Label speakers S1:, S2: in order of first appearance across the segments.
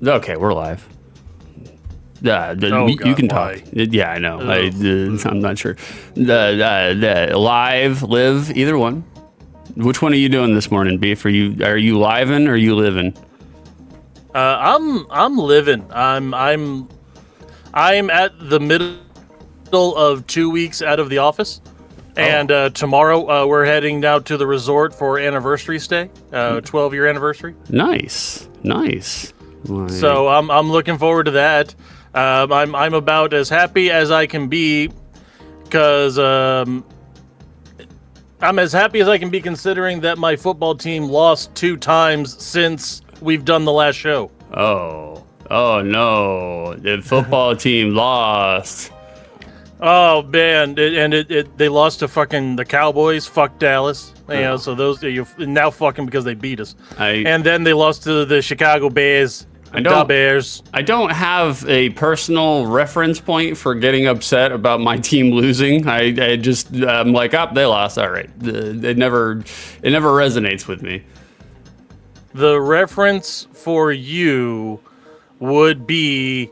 S1: Okay, we're live. You can talk. Yeah, I know. I'm not sure. Live, live, either one. Which one are you doing this morning, Beef? Are you livin' or are you living?
S2: I'm living. I'm at the middle of 2 weeks out of the office, and tomorrow we're heading out to the resort for anniversary stay, 12-year anniversary.
S1: Nice.
S2: So I'm looking forward to that. I'm about as happy as I can be, because I'm as happy as I can be considering that my football team lost 2 times since we've done the last show.
S1: Oh no, the football team lost.
S2: Oh man, they lost to fucking the Cowboys. Fuck Dallas. You know, so those you're now fucking because they beat us. And then they lost to the Chicago Bears. Bears.
S1: I don't have a personal reference point for getting upset about my team losing. I'm like, they lost. All right. It never resonates with me.
S2: The reference for you would be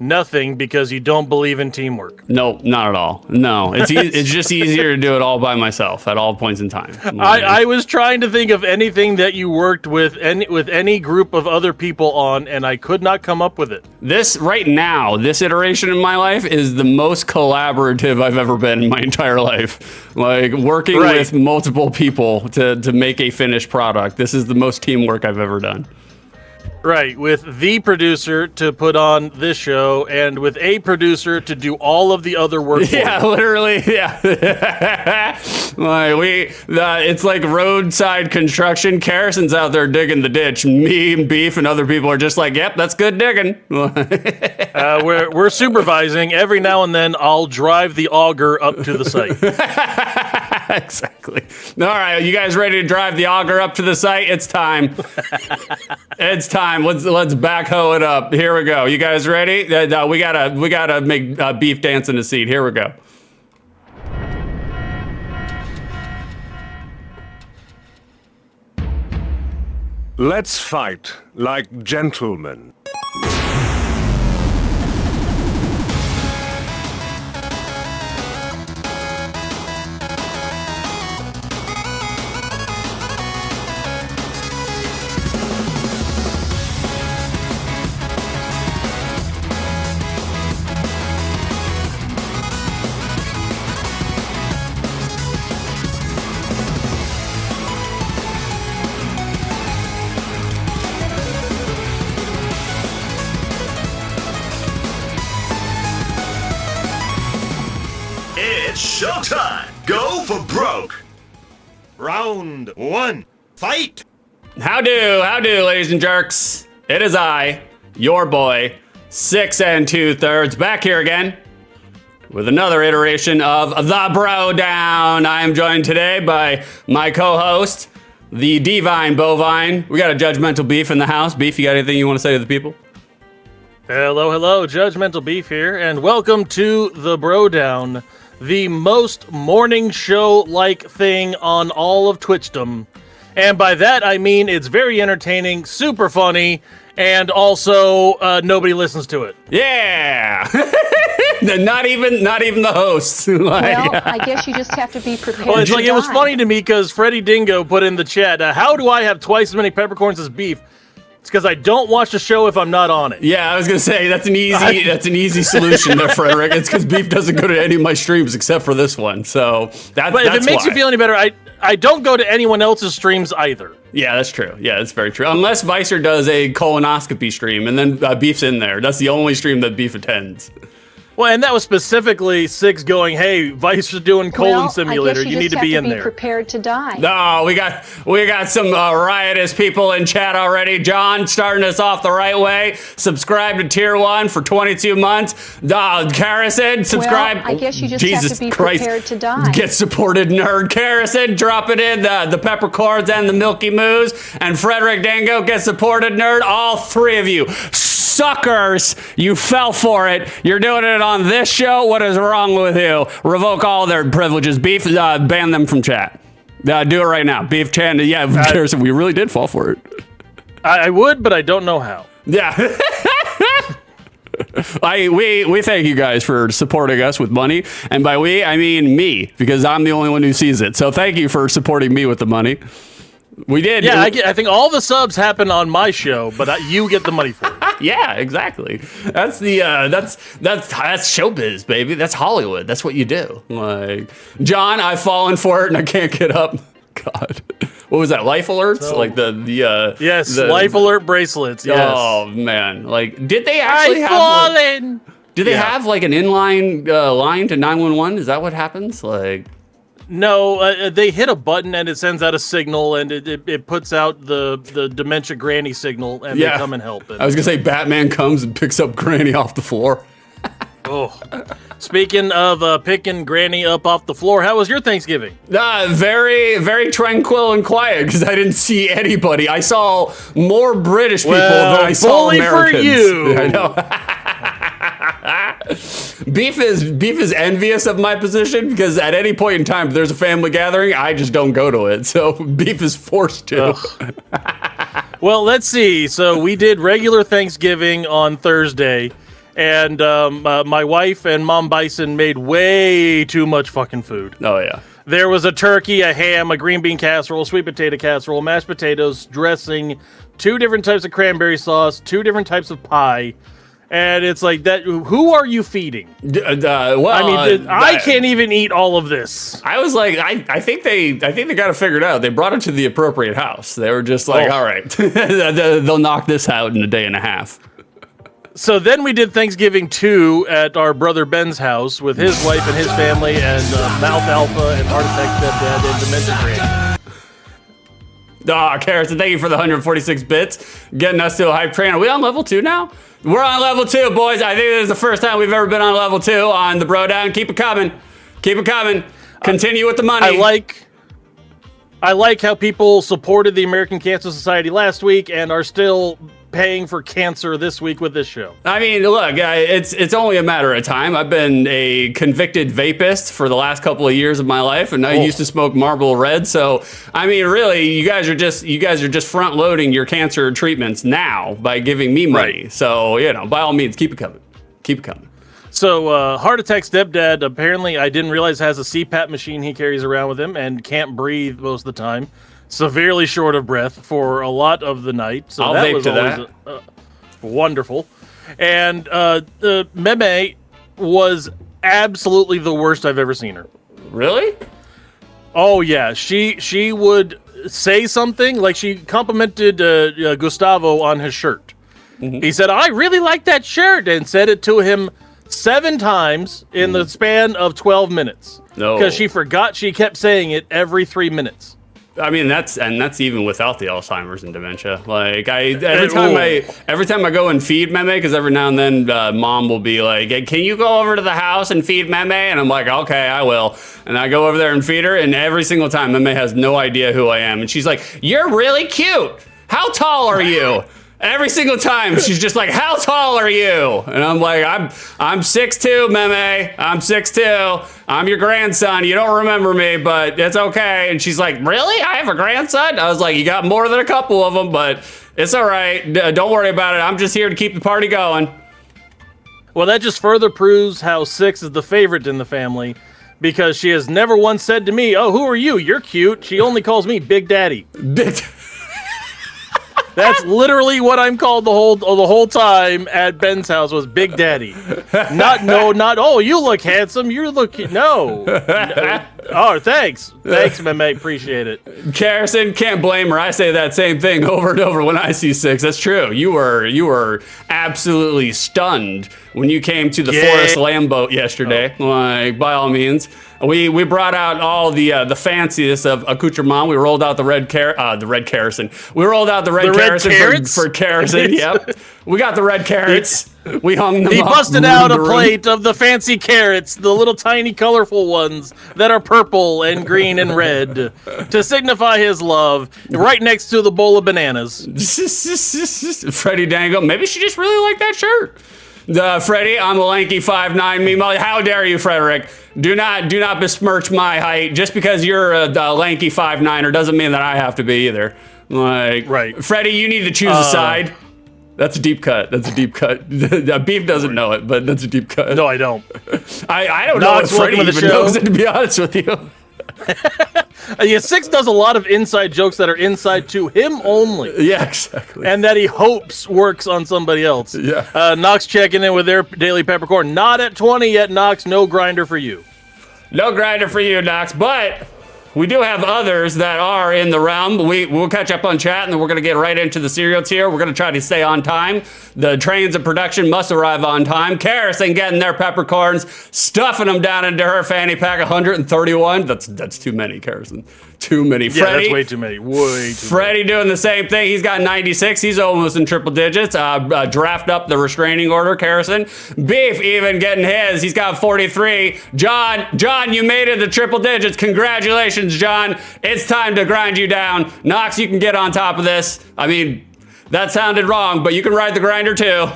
S2: nothing, because you don't believe in teamwork.
S1: No, not at all. No, it's it's just easier to do it all by myself at all points in time.
S2: I was trying to think of anything that you worked with any group of other people on, and I could not come up with it.
S1: This iteration in my life is the most collaborative I've ever been in my entire life. Like working with multiple people to make a finished product. This is the most teamwork I've ever done.
S2: Right, with the producer to put on this show, and with a producer to do all of the other work.
S1: Yeah, literally. Yeah. It's like roadside construction. Harrison's out there digging the ditch. Me and Beef and other people are just like, "Yep, that's good digging."
S2: We're supervising. Every now and then, I'll drive the auger up to the site.
S1: Exactly. All right, you guys ready to drive the auger up to the site? It's time. It's time. Let's backhoe it up. Here we go. You guys ready? We gotta make Beef dance in the seat. Here we go.
S3: Let's fight like gentlemen.
S4: Showtime! Go for broke! Round 1, fight!
S1: How do, ladies and jerks? It is I, your boy, 6 2/3, back here again with another iteration of the BroDown. I am joined today by my co-host, the Divine Bovine. We got a judgmental Beef in the house. Beef, you got anything you want to say to the people?
S2: Hello, Judgmental Beef here, and welcome to the BroDown, the most morning show-like thing on all of Twitchdom. And by that, I mean it's very entertaining, super funny, and also
S1: nobody listens to it. Yeah! not even the hosts.
S5: Well, I guess you just have to be prepared.
S2: Well, it's like, it was funny to me because Freddie Dingo put in the chat, how do I have twice as many peppercorns as Beef? It's because I don't watch the show if I'm not on it.
S1: Yeah, I was gonna say that's an easy solution there, Frederick. It's because Beef doesn't go to any of my streams except for this one. So that's
S2: But if it makes you feel any better, I don't go to anyone else's streams either.
S1: Yeah, that's true. Yeah, that's very true. Unless Vicer does a colonoscopy stream, and then Beef's in there. That's the only stream that Beef attends.
S2: Well, and that was specifically Six going, "Hey, Vice is doing colon simulator. You need to be in there."
S5: Prepared to die.
S1: No, we got some riotous people in chat already. John starting us off the right way. Subscribe to Tier 1 for 22 months. Carrison, subscribe.
S5: Well, I guess you just have to be prepared to die.
S1: Get supported, nerd. Carrison, drop it in the peppercorns and the Milky Moos. And Frederick Dango, get supported, nerd. All 3 of you. Suckers, you fell for it. You're doing it on this show. What is wrong with you? Revoke all their privileges. Beef, ban them from chat. Do it right now. Beef chat. Yeah, Harrison, we really did fall for it.
S2: I would, but I don't know how.
S1: Yeah. We thank you guys for supporting us with money. And by we, I mean me, because I'm the only one who sees it. So thank you for supporting me with the money. We did.
S2: Yeah, I think all the subs happen on my show, but you get the money for it.
S1: Yeah, exactly. That's that's showbiz, baby. That's Hollywood. That's what you do. Like, John, I've fallen for it and I can't get up. God, what was that? Life alerts?
S2: So,
S1: like
S2: yes,
S1: the
S2: life alert bracelets. Yes.
S1: Oh man, like did they actually
S2: I've
S1: have?
S2: fallen.
S1: Do they have like an inline line to 911? Is that what happens? Like.
S2: No, they hit a button and it sends out a signal, and it puts out the dementia granny signal, and they come and help.
S1: I was gonna say Batman comes and picks up Granny off the floor.
S2: Oh, speaking of picking Granny up off the floor, how was your Thanksgiving?
S1: Very, very tranquil and quiet because I didn't see anybody. I saw more British people than I saw Americans.
S2: For you.
S1: I know. Beef is envious of my position because at any point in time, if there's a family gathering, I just don't go to it. So Beef is forced to.
S2: Well, let's see. So we did regular Thanksgiving on Thursday, and my wife and Mom Bison made way too much fucking food.
S1: Oh, yeah.
S2: There was a turkey, a ham, a green bean casserole, sweet potato casserole, mashed potatoes, dressing, 2 different types of cranberry sauce, 2 different types of pie. And it's like that. Who are you feeding?
S1: Well,
S2: I mean, I can't even eat all of this.
S1: I was like, I think they got it figured out. They brought it to the appropriate house. They were just like, all right, they'll knock this out in a day and a half.
S2: So then we did Thanksgiving 2 at our brother Ben's house with his wife and his family, and Mouth Alpha and Heart Attack Stepdad and Dementia Granny.
S1: Carrots, thank you for the 146 bits, getting us to a hype train. Are we on level 2 now? We're on level 2, boys. I think this is the first time we've ever been on level 2 on the BroDown. Keep it coming. Keep it coming. Continue with the money.
S2: I like how people supported the American Cancer Society last week and are still paying for cancer this week with this show.
S1: I mean, look, it's only a matter of time. I've been a convicted vapist for the last couple of years of my life, and I used to smoke Marlboro Red. So, I mean, really, you guys are just front loading your cancer treatments now by giving me money. Right. So, by all means, keep it coming. Keep it coming.
S2: So, Heart Attack Stepdad, apparently, I didn't realize has a CPAP machine he carries around with him and can't breathe most of the time. Severely short of breath for a lot of the night. So
S1: I'll
S2: that
S1: vape
S2: was
S1: to
S2: always wonderful. And Meme was absolutely the worst I've ever seen her.
S1: Really?
S2: Oh, yeah. She would say something, like she complimented Gustavo on his shirt. Mm-hmm. He said, I really like that shirt, and said it to him 7 times in the span of 12 minutes. No. Because she forgot she kept saying it every 3 minutes.
S1: I mean, that's even without the Alzheimer's and dementia. Like every time I go and feed Meme, because every now and then Mom will be like, hey, can you go over to the house and feed Meme? And I'm like, okay, I will. And I go over there and feed her, and every single time Meme has no idea who I am, and she's like, you're really cute. How tall are you? Every single time, she's just like, how tall are you? And I'm like, I'm 6'2", Meme. I'm 6'2". I'm your grandson. You don't remember me, but it's okay. And she's like, really? I have a grandson? I was like, you got more than a couple of them, but it's all right. Don't worry about it. I'm just here to keep the party going.
S2: Well, that just further proves how 6 is the favorite in the family, because she has never once said to me, oh, who are you? You're cute. She only calls me Big Daddy. That's literally what I'm called the whole time at Ben's house, was Big Daddy. Not oh, you look handsome. You look no. Oh, thanks, Meme, appreciate it.
S1: Carrison, can't blame her. I say that same thing over and over when I see 6. That's true. You were absolutely stunned when you came to the Forest Lamboat yesterday. Oh. Like, by all means. We brought out all the fanciest of accoutrement. We rolled out the red kerosene. We rolled out the red kerosene for kerosene. Yep. We got the red carrots. We hung them
S2: He
S1: up.
S2: busted out a plate of the fancy carrots, the little tiny colorful ones that are purple and green and red, to signify his love, right next to the bowl of bananas.
S1: Freddie Dangle. Maybe she just really liked that shirt. Freddie, I'm a lanky 5'9" meme. How dare you, Frederick? Do not besmirch my height. Just because you're a lanky 5'9" doesn't mean that I have to be either. Like,
S2: Right.
S1: Freddie, you need to choose a side. That's a deep cut. That's a deep cut. Beef doesn't know it, but that's a deep cut.
S2: No, I don't.
S1: I don't know if Freddie even knows it, to be honest with you.
S2: Yeah, Six does a lot of inside jokes that are inside to him only.
S1: Yeah, exactly.
S2: And that he hopes works on somebody else.
S1: Yeah.
S2: Knox checking in with their daily peppercorn. Not at 20 yet, Knox. No grinder for you.
S1: No grinder for you, Knox, but we do have others that are in the realm. We'll catch up on chat, and then we're going to get right into the cereal tier. We're going to try to stay on time. The trains of production must arrive on time. Karison getting their peppercorns, stuffing them down into her fanny pack. 131. That's too many, Karison. Too many.
S2: Yeah,
S1: Freddie,
S2: that's way too many. Way too
S1: Freddie doing the same thing. He's got 96. He's almost in triple digits. Draft up the restraining order, Karison. Beef even getting his. He's got 43. John, you made it to triple digits. Congratulations, John. It's time to grind you down. Knox, you can get on top of this. I mean, that sounded wrong, but you can ride the grinder too.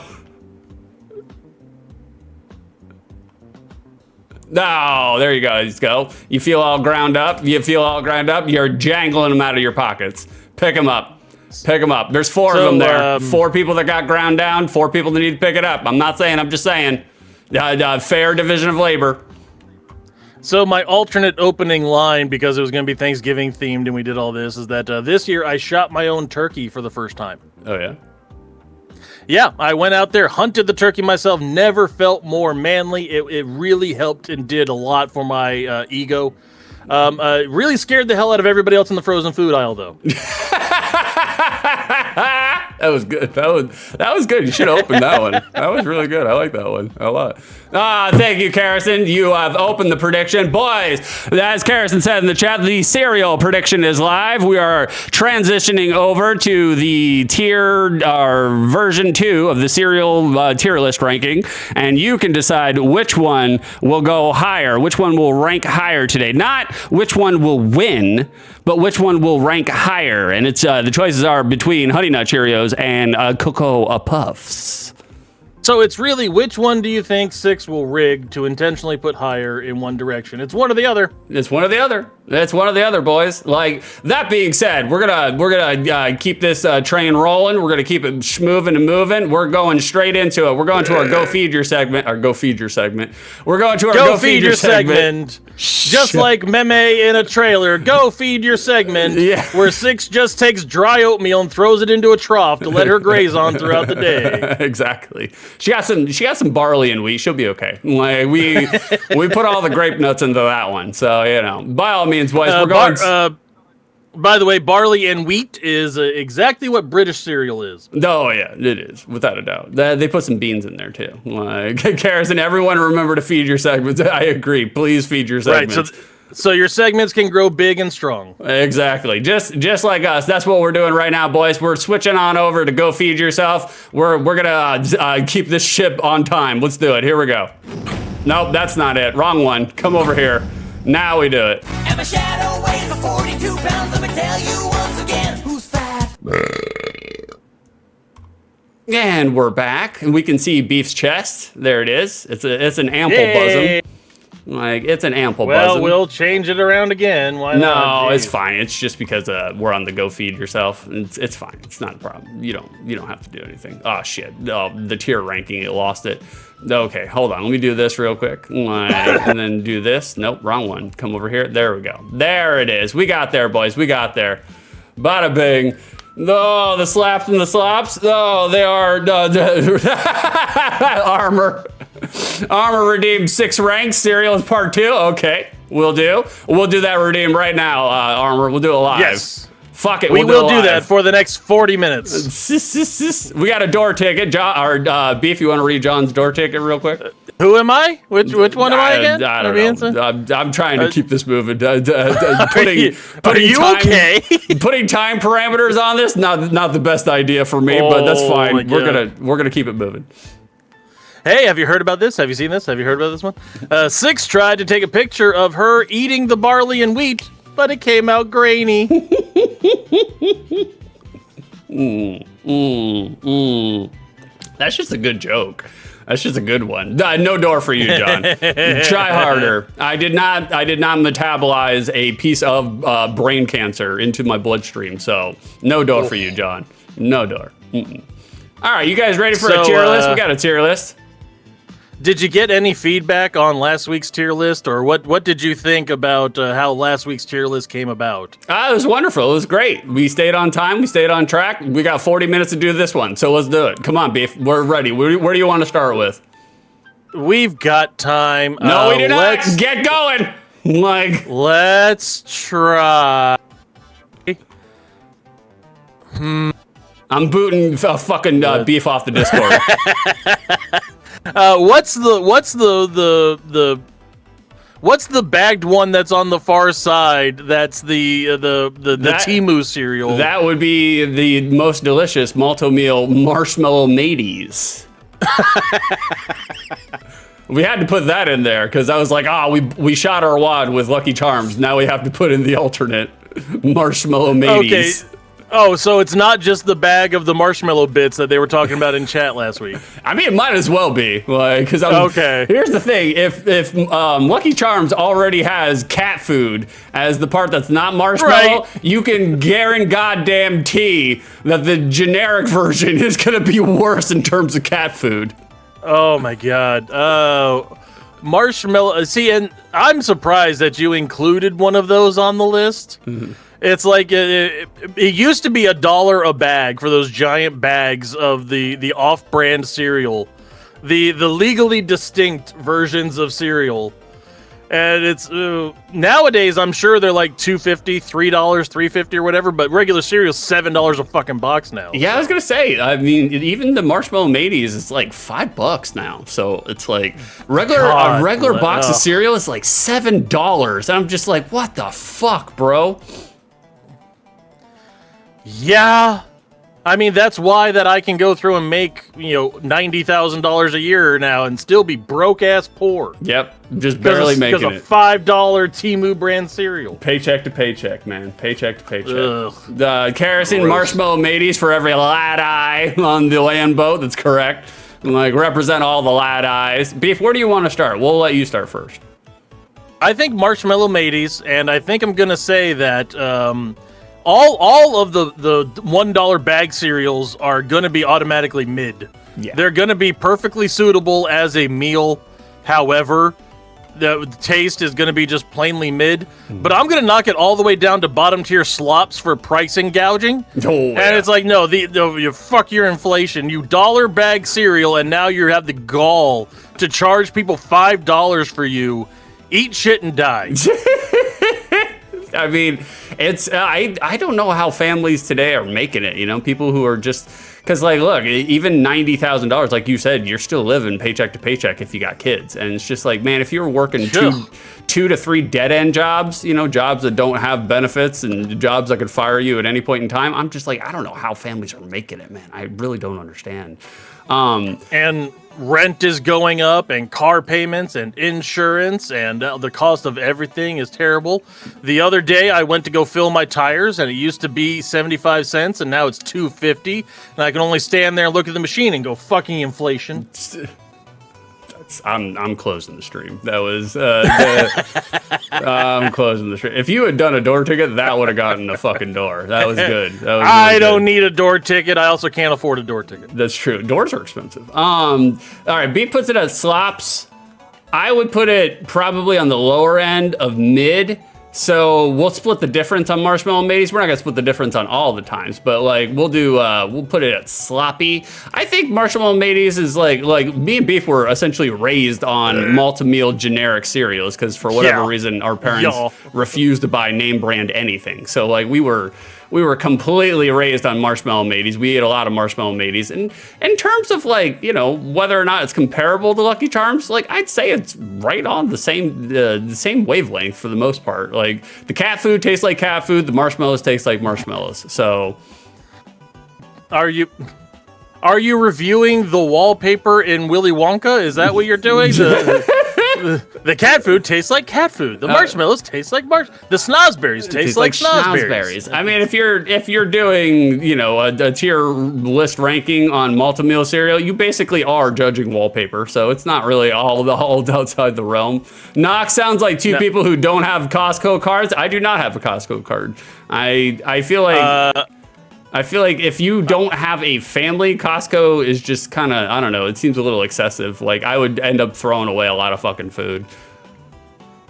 S1: No, there you guys go. You feel all ground up. You're jangling them out of your pockets. Pick them up. There's four of them there. 4 people that got ground down, 4 people that need to pick it up. I'm not saying, I'm just saying. Fair division of labor.
S2: So my alternate opening line, because it was going to be Thanksgiving themed and we did all this, is that this year I shot my own turkey for the first time.
S1: Oh, yeah?
S2: Yeah, I went out there, hunted the turkey myself, never felt more manly. It really helped and did a lot for my ego. Really scared the hell out of everybody else in the frozen food aisle, though.
S1: That was good. That was good. You should have opened that one. That was really good. I like that one a lot. Thank you, Karison. You have opened the prediction. Boys, as Karison said in the chat, the cereal prediction is live. We are transitioning over to the version 2 of the cereal tier list ranking, and you can decide which one will go higher, which one will rank higher today. Not which one will win, but which one will rank higher. And it's the choices are between Honey Nut Cheerios and Cocoa Puffs.
S2: So it's really, which one do you think Six will rig to intentionally put higher in one direction? It's one or the other.
S1: It's one or the other. It's one or the other, boys. Like, that being said, we're gonna keep this train rolling. We're gonna keep it moving and moving. We're going straight into it. We're going to our Go Feed Your segment. We're going to our Go Feed Your segment.
S2: Just like Meme in a trailer. Go Feed Your segment.
S1: Yeah.
S2: Where Six just takes dry oatmeal and throws it into a trough to let her graze on throughout the day.
S1: Exactly. She got some barley and wheat. She'll be okay. Like, we put all the grape nuts into that one. So, by all means, boys, we're going.
S2: By the way, barley and wheat is exactly what British cereal is.
S1: Oh, yeah, it is, without a doubt. They put some beans in there, too. Like, Karison, everyone remember to feed your segments. I agree. Please feed your segments.
S2: Right, so your segments can grow big and strong.
S1: Exactly. Just like us. That's what we're doing right now, boys. We're switching on over to Go Feed Yourself. We're going to keep this ship on time. Let's do it. Here we go. Nope, that's not it. Wrong one. Come over here. Now we do it.
S6: And my shadow weighs for 42 pounds. Let me tell you once again, who's fat?
S1: And we're back, and we can see Beef's chest. There it is. It's an ample bosom. Like, it's an ample bosom.
S2: Well, we'll change it around again. Why not?
S1: No, it's fine. It's just because we're on the Go Feed Yourself. It's fine. It's not a problem. You don't have to do anything. Oh shit. Oh, the tier ranking, it lost it. Okay, hold on. Let me do this real quick. And then do this. Nope, wrong one. Come over here. There we go. There it is. We got there, boys. We got there. Bada bing. Oh, the slaps and the slops. Oh, they are armor. Armor redeemed 6 ranks. Cereal is part 2. Okay, we'll do that redeem right now. Armor, we'll do it live.
S2: Yes.
S1: Fuck it.
S2: We will do that for the next 40 minutes.
S1: We got a door ticket. Beef, you want to read John's door ticket real quick?
S2: Who am I? Which one am I again?
S1: I don't know. I'm trying to keep this moving. Are you
S2: okay?
S1: Putting time parameters on this, not the best idea for me, but that's fine. We're gonna keep it moving.
S2: Hey, have you heard about this? Have you seen this? Have you heard about this one? Six tried to take a picture of her eating the barley and wheat, but it came out grainy.
S1: That's just a good joke. That's just a good one. No door for you, John. Try harder. I did not metabolize a piece of brain cancer into my bloodstream, so no door for you, John. No door. All right, you guys ready for a tier list? We got a tier list.
S2: Did you get any feedback on last week's tier list, or what did you think about how last week's tier list came about?
S1: It was wonderful. It was great. We stayed on time. We stayed on track. We got 40 minutes to do this one, so let's do it. Come on, Beef. We're ready. Where do you want to start with?
S2: We've got time.
S1: No, we do not. Let's get going.
S2: Let's try.
S1: I'm booting fucking Beef off the Discord.
S2: What's the bagged one that's on the far side? That's the Temu cereal.
S1: That would be the most delicious Malto-Meal Marshmallow Mateys. We had to put that in there because I was like, we shot our wad with Lucky Charms. Now we have to put in the alternate Marshmallow Mateys.
S2: Okay. Oh, so it's not just the bag of the marshmallow bits that they were talking about in chat last week.
S1: I mean, it might as well be, because
S2: okay.
S1: Here's the thing: if Lucky Charms already has cat food as the part that's not marshmallow, right, you can guarantee that the generic version is going to be worse in terms of cat food.
S2: Oh my god! Marshmallow. See, and I'm surprised that you included one of those on the list. Mm-hmm. It's like it used to be $1 a bag for those giant bags of the off-brand cereal, the legally distinct versions of cereal, and it's nowadays I'm sure they're like $2.50, $3, $3.50 or whatever, but regular cereal's $7 a fucking box now.
S1: Yeah, so. I was gonna say. I mean, even the Marshmallow Mateys is like $5 now, so it's like a regular box of cereal is like $7. I'm just like, what the fuck, bro?
S2: Yeah, I mean that's why that I can go through and make $90,000 a year now and still be broke ass poor.
S1: Yep, just barely making it.
S2: Because of $5 Temu brand cereal.
S1: Paycheck to paycheck, man. Paycheck to paycheck. The kerosene Marshmallow Mateys for every lad eye on the land boat. That's correct. Represent all the lad eyes. Beef, where do you want to start? We'll let you start first.
S2: I think Marshmallow Mateys, and I think I'm gonna say that. All of the $1 bag cereals are going to be automatically mid. Yeah. They're going to be perfectly suitable as a meal. However, the taste is going to be just plainly mid. But I'm going to knock it all the way down to bottom tier slops for pricing gouging. And it's like, no, you fuck your inflation. You $1 bag cereal, and now you have the gall to charge people $5 for you. Eat shit and die.
S1: I mean, it's I don't know how families today are making it. People who are just because look, even $90,000, like you said, you're still living paycheck to paycheck if you got kids, and it's just like, man, if you're working two to three dead end jobs, jobs that don't have benefits and jobs that could fire you at any point in time, I'm just like, I don't know how families are making it, man. I really don't understand.
S2: And rent is going up, and car payments, and insurance, and the cost of everything is terrible. The other day, I went to go fill my tires, and it used to be 75 cents, and now it's $2.50. And I can only stand there and look at the machine and go, "Fucking inflation."
S1: I'm closing the stream. That was I'm closing the stream. If you had done a door ticket, that would have gotten a fucking door. That was good. That was
S2: I don't need a door ticket. I also can't afford a door ticket.
S1: That's true. Doors are expensive. All right, Beef puts it at slops. I would put it probably on the lower end of mid. So we'll split the difference on Marshmallow Mateys. We're not gonna split the difference on all the times, but we'll put it at sloppy. I think Marshmallow Mateys is like me and Beef were essentially raised on Malto-Meal generic cereals because for whatever reason our parents refused to buy name brand anything. So we were completely raised on Marshmallow Mateys. We ate a lot of Marshmallow Mateys. And in terms of whether or not it's comparable to Lucky Charms, I'd say it's right on the same wavelength for the most part. The cat food tastes like cat food, the marshmallows taste like marshmallows. So
S2: Are you reviewing the wallpaper in Willy Wonka? Is that what you're doing? the cat food tastes like cat food. The marshmallows taste like the snozberries taste like snozberries.
S1: I mean, if you're doing, you know, a tier list ranking on multi-meal cereal, you basically are judging wallpaper, so it's not really all outside the realm. Knox sounds like two people who don't have Costco cards. I do not have a Costco card. I feel like if you don't have a family, Costco is just kind of, I don't know, it seems a little excessive. Like, I would end up throwing away a lot of fucking food.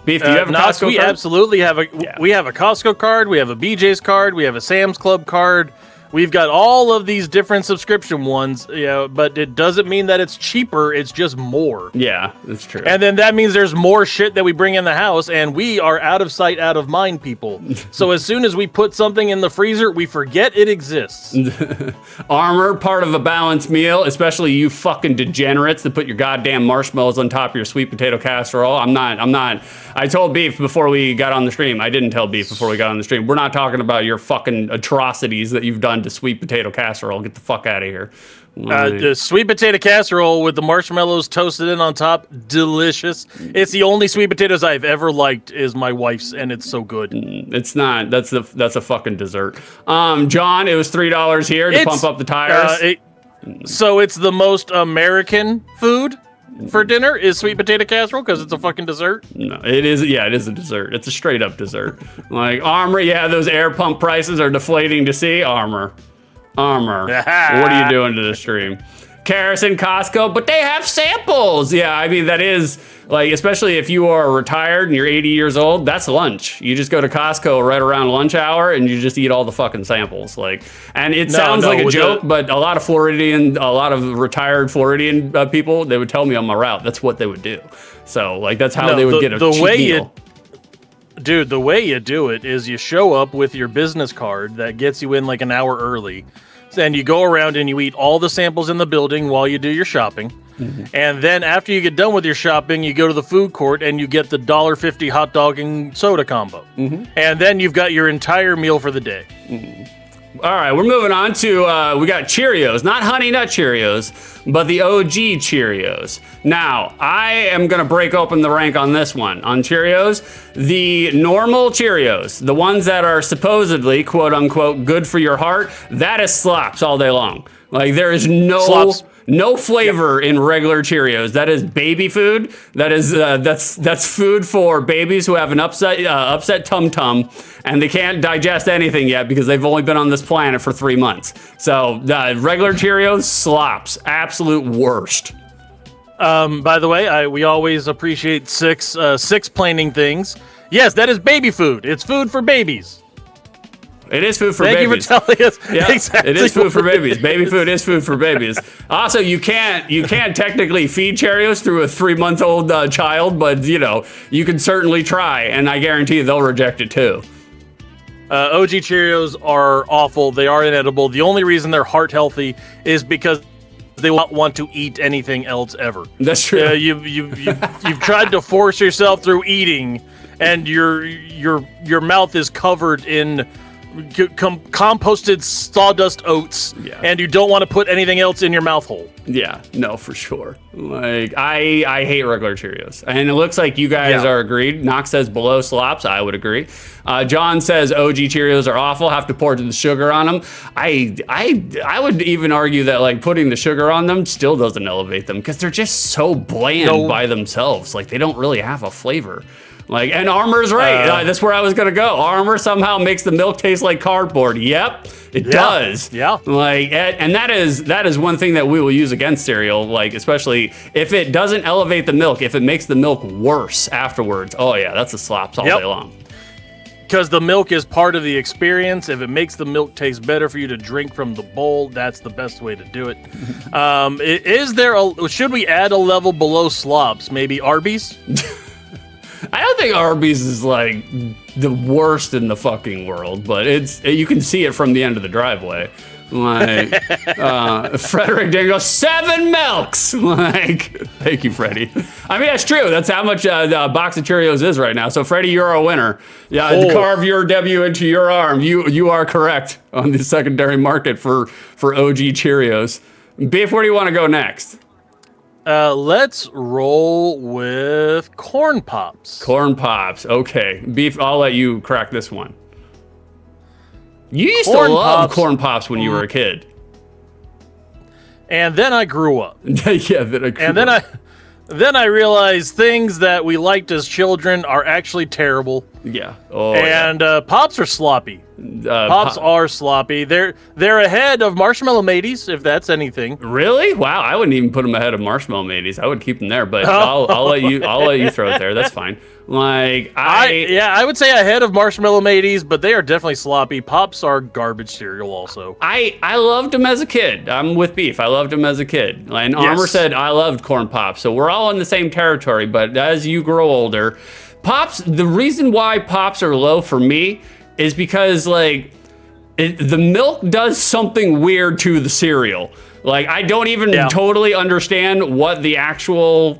S1: Beef, do you have a Costco card?
S2: We absolutely have we have a Costco card, we have a BJ's card, we have a Sam's Club card. We've got all of these different subscription ones, you know, but it doesn't mean that it's cheaper, it's just more.
S1: Yeah, that's true.
S2: And then that means there's more shit that we bring in the house, and we are out of sight, out of mind people. So as soon as we put something in the freezer, we forget it exists.
S1: Armor, part of a balanced meal, especially you fucking degenerates that put your goddamn marshmallows on top of your sweet potato casserole. I told Beef before we got on the stream. I didn't tell Beef before we got on the stream. We're not talking about your fucking atrocities that you've done to sweet potato casserole. Get the fuck out of here.
S2: The sweet potato casserole with the marshmallows toasted in on top, delicious. It's the only sweet potatoes I've ever liked is my wife's, and it's so good.
S1: It's not. That's a fucking dessert. John, it was $3 here to pump up the tires.
S2: So it's the most American food for dinner is sweet potato casserole because it's a fucking dessert.
S1: No, it is. Yeah, it is a dessert. It's a straight up dessert. Like Armor, yeah, those air pump prices are deflating to see. Armor, what are you doing to the stream? Karis and Costco, but they have samples. Yeah, I mean, that is, like, especially if you are retired and you're 80 years old, that's lunch. You just go to Costco right around lunch hour and you just eat all the fucking samples. Like, and it sounds like a joke, but a lot of retired Floridian people, they would tell me on my route, that's what they would do. So, like, that's how they would get a cheap meal.
S2: Dude, the way you do it is you show up with your business card that gets you in like an hour early. And you go around and you eat all the samples in the building while you do your shopping. Mm-hmm. And then after you get done with your shopping, you go to the food court and you get the $1.50 hot dog and soda combo. Mm-hmm. And then you've got your entire meal for the day.
S1: Mm-hmm. All right, we're moving on to, we got Cheerios, not Honey Nut Cheerios, but the OG Cheerios. Now, I am going to break open the rank on this one. On Cheerios, the normal Cheerios, the ones that are supposedly, quote unquote, good for your heart, that is slops all day long. Like, there is no flavor in regular Cheerios. That is baby food. That is that's food for babies who have an upset tum-tum and they can't digest anything yet because they've only been on this planet for 3 months. So regular Cheerios, slops, absolute worst.
S2: By the way, we always appreciate six planing things. Yes, that is baby food. It's food for babies.
S1: It is food for
S2: babies.
S1: Thank you for
S2: telling us.
S1: Yeah,
S2: exactly
S1: it is food for babies. Baby food is food for babies. Also, you can't technically feed Cheerios through a 3-month-old child, but you know you can certainly try, and I guarantee you they'll reject it too.
S2: OG Cheerios are awful. They are inedible. The only reason they're heart healthy is because they won't want to eat anything else ever.
S1: That's true.
S2: You've tried to force yourself through eating, and your mouth is covered in composted sawdust oats, and you don't want to put anything else in your mouth hole.
S1: Yeah, no, for sure. Like, I hate regular Cheerios. And it looks like you guys are agreed. Knox says below slops. I would agree. John says OG Cheerios are awful. Have to pour the sugar on them. I would even argue that, like, putting the sugar on them still doesn't elevate them because they're just so bland by themselves. Like, they don't really have a flavor. Like, and Armor's right. That's where I was gonna go. Armor somehow makes the milk taste like cardboard. Yep, it does.
S2: Yeah.
S1: Like, and that is one thing that we will use against cereal. Like, especially if it doesn't elevate the milk, if it makes the milk worse afterwards. Oh yeah, that's a slops all day long.
S2: Because the milk is part of the experience. If it makes the milk taste better for you to drink from the bowl, that's the best way to do it. Should we add a level below slops? Maybe Arby's?
S1: I don't think Arby's is like the worst in the fucking world, but you can see it from the end of the driveway. Like, Frederick Dingo, 7 milks. Like, thank you, Freddie. I mean, that's true. That's how much the box of Cheerios is right now. So, Freddie, you're a winner. Yeah, carve your W into your arm. You are correct on the secondary market for OG Cheerios. Beef, where do you want to go next?
S2: Let's roll with Corn Pops.
S1: Corn Pops. Okay. Beef, I'll let you crack this one. You used
S2: Corn
S1: to love
S2: Pops.
S1: Corn Pops when you were a kid.
S2: And then I grew up.
S1: Yeah,
S2: Then I realized things that we liked as children are actually terrible.
S1: Yeah. Oh,
S2: And Pops are sloppy. Pops are sloppy. They're ahead of Marshmallow Mateys, if that's anything.
S1: Really? Wow, I wouldn't even put them ahead of Marshmallow Mateys. I would keep them there, but I'll let you throw it there. That's fine. Like
S2: I would say ahead of Marshmallow Mateys, but they are definitely sloppy. Pops are garbage cereal also.
S1: I loved them as a kid. I'm with Beef. I loved them as a kid. And Armor said I loved Corn Pops. So we're all in the same territory, but as you grow older, Pops, the reason why Pops are low for me is because like the milk does something weird to the cereal. Like I don't even totally understand what the actual,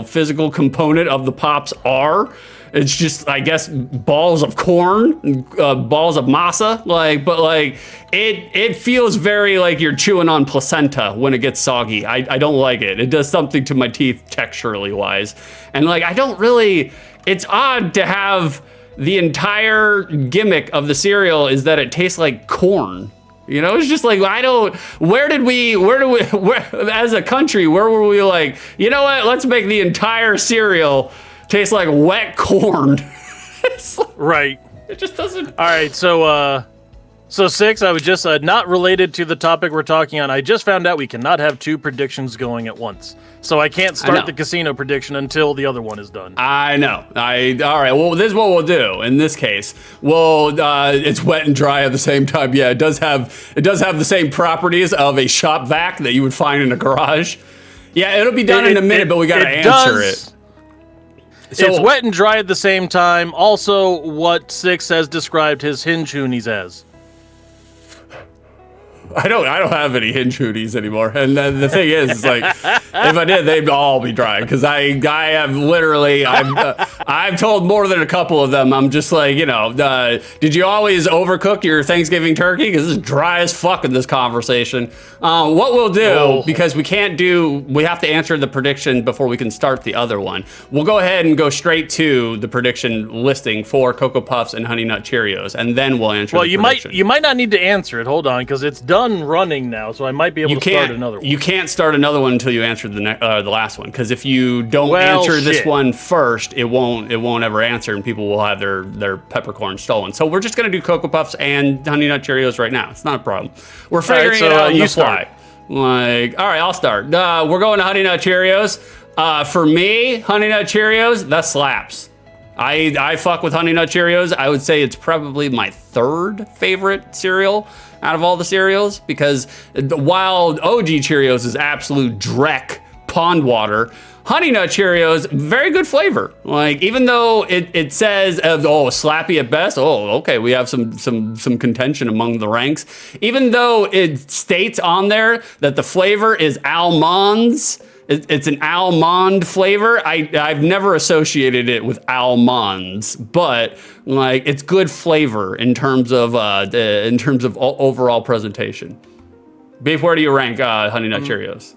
S1: physical component of the Pops are. It's just, I guess, balls of corn, balls of masa. But it feels very like you're chewing on placenta when it gets soggy. I don't like it. It does something to my teeth texturally wise. And I don't really, it's odd to have the entire gimmick of the cereal is that it tastes like corn. It's just like, where as a country, where were we like, you know what, let's make the entire cereal taste like wet corn.
S2: Right.
S1: It just doesn't.
S2: All right, so 6, I was just not related to the topic we're talking on. I just found out we cannot have 2 predictions going at once. So I can't start the casino prediction until the other one is done.
S1: I know. All right. Well, this is what we'll do in this case. Well, it's wet and dry at the same time. Yeah, it does have the same properties of a shop vac that you would find in a garage. Yeah, it'll be done in a minute, but we got to answer it.
S2: So, it's wet and dry at the same time. Also, what 6 has described his hinge hoonies as.
S1: I don't have any hinge hoodies anymore, and the thing is like, if I did, they'd all be dry because I have literally I've told more than a couple of them. I'm just like, did you always overcook your Thanksgiving turkey? Because it's dry as fuck in this conversation. What we'll do, because we have to answer the prediction before we can start the other one. We'll go ahead and go straight to the prediction listing for Cocoa Puffs and Honey Nut Cheerios, and then we'll answer. Well,
S2: you might not need to answer it. Hold on, because it's done running now, so I might be able to start another one.
S1: You can't start another one until you answer the last one, because if you don't answer this one first, it won't ever answer, and people will have their peppercorn stolen. So we're just gonna do Cocoa Puffs and Honey Nut Cheerios right now. It's not a problem. We're figuring it out on the fly. All right, I'll start. We're going to Honey Nut Cheerios. For me, Honey Nut Cheerios, that slaps. I fuck with Honey Nut Cheerios. I would say it's probably my 3rd favorite cereal out of all the cereals, because the wild OG Cheerios is absolute dreck pond water. Honey Nut Cheerios, very good flavor. Even though it says, slappy at best, okay, we have some contention among the ranks. Even though it states on there that the flavor is almonds, it's an almond flavor. I've never associated it with almonds, but it's good flavor in terms of overall presentation. Beef, where do you rank Honey Nut Cheerios?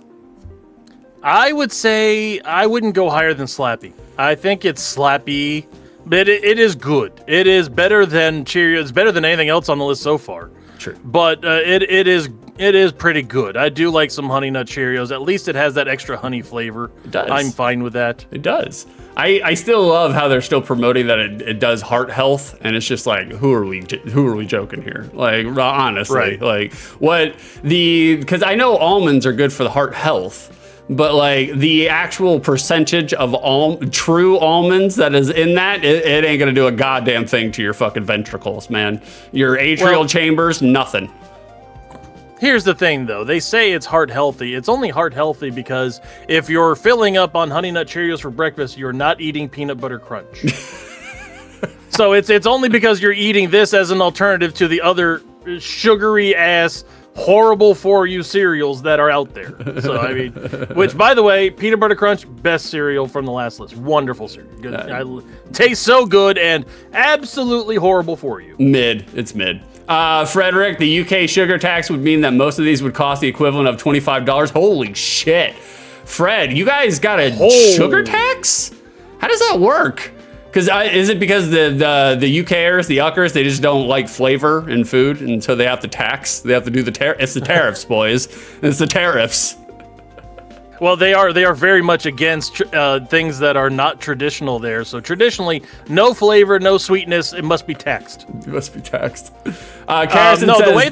S2: I would say I wouldn't go higher than Slappy. I think it's Slappy, but it is good. It is better than Cheerios. It's better than anything else on the list so far.
S1: Sure.
S2: But it is pretty good. I do like some Honey Nut Cheerios. At least it has that extra honey flavor.
S1: It does.
S2: I'm fine with that.
S1: It does. I still love how they're still promoting that it does heart health, and it's just like, who are we joking here? Honestly,
S2: right.
S1: Because I know almonds are good for the heart health, but the actual percentage of true almonds that is in that, it ain't gonna do a goddamn thing to your fucking ventricles, man. Your atrial chambers, nothing.
S2: Here's the thing, though. They say it's heart healthy. It's only heart healthy because if you're filling up on Honey Nut Cheerios for breakfast, you're not eating peanut butter crunch. So it's only because you're eating this as an alternative to the other sugary ass, horrible for you cereals that are out there. So which, by the way, peanut butter crunch, best cereal from the last list. Wonderful cereal. Good. Tastes so good and absolutely horrible for you.
S1: It's mid. Frederick, the UK sugar tax would mean that most of these would cost the equivalent of $25. Holy shit. Fred, you guys got a sugar tax? How does that work? Because is it because the UKers, the Yuckers, they just don't like flavor in food, and so they have to tax? They have to do it's the tariffs, boys. It's the tariffs.
S2: Well, they are very much against things that are not traditional there. So traditionally, no flavor, no sweetness. It must be taxed.
S1: It must be taxed. Carrison says,
S2: the way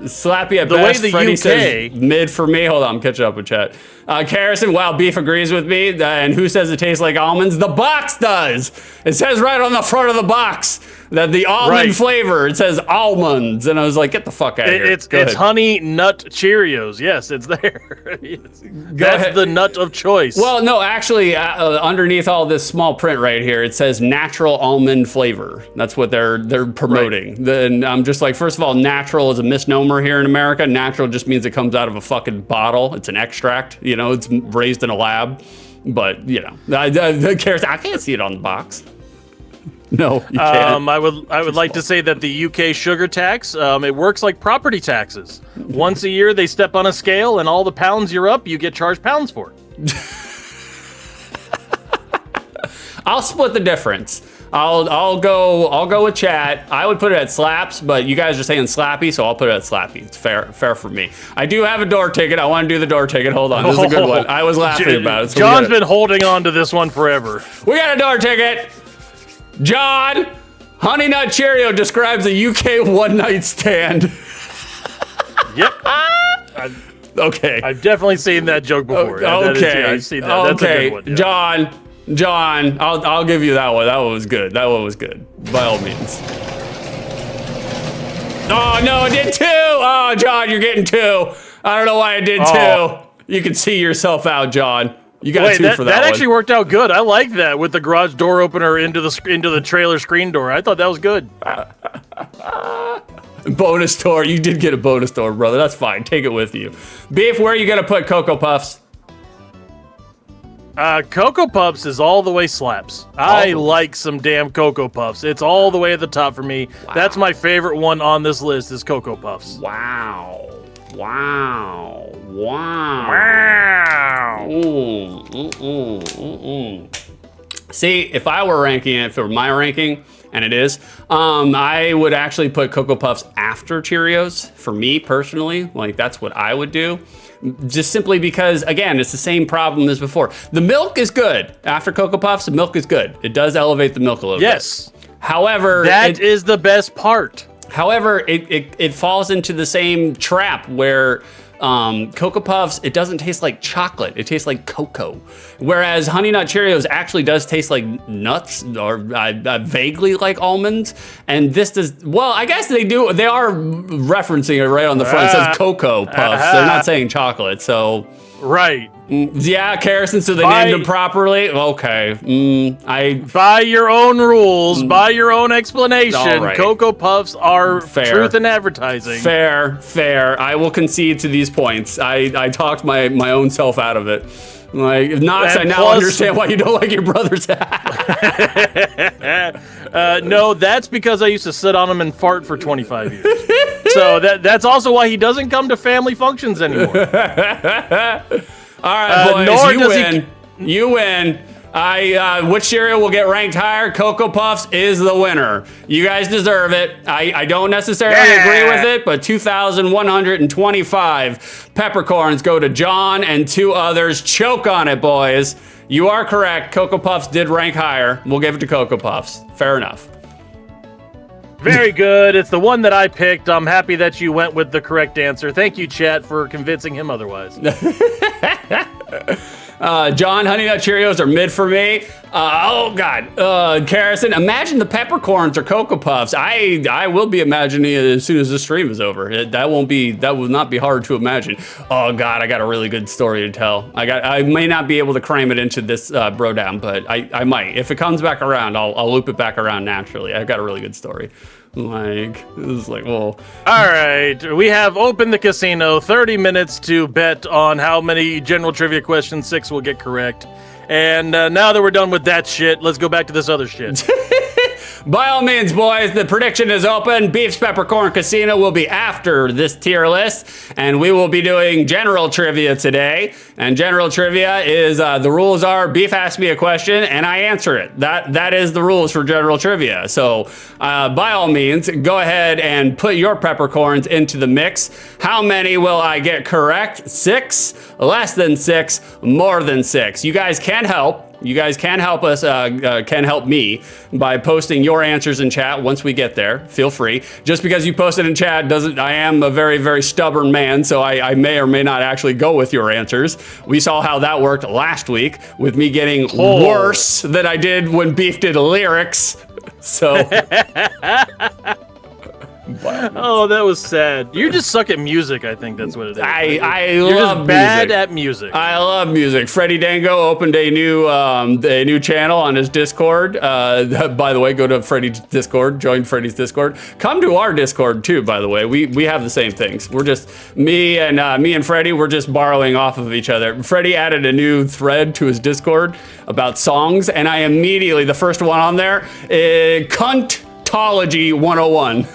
S1: Slappy at
S2: the
S1: best.
S2: way the
S1: Freddie
S2: UK
S1: says mid for me. Hold on, I'm catching up with chat. Carrison, wow, beef agrees with me. And who says it tastes like almonds? The box does. It says right on the front of the box that the almond flavor. It says almonds, and I was like, get the fuck out of here.
S2: It's honey nut Cheerios. Yes, it's there. That's the nut of choice.
S1: Well, no, actually, underneath all this small print right here, it says natural almond flavor. That's what they're promoting. Then I'm just like, first of all, natural is a misnomer here in America. Natural just means it comes out of a fucking bottle. It's an extract. You know, it's raised in a lab. But you know, I can't see it on the box. No, you can't.
S2: I would like to say that the UK sugar tax, it works like property taxes. Once a year, they step on a scale, and all the pounds you're up, you get charged pounds for it.
S1: I'll split the difference. I'll go with chat. I would put it at slaps, but you guys are saying slappy, so I'll put it at slappy. It's fair for me. I do have a door ticket. I want to do the door ticket. Hold on, this is a good one. I was laughing about it. So
S2: John's been holding on to this one forever.
S1: We got a door ticket. John, Honey Nut Cheerio describes a UK one-night stand.
S2: Yep.
S1: Okay.
S2: I've definitely seen that joke before.
S1: Okay.
S2: I've seen that. That's a good one. Yeah.
S1: John, I'll give you that one. That one was good. That one was good. By all means. Oh, no, it did 2. Oh, John, you're getting 2. I don't know why I did 2. You can see yourself out, John. You got 2 for that one.
S2: That actually worked out good. I like that with the garage door opener into the trailer screen door. I thought that was good.
S1: Bonus door. You did get a bonus door, brother. That's fine. Take it with you. Beef, where are you going to put Cocoa Puffs?
S2: Cocoa Puffs is all the way slaps. I like some damn Cocoa Puffs. It's all the way at the top for me. Wow. That's my favorite one on this list is Cocoa Puffs.
S1: Wow. See, if I were ranking it, if it were my ranking, and it is, I would actually put Cocoa Puffs after Cheerios. For me personally, like that's what I would do. Just simply because, again, it's the same problem as before. The milk is good. After Cocoa Puffs, the milk is good. It does elevate the milk a little bit.
S2: Yes.
S1: However,
S2: that is the best part.
S1: However, it falls into the same trap where Cocoa Puffs, it doesn't taste like chocolate. It tastes like cocoa. Whereas Honey Nut Cheerios actually does taste like nuts or vaguely like almonds. And this does, well, I guess they do. They are referencing it right on the front. It says Cocoa Puffs. They're not saying chocolate. So.
S2: Right.
S1: Yeah, Carrison, so they named them properly? Okay.
S2: By your own rules, by your own explanation,
S1: right.
S2: Cocoa Puffs are truth in advertising.
S1: Fair. I will concede to these points. I talked my own self out of it. Like, Knox, I now understand why you don't like your brother's hat.
S2: No, that's because I used to sit on him and fart for 25 years. So that's also why he doesn't come to family functions anymore.
S1: All right, boys, you win. Which cereal will get ranked higher? Cocoa Puffs is the winner. You guys deserve it. I don't necessarily agree with it, but 2,125 peppercorns go to John and 2 others. Choke on it, boys. You are correct. Cocoa Puffs did rank higher. We'll give it to Cocoa Puffs. Fair enough.
S2: Very good. It's the one that I picked. I'm happy that you went with the correct answer. Thank you, chat, for convincing him otherwise.
S1: John, Honey Nut Cheerios are mid for me. Oh God, Carrison, imagine the peppercorns or Cocoa Puffs. I will be imagining it as soon as the stream is over. That will not be hard to imagine. Oh God, I got a really good story to tell. I may not be able to cram it into this BroDown, but I might. If it comes back around, I'll loop it back around naturally. I've got a really good story. Like, this is like, whoa.
S2: All right, we have opened the casino, 30 minutes to bet on how many general trivia questions 6 will get correct. And now that we're done with that shit, let's go back to this other shit.
S1: By all means, boys, the prediction is open. Beef's Peppercorn Casino will be after this tier list, and we will be doing general trivia today. And general trivia is the rules are Beef asks me a question and I answer it. That is the rules for general trivia. So by all means, go ahead and put your peppercorns into the mix. How many will I get correct? 6, less than 6, more than 6. You guys can help. You guys can help us, can help me by posting your answers in chat once we get there. Feel free. Just because you posted in chat doesn't, I am a very, very stubborn man, so I may or may not actually go with your answers. We saw how that worked last week with me getting worse than I did when Beef did lyrics. So.
S2: Oh, that was sad. You just suck at music, I think that's what it is.
S1: You're
S2: love
S1: just
S2: bad
S1: music.
S2: at music.
S1: I love music. Freddie Dango opened a new channel on his Discord. By the way, go to Freddie's Discord, join Freddie's Discord. Come to our Discord too, by the way. We have the same things. We're just me and Freddie, we're just borrowing off of each other. Freddie added a new thread to his Discord about songs, and I immediately, the first one on there, Cuntology 101.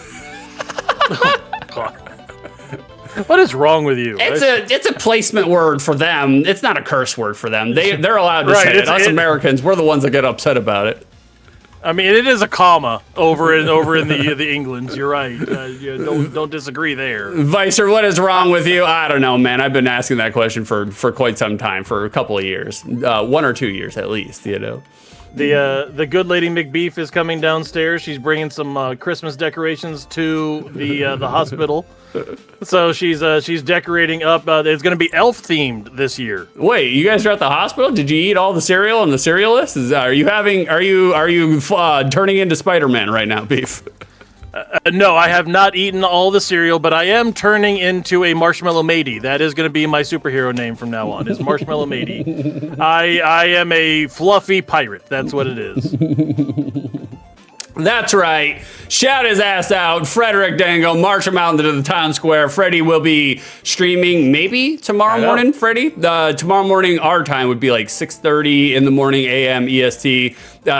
S2: What is wrong with you?
S1: It's a placement word for them. It's not a curse word for them. They're allowed to say it. Us Americans, we're the ones that get upset about it.
S2: I mean, it is a comma over in the Englands. You're right. Don't disagree there.
S1: Vicer, what is wrong with you? I don't know, man. I've been asking that question for quite some time, for a couple of years, 1 or 2 years at least. You know.
S2: The good lady McBeef is coming downstairs. She's bringing some Christmas decorations to the hospital. So she's decorating up. It's going to be elf themed this year.
S1: Wait, you guys are at the hospital? Did you eat all the cereal on the cereal list? Are you turning into Spider-Man right now, Beef?
S2: No, I have not eaten all the cereal, but I am turning into a Marshmallow Matey. That is going to be my superhero name from now on, is Marshmallow Matey. I am a fluffy pirate. That's what it is.
S1: That's right. Shout his ass out. Frederick Dango, march him out into the town square. Freddie will be streaming maybe tomorrow morning, Freddie. Tomorrow morning, our time would be like 6:30 in the morning a.m. EST.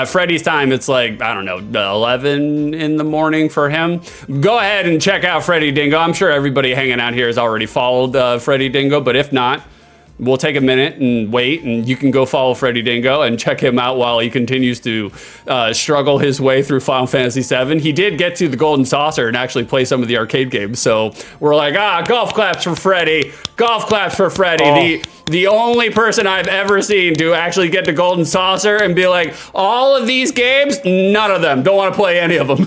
S1: Freddie's time, it's like, I don't know, 11 in the morning for him. Go ahead and check out Freddie Dingo. I'm sure everybody hanging out here has already followed Freddie Dingo, but if not, we'll take a minute and wait, and you can go follow Freddie Dingo and check him out while he continues to struggle his way through Final Fantasy VII. He did get to the Golden Saucer and actually play some of the arcade games, so we're like, golf claps for Freddie. Golf claps for Freddie.
S2: Oh.
S1: The only person I've ever seen to actually get the Golden Saucer and be like, all of these games, none of them. Don't want to play any of them.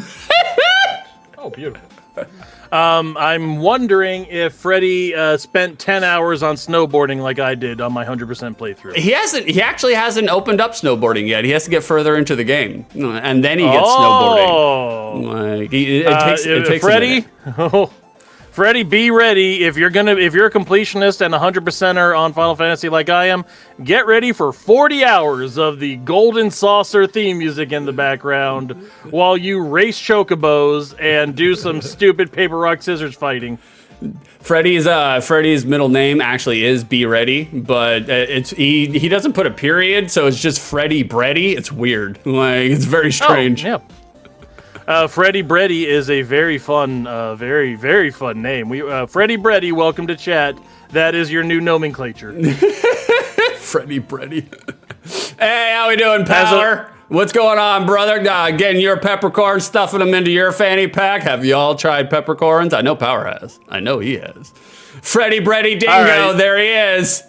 S2: Oh, beautiful. I'm wondering if Freddie spent 10 hours on snowboarding like I did on my 100% playthrough.
S1: He actually hasn't opened up snowboarding yet. He has to get further into the game, and then he gets snowboarding. Like, it takes
S2: Freddie. Freddie, be ready. If you're a completionist and 100%er on Final Fantasy like I am, get ready for 40 hours of the Golden Saucer theme music in the background while you race chocobos and do some stupid paper, rock, scissors fighting.
S1: Freddie's middle name actually is Be Ready, but he doesn't put a period, so it's just Freddie Breddy. It's weird. Like, it's very strange.
S2: Oh, yeah. Freddie Breddy is a very fun, very, very fun name. Freddie Breddy, welcome to chat. That is your new nomenclature.
S1: Freddie Breddy. Hey, how we doing, Power? What's going on, brother? Getting your peppercorns, stuffing them into your fanny pack. Have you all tried peppercorns? I know Power has. I know he has. Freddie Breddy Dingo, right. There he is.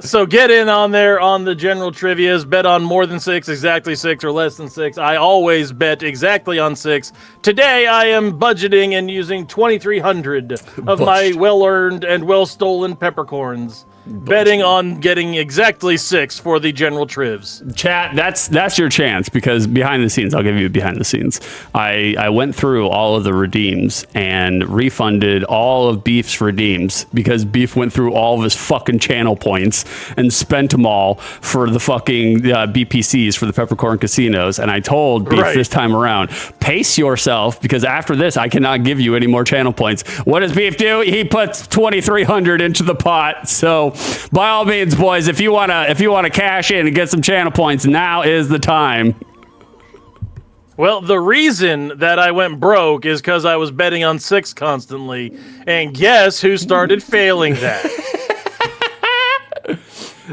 S2: So get in on there on the general trivias. Bet on more than 6, exactly 6, or less than 6. I always bet exactly on 6. Today I am budgeting and using 2,300 of my well-earned and well-stolen peppercorns. Betting on getting exactly 6 for the general trivs.
S1: Chat, that's your chance, because behind the scenes, I'll give you behind the scenes. I went through all of the redeems and refunded all of Beef's redeems because Beef went through all of his fucking channel points and spent them all for the fucking BPCs for the Peppercorn Casinos. And I told Beef this time around, pace yourself, because after this, I cannot give you any more channel points. What does Beef do? He puts 2,300 into the pot. So by all means, boys, if you wanna cash in and get some channel points, now is the time.
S2: Well, the reason that I went broke is because I was betting on 6 constantly, and guess who started failing that?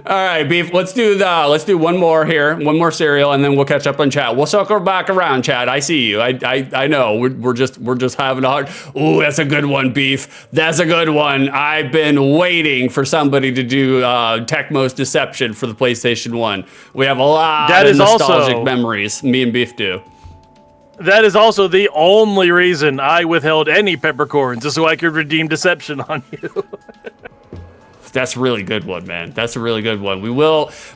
S1: All right, Beef. Let's do one more here, one more cereal, and then we'll catch up on chat. We'll circle back around, Chad. I see you. I know. We're just having a hard. Ooh, that's a good one, Beef. That's a good one. I've been waiting for somebody to do Tecmo's Deception for the PlayStation 1. We have a lot of nostalgic memories. Me and Beef do.
S2: That is also the only reason I withheld any peppercorns, just so I could redeem Deception on you.
S1: That's a really good one, man. That's a really good one.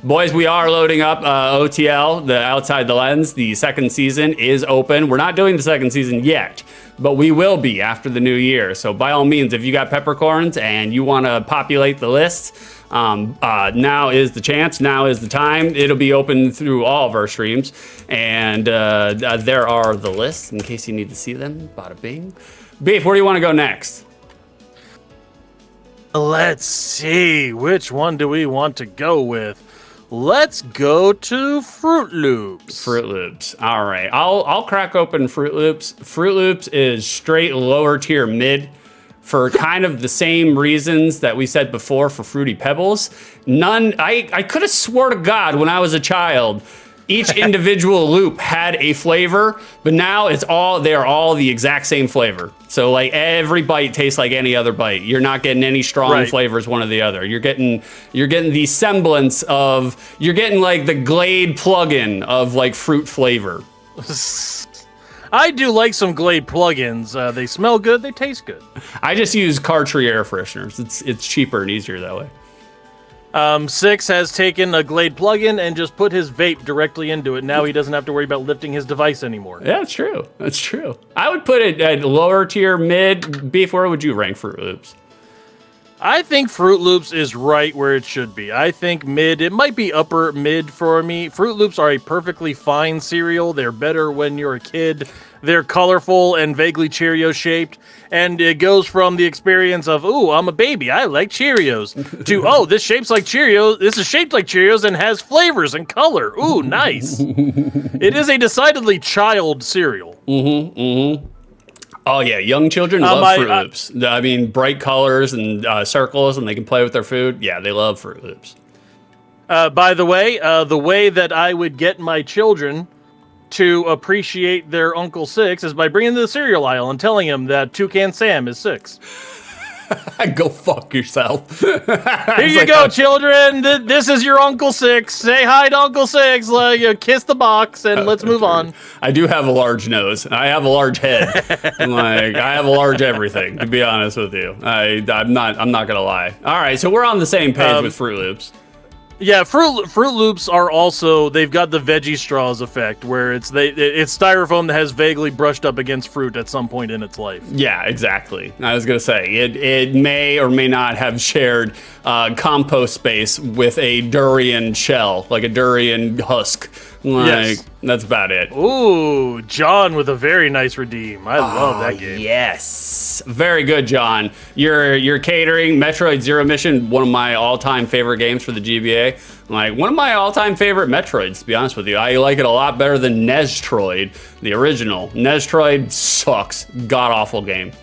S1: Boys, we are loading up OTL, the Outside the Lens. The second season is open. We're not doing the second season yet, but we will be after the new year. So by all means, if you got peppercorns and you want to populate the list, now is the chance. Now is the time. It'll be open through all of our streams. And there are the lists in case you need to see them. Bada bing. Beef, where do you want to go next?
S2: Let's see, which one do we want to go with? Let's go to Fruit Loops.
S1: Fruit Loops. All right. I'll crack open Fruit Loops. Fruit Loops is straight lower tier mid for kind of the same reasons that we said before for Fruity Pebbles. I could have swore to God when I was a child, each individual loop had a flavor, but now they are all the exact same flavor. So like every bite tastes like any other bite. You're not getting any strong flavors one or the other. You're getting the semblance of, you're getting like the Glade plugin of like fruit flavor.
S2: I do like some Glade plugins. They smell good, they taste good.
S1: I just use car tree air fresheners. It's cheaper and easier that way.
S2: 6 has taken a Glade plugin and just put his vape directly into it. Now he doesn't have to worry about lifting his device anymore.
S1: Yeah, that's true. That's true. I would put it at lower tier mid. Beef, where would you rank Fruit Loops?
S2: I think Fruit Loops is right where it should be. I think mid, it might be upper mid for me. Fruit Loops are a perfectly fine cereal. They're better when you're a kid. They're colorful and vaguely Cheerio shaped. And it goes from the experience of, ooh, I'm a baby, I like Cheerios, to, oh, this is shaped like Cheerios and has flavors and color. Ooh, nice. It is a decidedly child cereal.
S1: Mm-hmm, mm-hmm. Oh, yeah, young children love Fruit Loops. I mean, bright colors and circles, and they can play with their food. Yeah, they love Fruit Loops.
S2: By the way that I would get my children to appreciate their Uncle 6 is by bringing them to the cereal aisle and telling him that Toucan Sam is 6.
S1: Go fuck yourself.
S2: Here you go, children. This is your Uncle 6. Say hi to Uncle 6. Kiss the box, and let's move on.
S1: I do have a large nose. I have a large head. I have a large everything, to be honest with you. I'm not gonna lie. All right, so we're on the same page with Fruit Loops.
S2: Yeah, Fruit Loops are also, they've got the veggie straws effect, where it's styrofoam that has vaguely brushed up against fruit at some point in its life.
S1: Yeah, exactly. I was going to say, it may or may not have shared compost space with a durian shell, like a durian husk.
S2: Yes.
S1: That's about it.
S2: Ooh, John with a very nice redeem. I love that game.
S1: Yes. Very good, John. You're catering Metroid Zero Mission, one of my all-time favorite games for the GBA. Like, one of my all-time favorite Metroids, to be honest with you. I like it a lot better than Nestroid, the original. Nestroid sucks. God-awful game.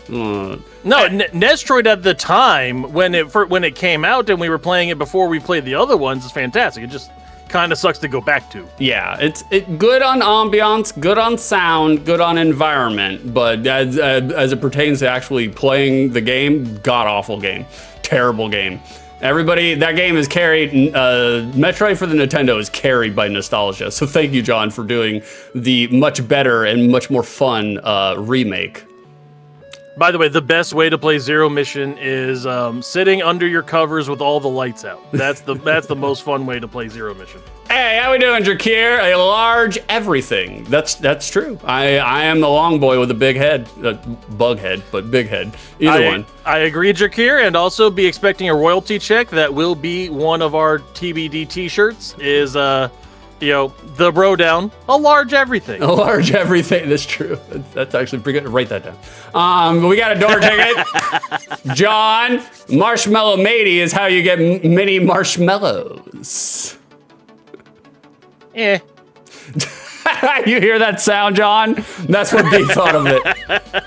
S2: No, Nestroid at the time, when it came out and we were playing it before we played the other ones, is fantastic. It just kind of sucks to go back to.
S1: Yeah, it's good on ambiance, good on sound, good on environment, but as it pertains to actually playing the game, god-awful game. Terrible game. Everybody, that game is carried, Metroid for the Nintendo is carried by nostalgia. So thank you, John, for doing the much better and much more fun remake.
S2: By the way, the best way to play Zero Mission is sitting under your covers with all the lights out. That's the most fun way to play Zero Mission.
S1: Hey, how we doing, Drakir? A large everything. That's true. I am the long boy with a big head, bug head, but big head. Either one.
S2: I agree, Drakir, and also be expecting a royalty check. That will be one of our TBD T-shirts. Is the BroDown, a large everything.
S1: A large everything, that's true. That's actually pretty good. Write that down. We got a door ticket. John, Marshmallow Matey is how you get mini marshmallows. You hear that sound, John? That's what Beef thought of it.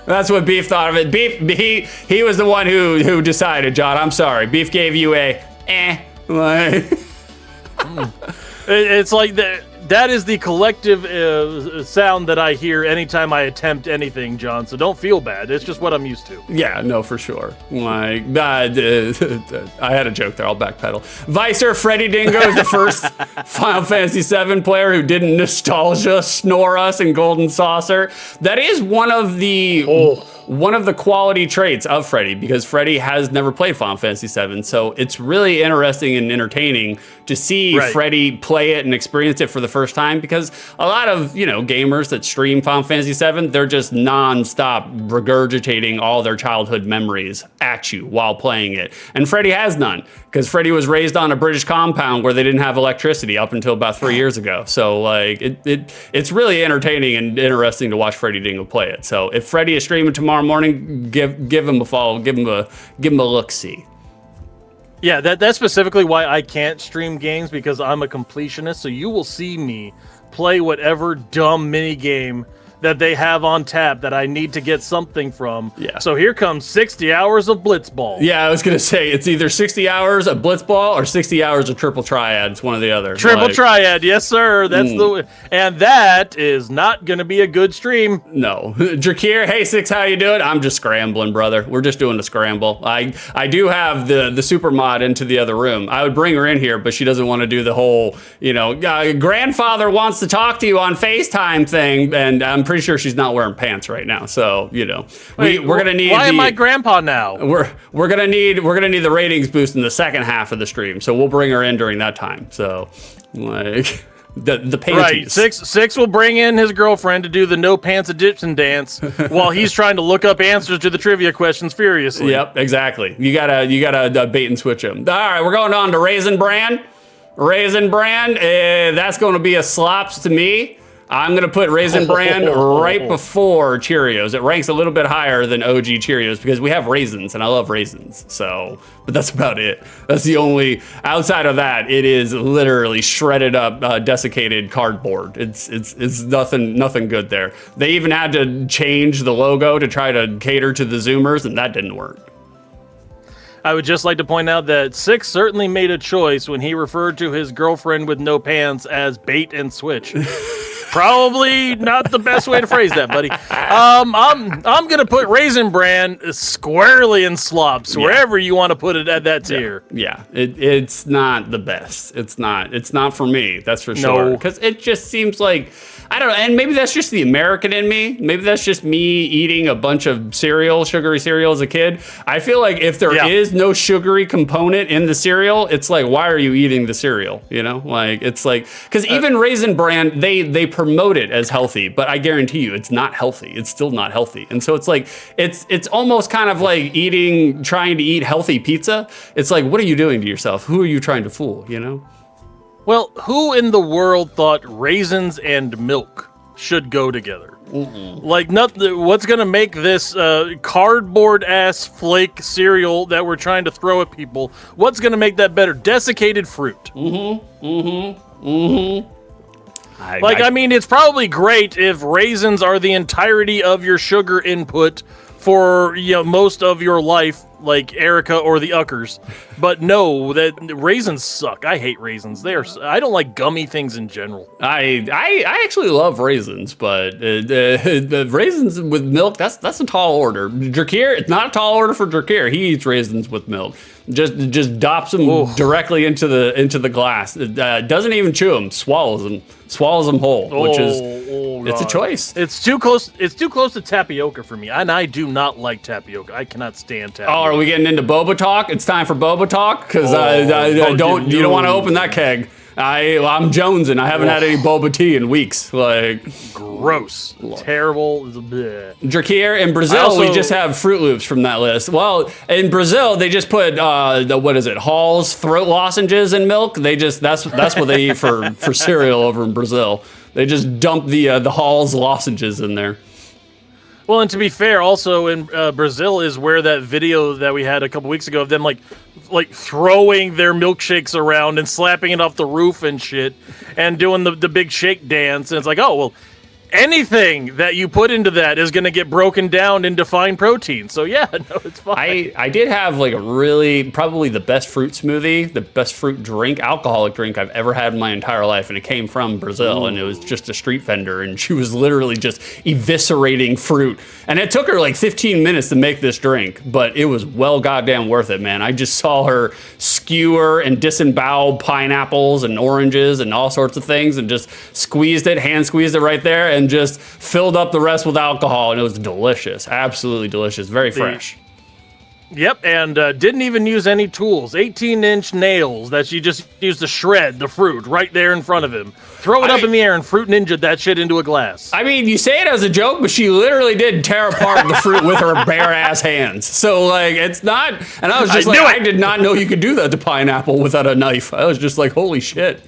S1: That's what Beef thought of it. Beef, he was the one who decided, John. I'm sorry. Beef gave you a like.
S2: It's like that is the collective sound that I hear anytime I attempt anything, John. So don't feel bad. It's just what I'm used to.
S1: Yeah, no, for sure. Like, I had a joke there. I'll backpedal. Vicer Freddy Dingo is the first Final Fantasy VII player who didn't nostalgia snore us in Golden Saucer. That is one of the quality traits of Freddy, because Freddy has never played Final Fantasy VII. So it's really interesting and entertaining to see Freddy play it and experience it for the first time, because a lot of, gamers that stream Final Fantasy VII, they're just non-stop regurgitating all their childhood memories at you while playing it. And Freddy has none, because Freddy was raised on a British compound where they didn't have electricity up until about 3 years ago. So like it's really entertaining and interesting to watch Freddy Dingo play it. So if Freddy is streaming tomorrow morning, give him a follow, give him a look-see.
S2: Yeah, that's specifically why I can't stream games, because I'm a completionist. So you will see me play whatever dumb mini game that they have on tap that I need to get something from.
S1: Yeah.
S2: So here comes 60 hours of Blitzball.
S1: Yeah, I was going to say, it's either 60 hours of Blitzball or 60 hours of Triple Triad. It's one or the other.
S2: Triple Triad, yes, sir. That's and that is not going to be a good stream.
S1: No. Drakir, hey, Six, how you doing? I'm just scrambling, brother. We're just doing the scramble. I do have the super mod into the other room. I would bring her in here, but she doesn't want to do the whole, grandfather wants to talk to you on FaceTime thing, and I'm pretty sure she's not wearing pants right now. So, we're gonna need.
S2: Why am I grandpa now?
S1: We're gonna need the ratings boost in the second half of the stream. So we'll bring her in during that time. So, like the panties.
S2: Right. Six will bring in his girlfriend to do the no pants Egyptian dance while he's trying to look up answers to the trivia questions furiously.
S1: Yep, exactly. You gotta bait and switch them. All right, we're going on to Raisin Bran. Raisin Bran, that's going to be a slops to me. I'm going to put Raisin Bran right before Cheerios. It ranks a little bit higher than OG Cheerios because we have raisins, and I love raisins. So, but that's about it. That's the only, outside of that, it is literally shredded up, desiccated cardboard. It's nothing good there. They even had to change the logo to try to cater to the Zoomers, and that didn't work.
S2: I would just like to point out that Six certainly made a choice when he referred to his girlfriend with no pants as bait and switch. Probably not the best way to phrase that, buddy. I'm gonna put Raisin Bran squarely in slops, wherever you want to put it at that tier.
S1: Yeah, it's not the best. It's not for me. That's for sure. Because it just seems like, I don't know, and maybe that's just the American in me. Maybe that's just me eating a bunch of sugary cereal as a kid. I feel like if there is no sugary component in the cereal, it's like, why are you eating the cereal? It's like, because even Raisin Bran, they promote it as healthy, but I guarantee you it's not healthy. It's still not healthy. And so it's like, it's almost kind of like trying to eat healthy pizza. It's like, what are you doing to yourself? Who are you trying to fool,
S2: Well, who in the world thought raisins and milk should go together? Like, what's going to make this cardboard-ass flake cereal that we're trying to throw at people, what's going to make that better? Desiccated fruit. I mean, it's probably great if raisins are the entirety of your sugar input for most of your life, like Erica or the Uckers. But no, that raisins suck. I hate raisins. I don't like gummy things in general.
S1: I actually love raisins, but the raisins with milk, that's a tall order. Drakir, it's not a tall order for Drakir. He eats raisins with milk. Just dops them directly into the glass. Doesn't even chew them. Swallows them whole, which is it's a choice.
S2: It's too close. It's too close to tapioca for me, and I do not like tapioca. I cannot stand tapioca.
S1: Oh, are we getting into boba talk? It's time for boba talk, because you don't want to open that keg. I'm jonesing. I haven't had any boba tea in weeks. Like,
S2: gross, terrible. Bleh.
S1: Drakir, in Brazil, we just have Fruit Loops from that list. Well, in Brazil, they just put Hall's throat lozenges in milk. That's what they eat for cereal over in Brazil. They just dump the Hall's lozenges in there.
S2: Well, and to be fair, also in Brazil is where that video that we had a couple weeks ago of them like throwing their milkshakes around and slapping it off the roof and shit, and doing the big shake dance. And it's like, oh well, anything that you put into that is going to get broken down into fine protein. So yeah, no, it's fine.
S1: I did have like probably the best fruit smoothie, the best fruit drink, alcoholic drink I've ever had in my entire life. And it came from Brazil. Ooh. And it was just a street vendor. And she was literally just eviscerating fruit. And it took her like 15 minutes to make this drink, but it was well goddamn worth it, man. I just saw her skewer and disembowel pineapples and oranges and all sorts of things and just hand squeezed it right there. And just filled up the rest with alcohol, and it was delicious. Absolutely delicious. Very fresh.
S2: Yep, and didn't even use any tools. 18-inch nails that she just used to shred the fruit right there in front of him. Throw it up in the air and Fruit Ninja that shit into a glass.
S1: I mean, you say it as a joke, but she literally did tear apart the fruit with her bare-ass hands. So, like, it's not... And I was just I did not know you could do that to pineapple without a knife. I was just like, holy shit.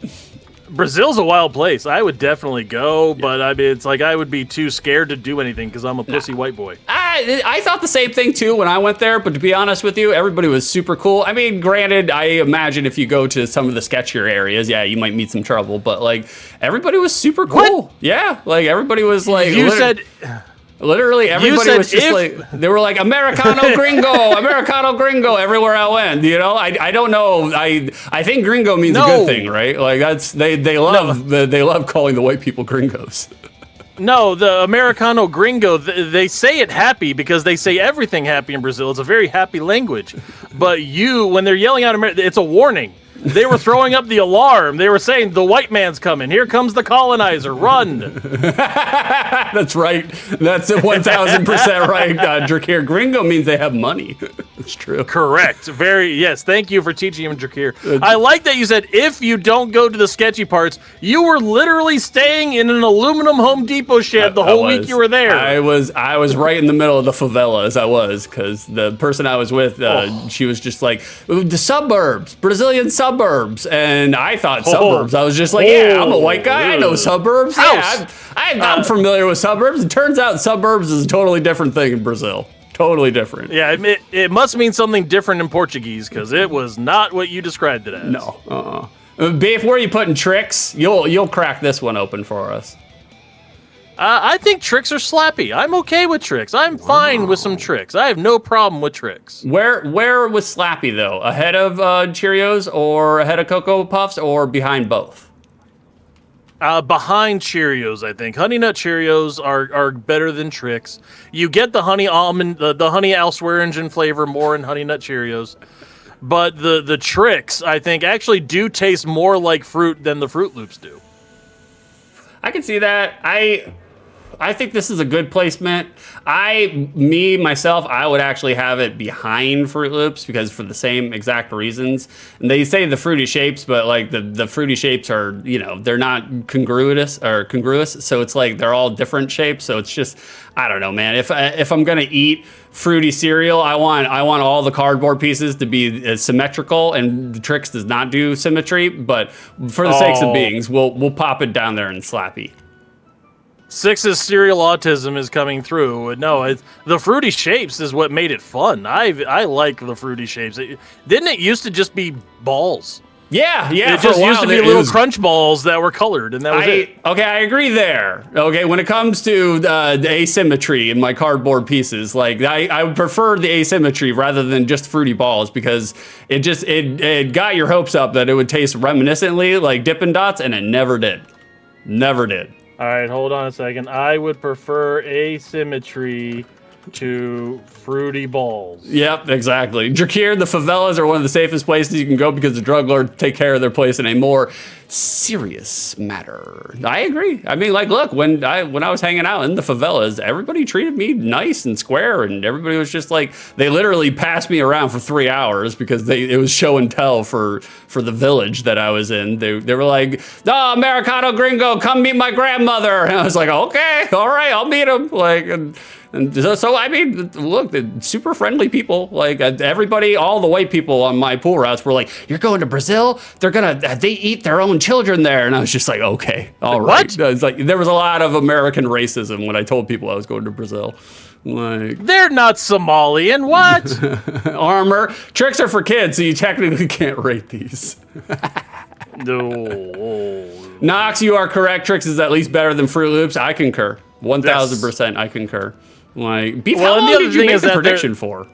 S2: Brazil's a wild place. I would definitely go, but I mean, it's like I would be too scared to do anything because I'm a pussy white boy.
S1: I thought the same thing too when I went there, but to be honest with you, everybody was super cool. I mean, granted, I imagine if you go to some of the sketchier areas, yeah, you might meet some trouble, but like everybody was super cool. What? Yeah, like everybody was like.
S2: You said.
S1: Literally, everybody was just like, they were like, Americano gringo, everywhere I went, you know? I don't know, I think gringo means a good thing, right? Like, that's, they love calling the white people gringos.
S2: No, the Americano gringo, they say it happy because they say everything happy in Brazil. It's a very happy language. But when they're yelling out, it's a warning. They were throwing up the alarm. They were saying, the white man's coming. Here comes the colonizer. Run.
S1: That's right. That's 1,000% right. Drakir. Gringo means they have money. That's true.
S2: Correct. Yes, thank you for teaching him, Drakir. I like that you said, if you don't go to the sketchy parts, you were literally staying in an aluminum Home Depot shed the whole week you were there.
S1: I was right in the middle of the favelas. I was, because the person I was with, she was just like, the suburbs, Brazilian suburbs. And I thought suburbs. I was just like, yeah, I'm a white guy. I know suburbs. Yeah, I'm familiar with suburbs. It turns out suburbs is a totally different thing in Brazil. Totally different.
S2: Yeah, it must mean something different in Portuguese because it was not what you described it as.
S1: No. Beef, where are you putting Trix? You'll crack this one open for us.
S2: I think Trix are slappy. I'm okay with Trix. I'm fine with some Trix. I have no problem with Trix.
S1: Where was slappy though? Ahead of Cheerios or ahead of Cocoa Puffs or behind both?
S2: Behind Cheerios, I think. Honey Nut Cheerios are better than Trix. You get the honey almond, the honey Elsewhere-engine flavor more in Honey Nut Cheerios. But the Trix, I think, actually do taste more like fruit than the Fruit Loops do.
S1: I can see that. I think this is a good placement. Myself, I would actually have it behind Fruit Loops because for the same exact reasons. And they say the fruity shapes, but like the fruity shapes are, they're not congruous. So it's like they're all different shapes. So it's just, I don't know, man. If I'm gonna eat fruity cereal, I want all the cardboard pieces to be symmetrical, and the Trix does not do symmetry. But for the sakes of beings, we'll pop it down there and slappy.
S2: Six's cereal autism is coming through. No, the fruity shapes is what made it fun. I like the fruity shapes. Didn't it used to just be balls?
S1: Yeah.
S2: It just used to be little crunch balls that were colored, and that was it.
S1: Okay, I agree there. Okay, when it comes to the asymmetry in my cardboard pieces, like I would prefer the asymmetry rather than just fruity balls because it got your hopes up that it would taste reminiscently like Dippin' Dots, and it never did. Never did.
S2: All right, hold on a second. I would prefer asymmetry to fruity balls.
S1: Yep, exactly. Drakir, the favelas are one of the safest places you can go because the drug lords take care of their place in a more serious matter. I agree. I mean, like, look, when I was hanging out in the favelas, everybody treated me nice and square, and everybody was just like, they literally passed me around for 3 hours because it was show and tell for the village that I was in. They were like, "Oh, Americano gringo, come meet my grandmother," and I was like, "Okay, all right, I'll meet him." Like, and And so I mean, look, the super friendly people, like everybody, all the white people on my pool routes were like, "You're going to Brazil? They eat their own children there." And I was just like, "Okay, all right."
S2: What?
S1: It's like there was a lot of American racism when I told people I was going to Brazil. Like,
S2: They're not Somalian. What?
S1: armor tricks are for kids, so you technically can't rate these.
S2: No.
S1: Knox, you are correct. Tricks is at least better than Fruit Loops. I concur. 1,000%. I concur. Like, Beef,
S2: Well,
S1: how
S2: and the
S1: long
S2: other
S1: did you
S2: thing
S1: make
S2: is
S1: the
S2: that
S1: prediction for?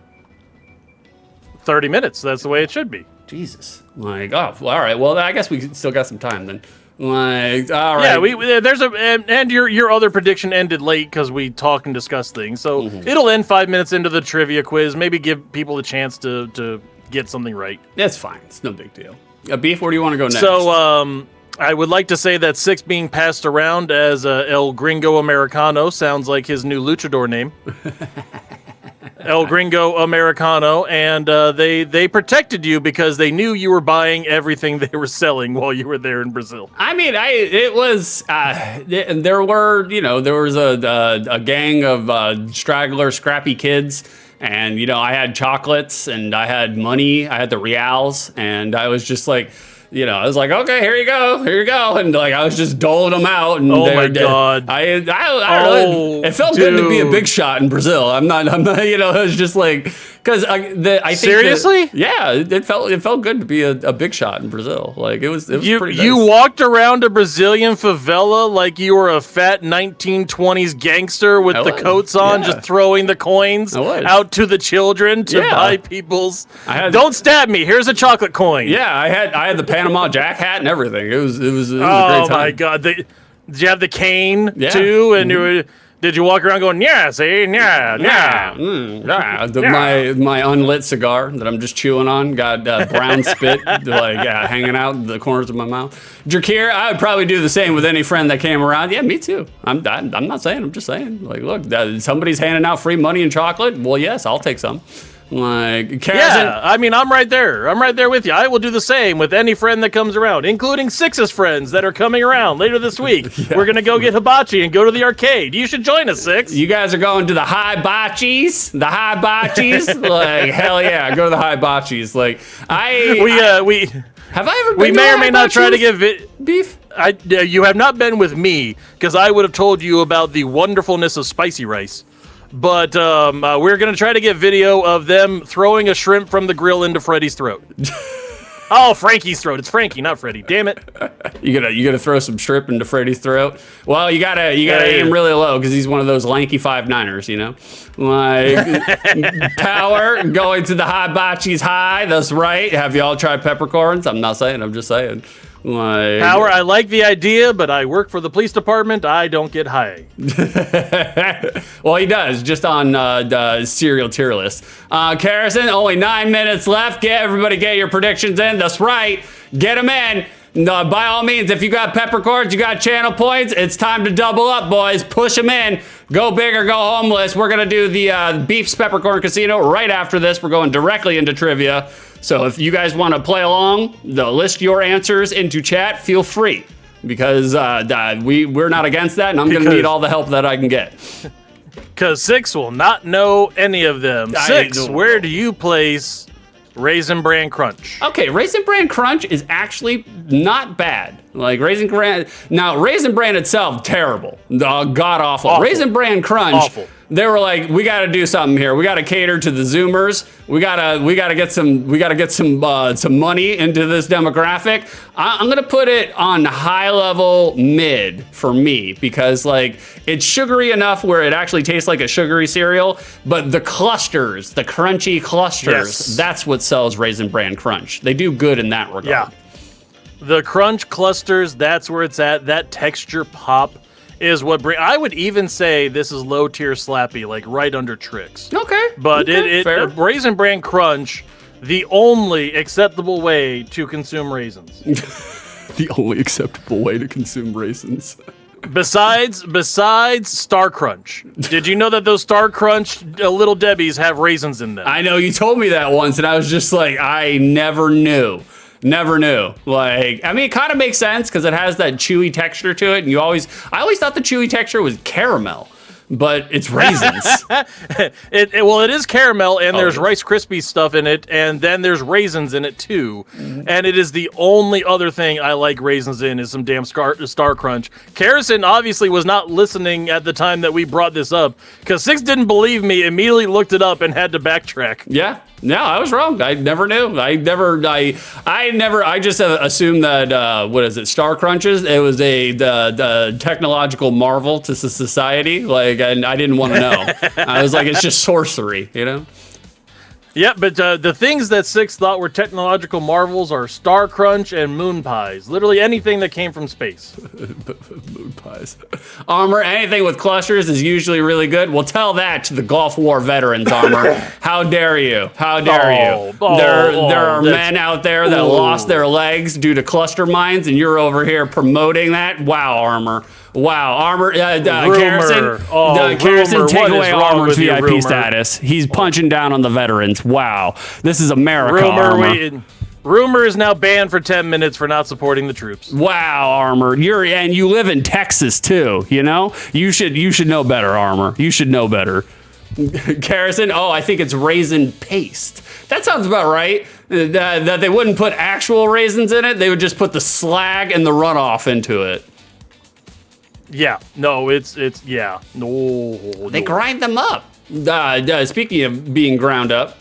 S2: 30 minutes. That's the way it should be.
S1: Jesus. Like, oh, well, all right. Well, I guess we still got some time then. Like, all right.
S2: Yeah, there's and your other prediction ended late because we talked and discussed things. So it'll end 5 minutes into the trivia quiz. Maybe give people a chance to get something right.
S1: That's fine. It's no big deal. Beef, where do you want to go next?
S2: So I would like to say that 6 being passed around as El Gringo Americano sounds like his new luchador name. El Gringo Americano, and they protected you because they knew you were buying everything they were selling while you were there in Brazil.
S1: I mean, there was a gang of straggler, scrappy kids, and I had chocolates and I had money, I had the reals, and I was just like, I was like, okay, here you go, and like I was just doling them out. And
S2: oh my god,
S1: I don't know. It felt good to be a big shot in Brazil. I'm not. It was just like because I think
S2: seriously,
S1: it felt good to be a big shot in Brazil. Like it was pretty nice.
S2: You walked around a Brazilian favela like you were a fat 1920s gangster with the coats on, just throwing the coins out to the children to buy people's. Don't stab me. Here's a chocolate coin.
S1: Yeah, I had the Panama Jack hat and everything. It was a great time.
S2: Oh my god! Did you have the cane too? And did you walk around going, yeah, see, yeah.
S1: My unlit cigar that I'm just chewing on got brown spit hanging out the corners of my mouth. Drakir, I would probably do the same with any friend that came around. Yeah, me too. I'm not saying. I'm just saying. Like, look, somebody's handing out free money and chocolate. Well, yes, I'll take some. Like,
S2: I mean, I'm right there. I'm right there with you. I will do the same with any friend that comes around, including Six's friends that are coming around later this week. We're going to go get hibachi and go to the arcade. You should join us, Six.
S1: You guys are going to the hibachis? The hibachis? Like, hell yeah, go to the hibachis. Like, have I ever been
S2: we may or may not try to get
S1: Beef?
S2: You have not been with me, because I would have told you about the wonderfulness of spicy rice. But we're going to try to get video of them throwing a shrimp from the grill into Freddy's throat. Oh, Frankie's throat. It's Frankie, not Freddy. Damn it.
S1: You gotta throw some shrimp into Freddy's throat. Well, you gotta aim really low because he's one of those lanky 5'9"ers, Like power going to the hibachis high. That's right. Have y'all tried peppercorns? I'm not saying. I'm just saying. Like,
S2: Power, I like the idea, but I work for the police department. I don't get high.
S1: Well, he does, just on the serial tier list. Carrison, only 9 minutes left. Everybody get your predictions in. That's right. Get them in. By all means, if you got peppercorns, you got channel points, it's time to double up, boys. Push them in. Go big or go homeless. We're going to do the Beef's Peppercorn Casino right after this. We're going directly into trivia. So if you guys want to play along, list your answers into chat, feel free. Because we're not against that, and I'm going to need all the help that I can get.
S2: Because Six will not know any of them. Six, where do you place Raisin Bran Crunch?
S1: Okay, Raisin Bran Crunch is actually not bad. Like Raisin Bran itself, terrible, god awful. Raisin Bran Crunch,
S2: awful.
S1: They were like, we got to do something here. We got to cater to the Zoomers. We gotta get some money into this demographic. I'm gonna put it on high level mid for me because like it's sugary enough where it actually tastes like a sugary cereal, but the clusters, the crunchy clusters, that's what sells Raisin Bran Crunch. They do good in that regard.
S2: Yeah. The crunch clusters, that's where it's at. That texture pop is what I would even say this is low tier slappy, like right under Tricks.
S1: Okay.
S2: But Raisin Bran Crunch, the only acceptable way to consume raisins.
S1: The only acceptable way to consume raisins.
S2: Besides Star Crunch. Did you know that those Star Crunch Little Debbies have raisins in them?
S1: I know, you told me that once, and I was just like, I never knew. Never knew. Like, I mean, it kind of makes sense because it has that chewy texture to it, and I always thought the chewy texture was caramel. but it's raisins.
S2: It is caramel, and there's
S1: yeah.
S2: Rice Krispies stuff in it, and then there's raisins in it too. And it is the only other thing I like raisins in is some damn Star Crunch. Karrison obviously was not listening at the time that we brought this up, because Six didn't believe me, immediately looked it up, and had to backtrack.
S1: Yeah. No, I was wrong. I never knew. I just assumed that, what is it, Star Crunches? It was the technological marvel to society. Like, and I didn't want to know. I was like, it's just sorcery, you know?
S2: Yeah, but the things that Six thought were technological marvels are Star Crunch and moon pies. Literally anything that came from space.
S1: Moon pies. Armor, anything with clusters is usually really good. Well, tell that to the Gulf War veterans, Armor. How dare you? How dare you? There are men out there that lost their legs due to cluster mines, and you're over here promoting that? Wow, Armor. Wow, Armor, Karrison, take away Armor's VIP status. He's punching down on the veterans. Wow, this is America, Armor.
S2: Rumor is now banned for 10 minutes for not supporting the troops.
S1: Wow, Armor, you live in Texas too. You know, you should know better, Armor. You should know better. Karrison, I think it's raisin paste. That sounds about right. That they wouldn't put actual raisins in it; they would just put the slag and the runoff into it.
S2: Yeah, no, it's no.
S1: They grind them up. Speaking of being ground up,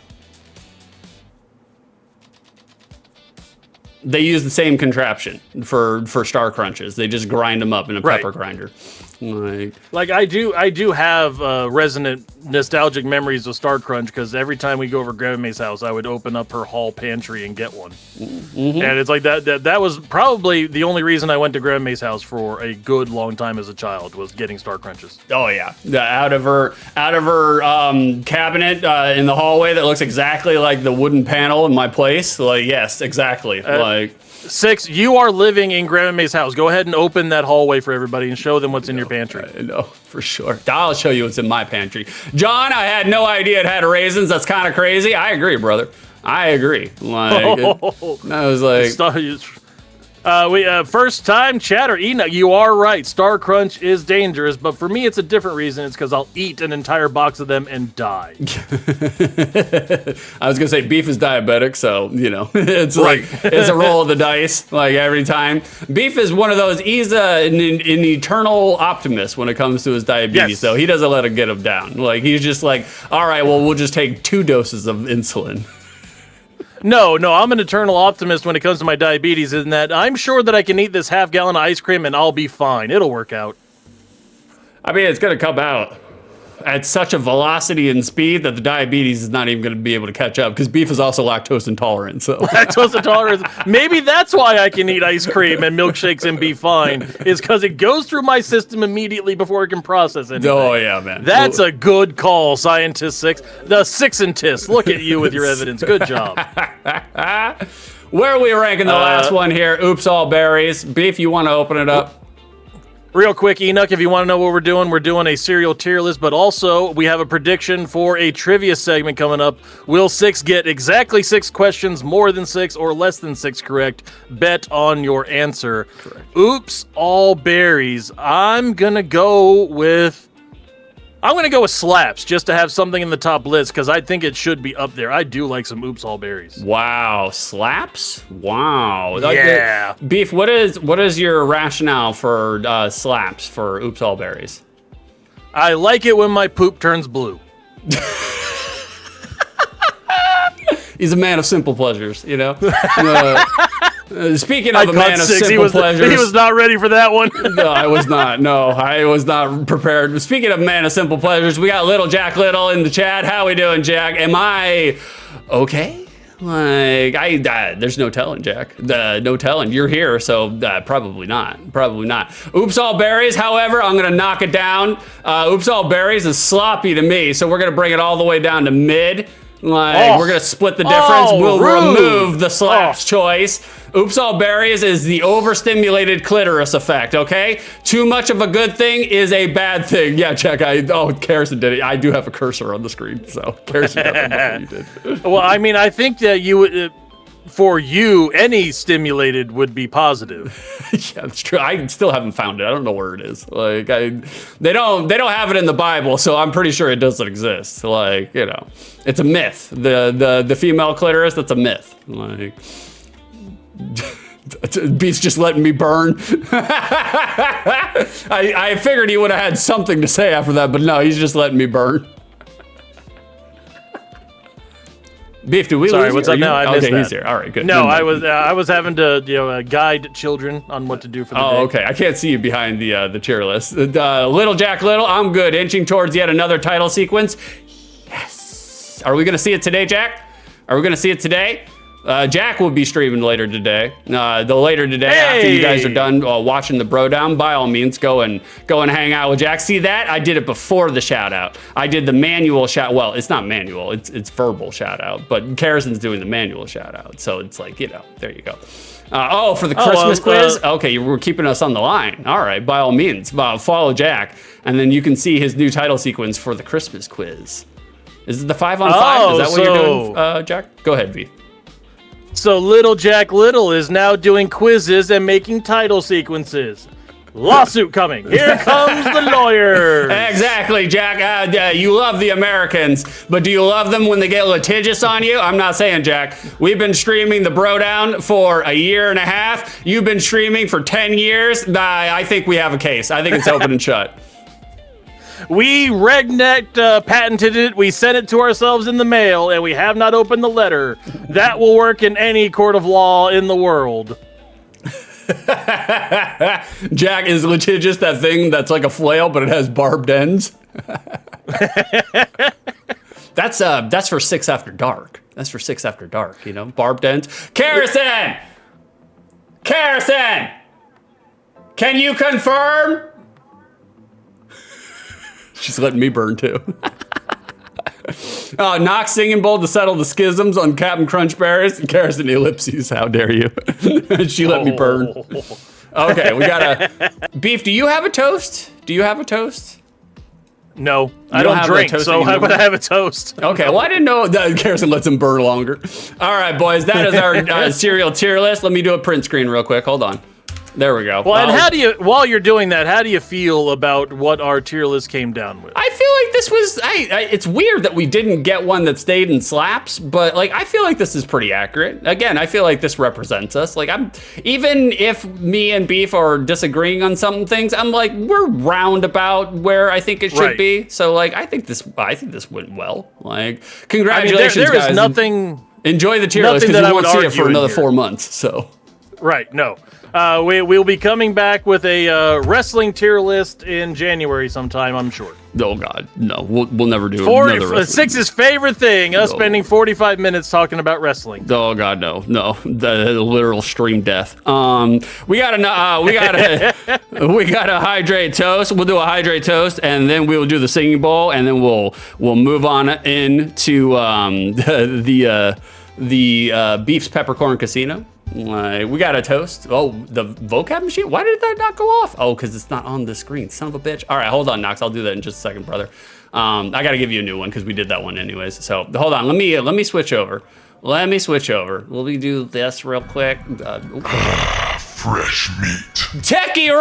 S1: they use the same contraption for Star Crunches. They just grind them up in a pepper grinder.
S2: Like I do have resonant nostalgic memories of Star Crunch, because every time we go over Grandma May's house, I would open up her hall pantry and get one. Mm-hmm. And it's like that was probably the only reason I went to Grandma May's house for a good long time as a child, was getting Star Crunches.
S1: Oh yeah, out of her cabinet in the hallway that looks exactly like the wooden panel in my place. Like, yes, exactly.
S2: Six, you are living in Grandma May's house. Go ahead and open that hallway for everybody and show them what's in your pantry.
S1: I know, for sure. I'll show you what's in my pantry. John, I had no idea it had raisins. That's kind of crazy. I agree, brother. I agree. I was like...
S2: First time chatter, Enoch, you are right. Star Crunch is dangerous, but for me it's a different reason. It's because I'll eat an entire box of them and die.
S1: I was gonna say beef is diabetic, so you know it's like it's a roll of the dice. Like every time, beef is one of those. He's an eternal optimist when it comes to his diabetes.
S2: Yes.
S1: So he doesn't let it get him down. Like he's just like, all right, well we'll just take 2 doses of insulin.
S2: No, I'm an eternal optimist when it comes to my diabetes, in that I'm sure that I can eat this half-gallon of ice cream and I'll be fine. It'll work out.
S1: I mean, it's going to come out at such a velocity and speed that the diabetes is not even going to be able to catch up, because beef is also lactose intolerant. So
S2: lactose intolerant. Maybe that's why I can eat ice cream and milkshakes and be fine, is because it goes through my system immediately before it can process anything.
S1: Oh, yeah, man.
S2: That's a good call, Scientist Six. The Sixentist. Look at you with your evidence. Good job.
S1: Where are we ranking the last one here? Oops, all berries. Beef, you want to open it up?
S2: Real quick, Enoch, if you want to know what we're doing a cereal tier list, but also we have a prediction for a trivia segment coming up. Will Six get exactly 6 questions, more than 6, or less than 6 correct? Bet on your answer. Correct. Oops, all berries. I'm going to go with slaps, just to have something in the top list, because I think it should be up there. I do like some oops, all berries.
S1: Wow, slaps? Wow.
S2: Yeah.
S1: Beef, what is your rationale for slaps for oops, all berries?
S2: I like it when my poop turns blue.
S1: He's a man of simple pleasures, you know? Speaking of a man of simple pleasures...
S2: He was not ready for that one.
S1: No, I was not. No, I was not prepared. Speaking of man of simple pleasures, we got Little Jack Little in the chat. How we doing, Jack? Am I okay? Like, there's no telling, Jack. No telling. You're here, so probably not. Probably not. Oops, all berries, however, I'm going to knock it down. Oops, all berries is sloppy to me, so we're going to bring it all the way down to mid. We're going to split the difference. We'll remove the slaps choice. Oops, all berries is the overstimulated clitoris effect, okay? Too much of a good thing is a bad thing. Yeah, check. Karrison did it. I do have a cursor on the screen, so Karrison got the button you did.
S2: Well, I mean, I think that you would... for you, any stimulated would be positive.
S1: Yeah, that's true. I still haven't found it. I don't know where it is. Like, they don't have it in the Bible, so I'm pretty sure it doesn't exist. Like, you know, it's a myth. The female clitoris, that's a myth. Like, Beef's just letting me burn. I figured he would have had something to say after that, but no, he's just letting me burn. Beef, do we
S2: Sorry,
S1: lose
S2: what's
S1: you?
S2: up now? I missed
S1: okay,
S2: that.
S1: He's here. All right, good.
S2: No,
S1: Good.
S2: I was having to guide children on what to do for the day.
S1: Oh, okay. I can't see you behind the tier list. Little Jack Little, I'm good. Inching towards yet another title sequence. Yes. Are we going to see it today, Jack? Are we going to see it today? Jack will be streaming later today. After you guys are done watching the BroDown, by all means, go and hang out with Jack. See that? I did it before the shout out. I did the manual shout. Well, it's not manual. It's verbal shout out. But Carrison's doing the manual shout out. So it's like, you know, there you go. For the Christmas quiz? Okay, we're keeping us on the line. All right, by all means, follow Jack, and then you can see his new title sequence for the Christmas quiz. Is it the 5-on-5? Is that what you're doing, Jack? Go ahead, V.
S2: So Little Jack Little is now doing quizzes and making title sequences. Lawsuit coming. Here comes the lawyer.
S1: Exactly, Jack. You love the Americans, but do you love them when they get litigious on you? I'm not saying, Jack. We've been streaming the BroDown for a year and a half. You've been streaming for 10 years. I think we have a case. I think it's open and shut.
S2: We rednecked patented it. We sent it to ourselves in the mail, and we have not opened the letter. That will work in any court of law in the world.
S1: Jack, is litigious that thing that's like a flail, but it has barbed ends? That's for 6 After Dark. That's for 6 After Dark, you know? Barbed ends. Carrison! Can you confirm? She's letting me burn too. Knox Singing Bowl to settle the schisms on Captain Crunchberries. Carrison Ellipses, how dare you? She let me burn. Okay, we got a... Beef, do you have a toast?
S2: No, I don't drink, so how would I have a toast?
S1: Okay, well, I didn't know that Carrison lets him burn longer. All right, boys, that is our cereal tier list. Let me do a print screen real quick. Hold on. There we go.
S2: Well, and while you're doing that, how do you feel about what our tier list came down with?
S1: I feel like this was, it's weird that we didn't get one that stayed in slaps, but like, I feel like this is pretty accurate. Again, I feel like this represents us. Like even if me and Beef are disagreeing on some things, I'm like, we're roundabout where I think it should be. So like, I think this went well. Like, congratulations,
S2: there
S1: guys.
S2: is nothing.
S1: Enjoy the tier list because you won't see it for another 4 months, so.
S2: Right, no. We'll be coming back with a wrestling tier list in January sometime, I'm sure.
S1: Oh, God, no. We'll never do another wrestling.
S2: Six's favorite thing, us spending 45 minutes talking about wrestling.
S1: Oh, God, no. The literal stream death. We gotta hydrate toast. We'll do a hydrate toast, and then we'll do the singing bowl, and then we'll move on into the Beef's Peppercorn Casino. We got a toast. Oh, the vocab machine? Why did that not go off? Oh, because it's not on the screen. Son of a bitch. All right, hold on, Knox. I'll do that in just a second, brother. I got to give you a new one because we did that one anyways. So hold on. Let me switch over. Let me do this real quick.
S7: Fresh meat.
S1: Techie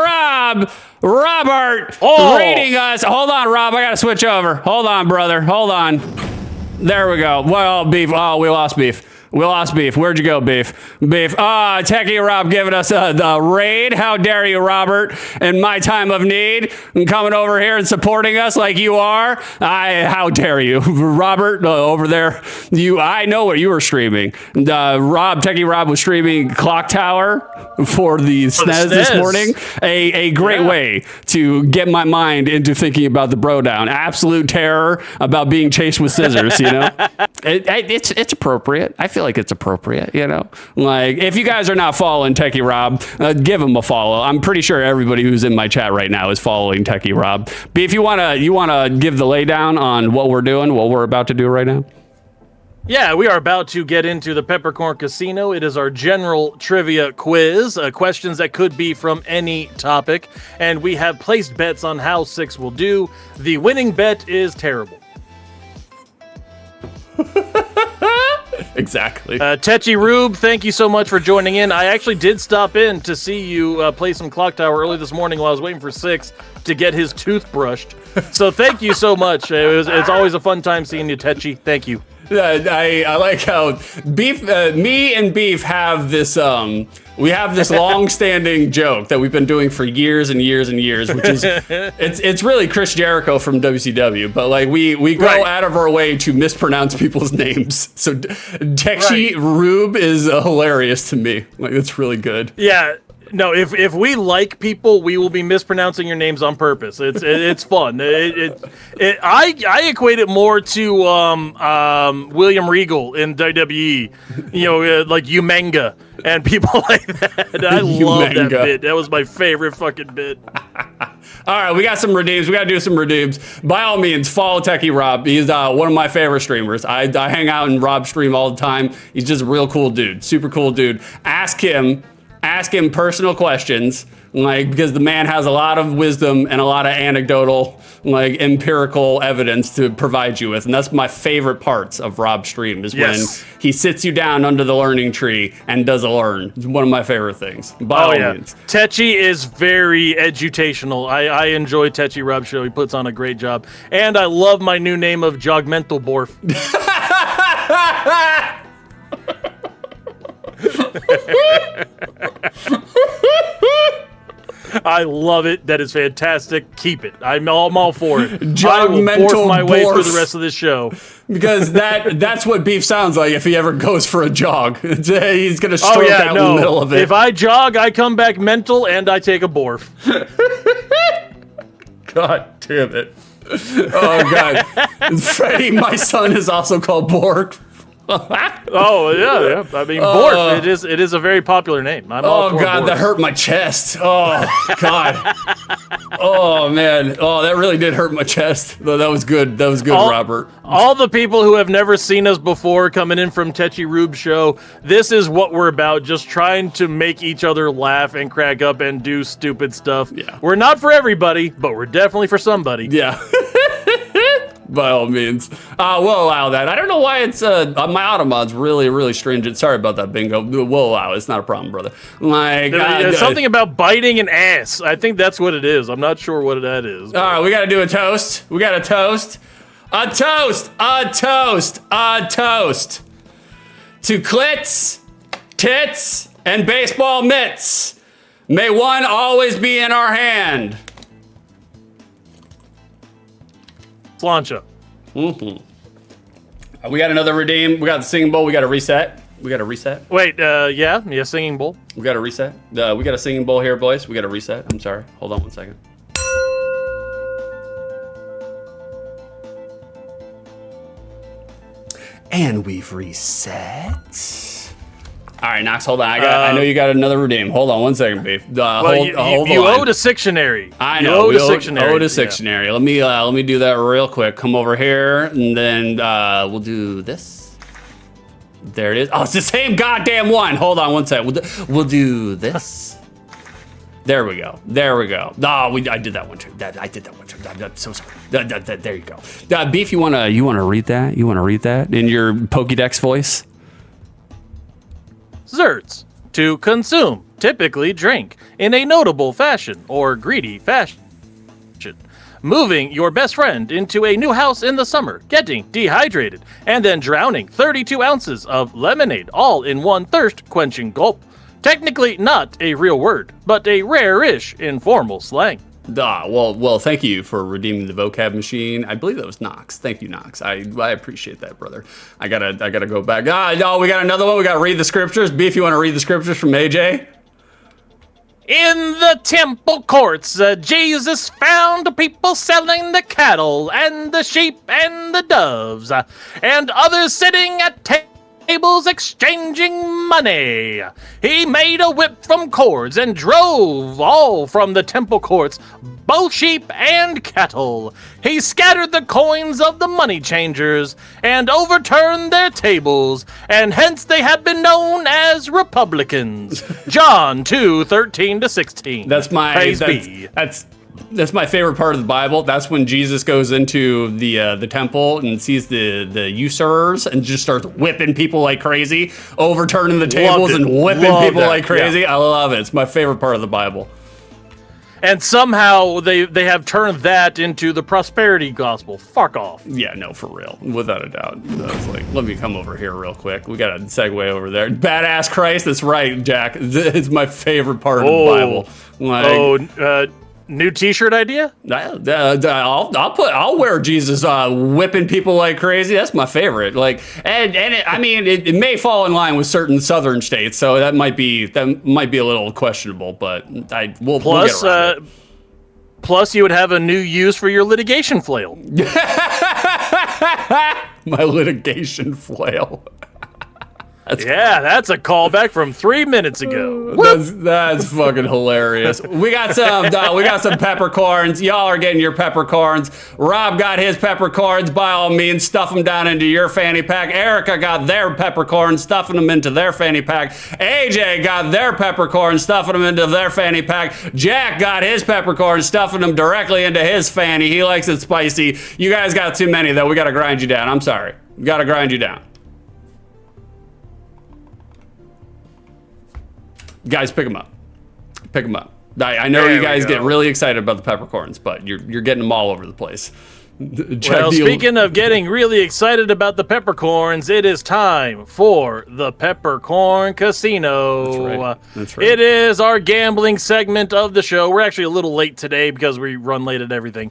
S1: Robert reading us. Hold on, Rob. I got to switch over. Hold on, brother. Hold on. There we go. Well, Beef. Oh, we lost Beef. Where'd you go, Beef? Techie Rob giving us the raid. How dare you, Robert, in my time of need, and coming over here and supporting us like you are. How dare you, Robert, over there. I know what you were streaming. Techie Rob was streaming Clock Tower for the SNES this morning. A great way to get my mind into thinking about the BroDown. Absolute terror about being chased with scissors, you know? It's appropriate. I feel like it's appropriate, you know? Like, if you guys are not following Techie Rob, give him a follow. I'm pretty sure everybody who's in my chat right now is following Techie Rob. But if you wanna give the laydown on what we're doing, what we're about to do right now?
S2: Yeah, we are about to get into the Peppercorn Casino. It is our general trivia quiz, questions that could be from any topic, and we have placed bets on how 6 will do. The winning bet is terrible.
S1: Exactly.
S2: Tetchy Rube, thank you so much for joining in. I actually did stop in to see you play some Clock Tower early this morning while I was waiting for Six to get his tooth brushed. So thank you so much. It's always a fun time seeing you, Tetchy. Thank you.
S1: I like how Beef, me and Beef have this, we have this long-standing joke that we've been doing for years and years and years, which is, it's really Chris Jericho from WCW, but like we go out of our way to mispronounce people's names. So Techie Rube is hilarious to me. Like, it's really good.
S2: Yeah. No, if we like people, we will be mispronouncing your names on purpose. It's fun. I equate it more to William Regal in WWE, like Umenga and people like that. I love that bit. That was my favorite fucking bit.
S1: All right, we got some redeems. We got to do some redeems. By all means, follow Techie Rob. He's one of my favorite streamers. I hang out in Rob's stream all the time. He's just a real cool dude, super cool dude. Ask him personal questions, like, because the man has a lot of wisdom and a lot of anecdotal, like, empirical evidence to provide you with. And that's my favorite parts of Rob's stream is when he sits you down under the learning tree and does a learn. It's one of my favorite things. By all means.
S2: Tetchy is very edutational. I enjoy Tetchy Rob's show. He puts on a great job. And I love my new name of Jogmental Borf. I love it. That is fantastic. Keep it. I'm all for it. I will borf my way through the rest of this show.
S1: Because that's what Beef sounds like if he ever goes for a jog. He's going to stroke out in the middle of it.
S2: If I jog, I come back mental and I take a borf.
S1: God damn it. Oh, God. Freddie, my son, is also called Borg.
S2: Oh yeah. I mean, Borf. It is a very popular name. I'm all for
S1: God,
S2: Borf.
S1: that hurt my chest. Oh God. Oh man. Oh, that really did hurt my chest. That was good. That was good, Robert.
S2: All the people who have never seen us before coming in from Tetchy Rube's show, this is what we're about. Just trying to make each other laugh and crack up and do stupid stuff.
S1: Yeah.
S2: We're not for everybody, but we're definitely for somebody.
S1: Yeah. By all means. We'll allow that. I don't know why it's, my automod's really, really stringent. Sorry about that, Bingo. We'll allow it. It's not a problem, brother. Like,
S2: something about biting an ass. I think that's what it is. I'm not sure what that is.
S1: All right, we got to do a toast. We got a toast. A toast. A toast. A toast. To clits, tits, and baseball mitts. May one always be in our hand.
S2: Slancha.
S1: Mm-hmm. We got another redeem. We got the singing bowl. We got to reset. We got to reset.
S2: Wait, yeah, singing bowl.
S1: We got to reset. We got a singing bowl here, boys. We got to reset. I'm sorry. Hold on one second. And we've reset. All right, Knox, hold on. I know you got another redeem. Hold on one second, Beef.
S2: You owed a Sictionary.
S1: I know.
S2: You owed a Sictionary.
S1: Owed a Sictionary. Yeah. Let me do that real quick. Come over here, and then we'll do this. There it is. Oh, it's the same goddamn one. Hold on one second. We'll do this. There we go. Oh, I did that one too. I did that one too. I'm so sorry. There you go. Beef, you wanna read that? You wanna read that in your Pokédex voice?
S2: Zerts. To consume, typically drink, in a notable fashion or greedy fashion. Moving your best friend into a new house in the summer, getting dehydrated, and then drowning 32 ounces of lemonade all in one thirst-quenching gulp. Technically not a real word, but a rare-ish informal slang.
S1: Well, thank you for redeeming the vocab machine. I believe that was Knox. Thank you, Knox. I appreciate that, brother. I gotta go back. No, we got another one. We gotta read the scriptures. Beef, you want to read the scriptures from AJ?
S2: In the temple courts, Jesus found people selling the cattle and the sheep and the doves, and others sitting at tables exchanging money. He made a whip from cords and drove all from the temple courts, both sheep and cattle. He scattered the coins of the money changers and overturned their tables, and hence they have been known as Republicans. John 2:13-16.
S1: That's my
S2: Praise be.
S1: That's That's my favorite part of the Bible. That's when Jesus goes into the temple and sees the usurers and just starts whipping people like crazy, overturning the tables and whipping people like crazy. Yeah. I love it. It's my favorite part of the Bible.
S2: And somehow they have turned that into the prosperity gospel. Fuck off.
S1: Yeah, no, for real. Without a doubt. I was like, let me come over here real quick. We got to segue over there. Badass Christ. That's right, Jack. It's my favorite part of the Bible. Like,
S2: new T-shirt idea?
S1: I'll wear Jesus whipping people like crazy. That's my favorite. Like, it may fall in line with certain southern states, so that might be a little questionable. But we'll get around it.
S2: Plus, you would have a new use for your litigation flail.
S1: My litigation flail.
S2: That's a callback from 3 minutes ago.
S1: That's fucking hilarious. We got some peppercorns. Y'all are getting your peppercorns. Rob got his peppercorns. By all means, stuff them down into your fanny pack. Erica got their peppercorns, stuffing them into their fanny pack. AJ got their peppercorns, stuffing them into their fanny pack. Jack got his peppercorns, stuffing them directly into his fanny. He likes it spicy. You guys got too many though. We got to grind you down. I'm sorry. We got to grind you down. Guys, pick them up. Pick them up. I know you guys get really excited about the peppercorns, but you're getting them all over the place.
S2: Well, speaking of getting really excited about the peppercorns, it is time for the Peppercorn Casino.
S1: That's right.
S2: It is our gambling segment of the show. We're actually a little late today because we run late at everything.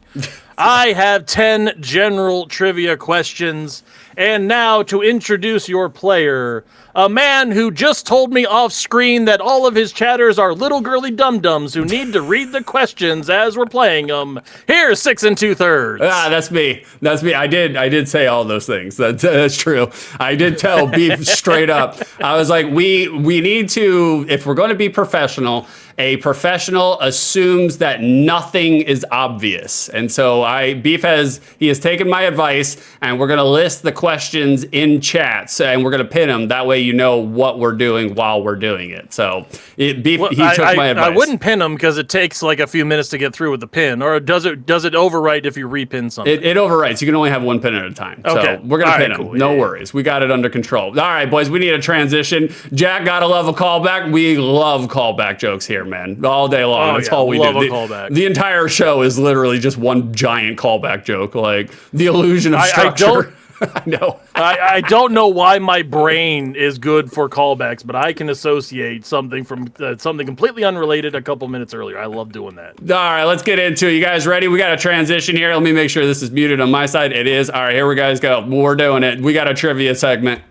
S2: I have 10 general trivia questions. And now to introduce your player, a man who just told me off screen that all of his chatters are little girly dum-dums who need to read the questions as we're playing them. Here's 6 2/3.
S1: That's me. That's me. I did say all those things. That's true. I did tell Beef straight up. I was like, we need to, if we're going to be professional, a professional assumes that nothing is obvious. And so Beef has taken my advice, and we're going to list the questions in chat, and we're going to pin them. That way you know what we're doing while we're doing it. So Beef, he took my advice.
S2: I wouldn't pin them because it takes like a few minutes to get through with the pin, or does it overwrite if you repin something?
S1: It overwrites. You can only have one pin at a time.
S2: Okay.
S1: So we're going to pin them. Cool. No worries. We got it under control. All right, boys, we need a transition. Jack, gotta love a callback. We love callback jokes here, man. All day long. That's all we do. The entire show is literally just one giant callback joke. Like the illusion of structure. I know.
S2: I don't know why my brain is good for callbacks, but I can associate something from something completely unrelated a couple minutes earlier. I love doing that.
S1: All right, let's get into it. You guys ready? We got a transition here. Let me make sure this is muted on my side. It is. All right, here we guys go. We're doing it. We got a trivia segment.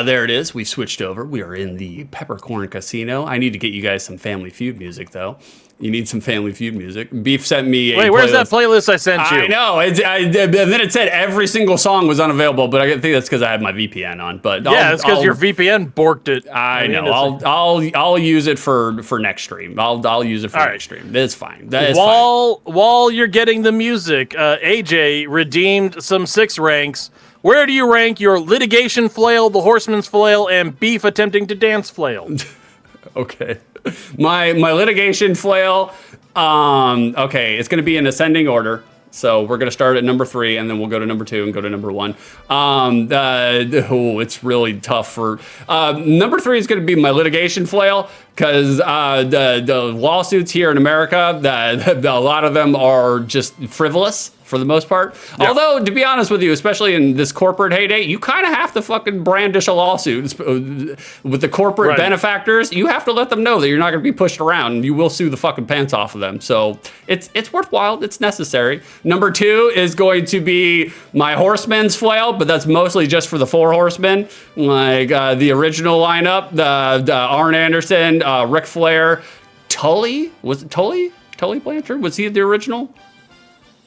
S1: There it is. We switched over. We are in the Peppercorn Casino. I need to get you guys some Family Feud music, though. You need some Family Feud music. Beef sent me a
S2: Wait, where's that playlist I sent you?
S1: I know. And then it said every single song was unavailable, but I think that's because I had my VPN on. But
S2: it's because your VPN borked it.
S1: I know. I'll use it for next stream. I'll use it for next stream. It's fine. That is fine.
S2: While you're getting the music, AJ redeemed some 6 ranks. Where do you rank your litigation flail, the horseman's flail, and Beef attempting to dance flail?
S1: Okay. My litigation flail, okay, it's going to be in ascending order. So we're going to start at number 3, and then we'll go to number 2 and go to number 1. It's really tough for... number 3 is going to be my litigation flail, because the lawsuits here in America, a lot of them are just frivolous. For the most part. Yeah. Although, to be honest with you, especially in this corporate heyday, you kind of have to fucking brandish a lawsuit. With the corporate benefactors, you have to let them know that you're not going to be pushed around, and you will sue the fucking pants off of them. So it's worthwhile. It's necessary. Number 2 is going to be my horseman's flail, but that's mostly just for the 4 horsemen. Like the original lineup, the Arn Anderson, Ric Flair, Tully? Was it Tully? Tully Blanchard? Was he the original?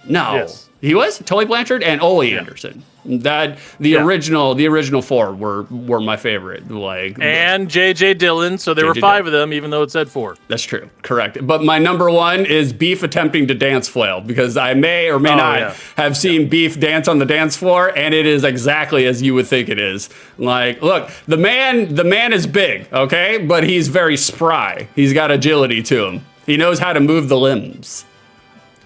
S1: No,
S2: Yes.
S1: he was Tully Blanchard and Ole Anderson. The original four were my favorite.
S2: And J.J. Dillon, so there were five of them, even though it said four.
S1: That's true, correct. But my number one is Beef attempting to dance flail, because I may or may not have seen Beef dance on the dance floor, and it is exactly as you would think it is. Like, look, the man is big, okay, but he's very spry. He's got agility to him. He knows how to move the limbs.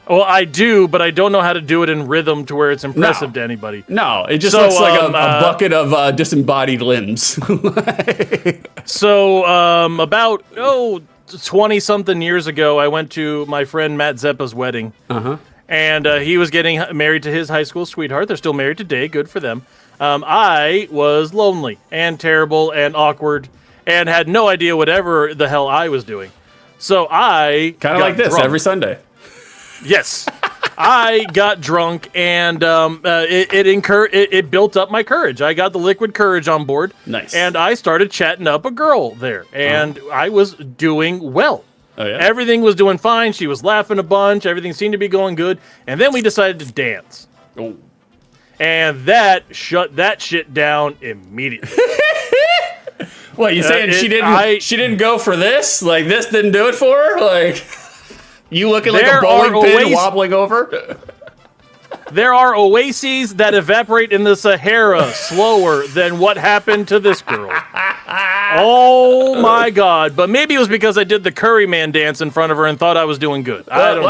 S2: Well, I do, but I don't know how to do it in rhythm to where it's impressive to anybody.
S1: No, it just looks like a bucket of disembodied limbs.
S2: About 20-something years ago, I went to my friend Matt Zeppa's wedding. And he was getting married to his high school sweetheart. They're still married today. Good for them. I was lonely and terrible and awkward and had no idea whatever the hell I was doing. So I
S1: kind of like this
S2: drunk.
S1: Every Sunday.
S2: Yes. I got drunk, and it built up my courage. I got the liquid courage on board.
S1: Nice.
S2: And I started chatting up a girl there, and I was doing well.
S1: Oh, yeah?
S2: Everything was doing fine. She was laughing a bunch. Everything seemed to be going good. And then we decided to dance.
S1: Oh.
S2: And that shut that shit down immediately.
S1: What, you saying she didn't go for this? Like, this didn't do it for her? Like... You looking like a bowling pin wobbling over?
S2: There are oases that evaporate in the Sahara slower than what happened to this girl. Oh my God! But maybe it was because I did the Curry Man dance in front of her and thought I was doing good. I don't know.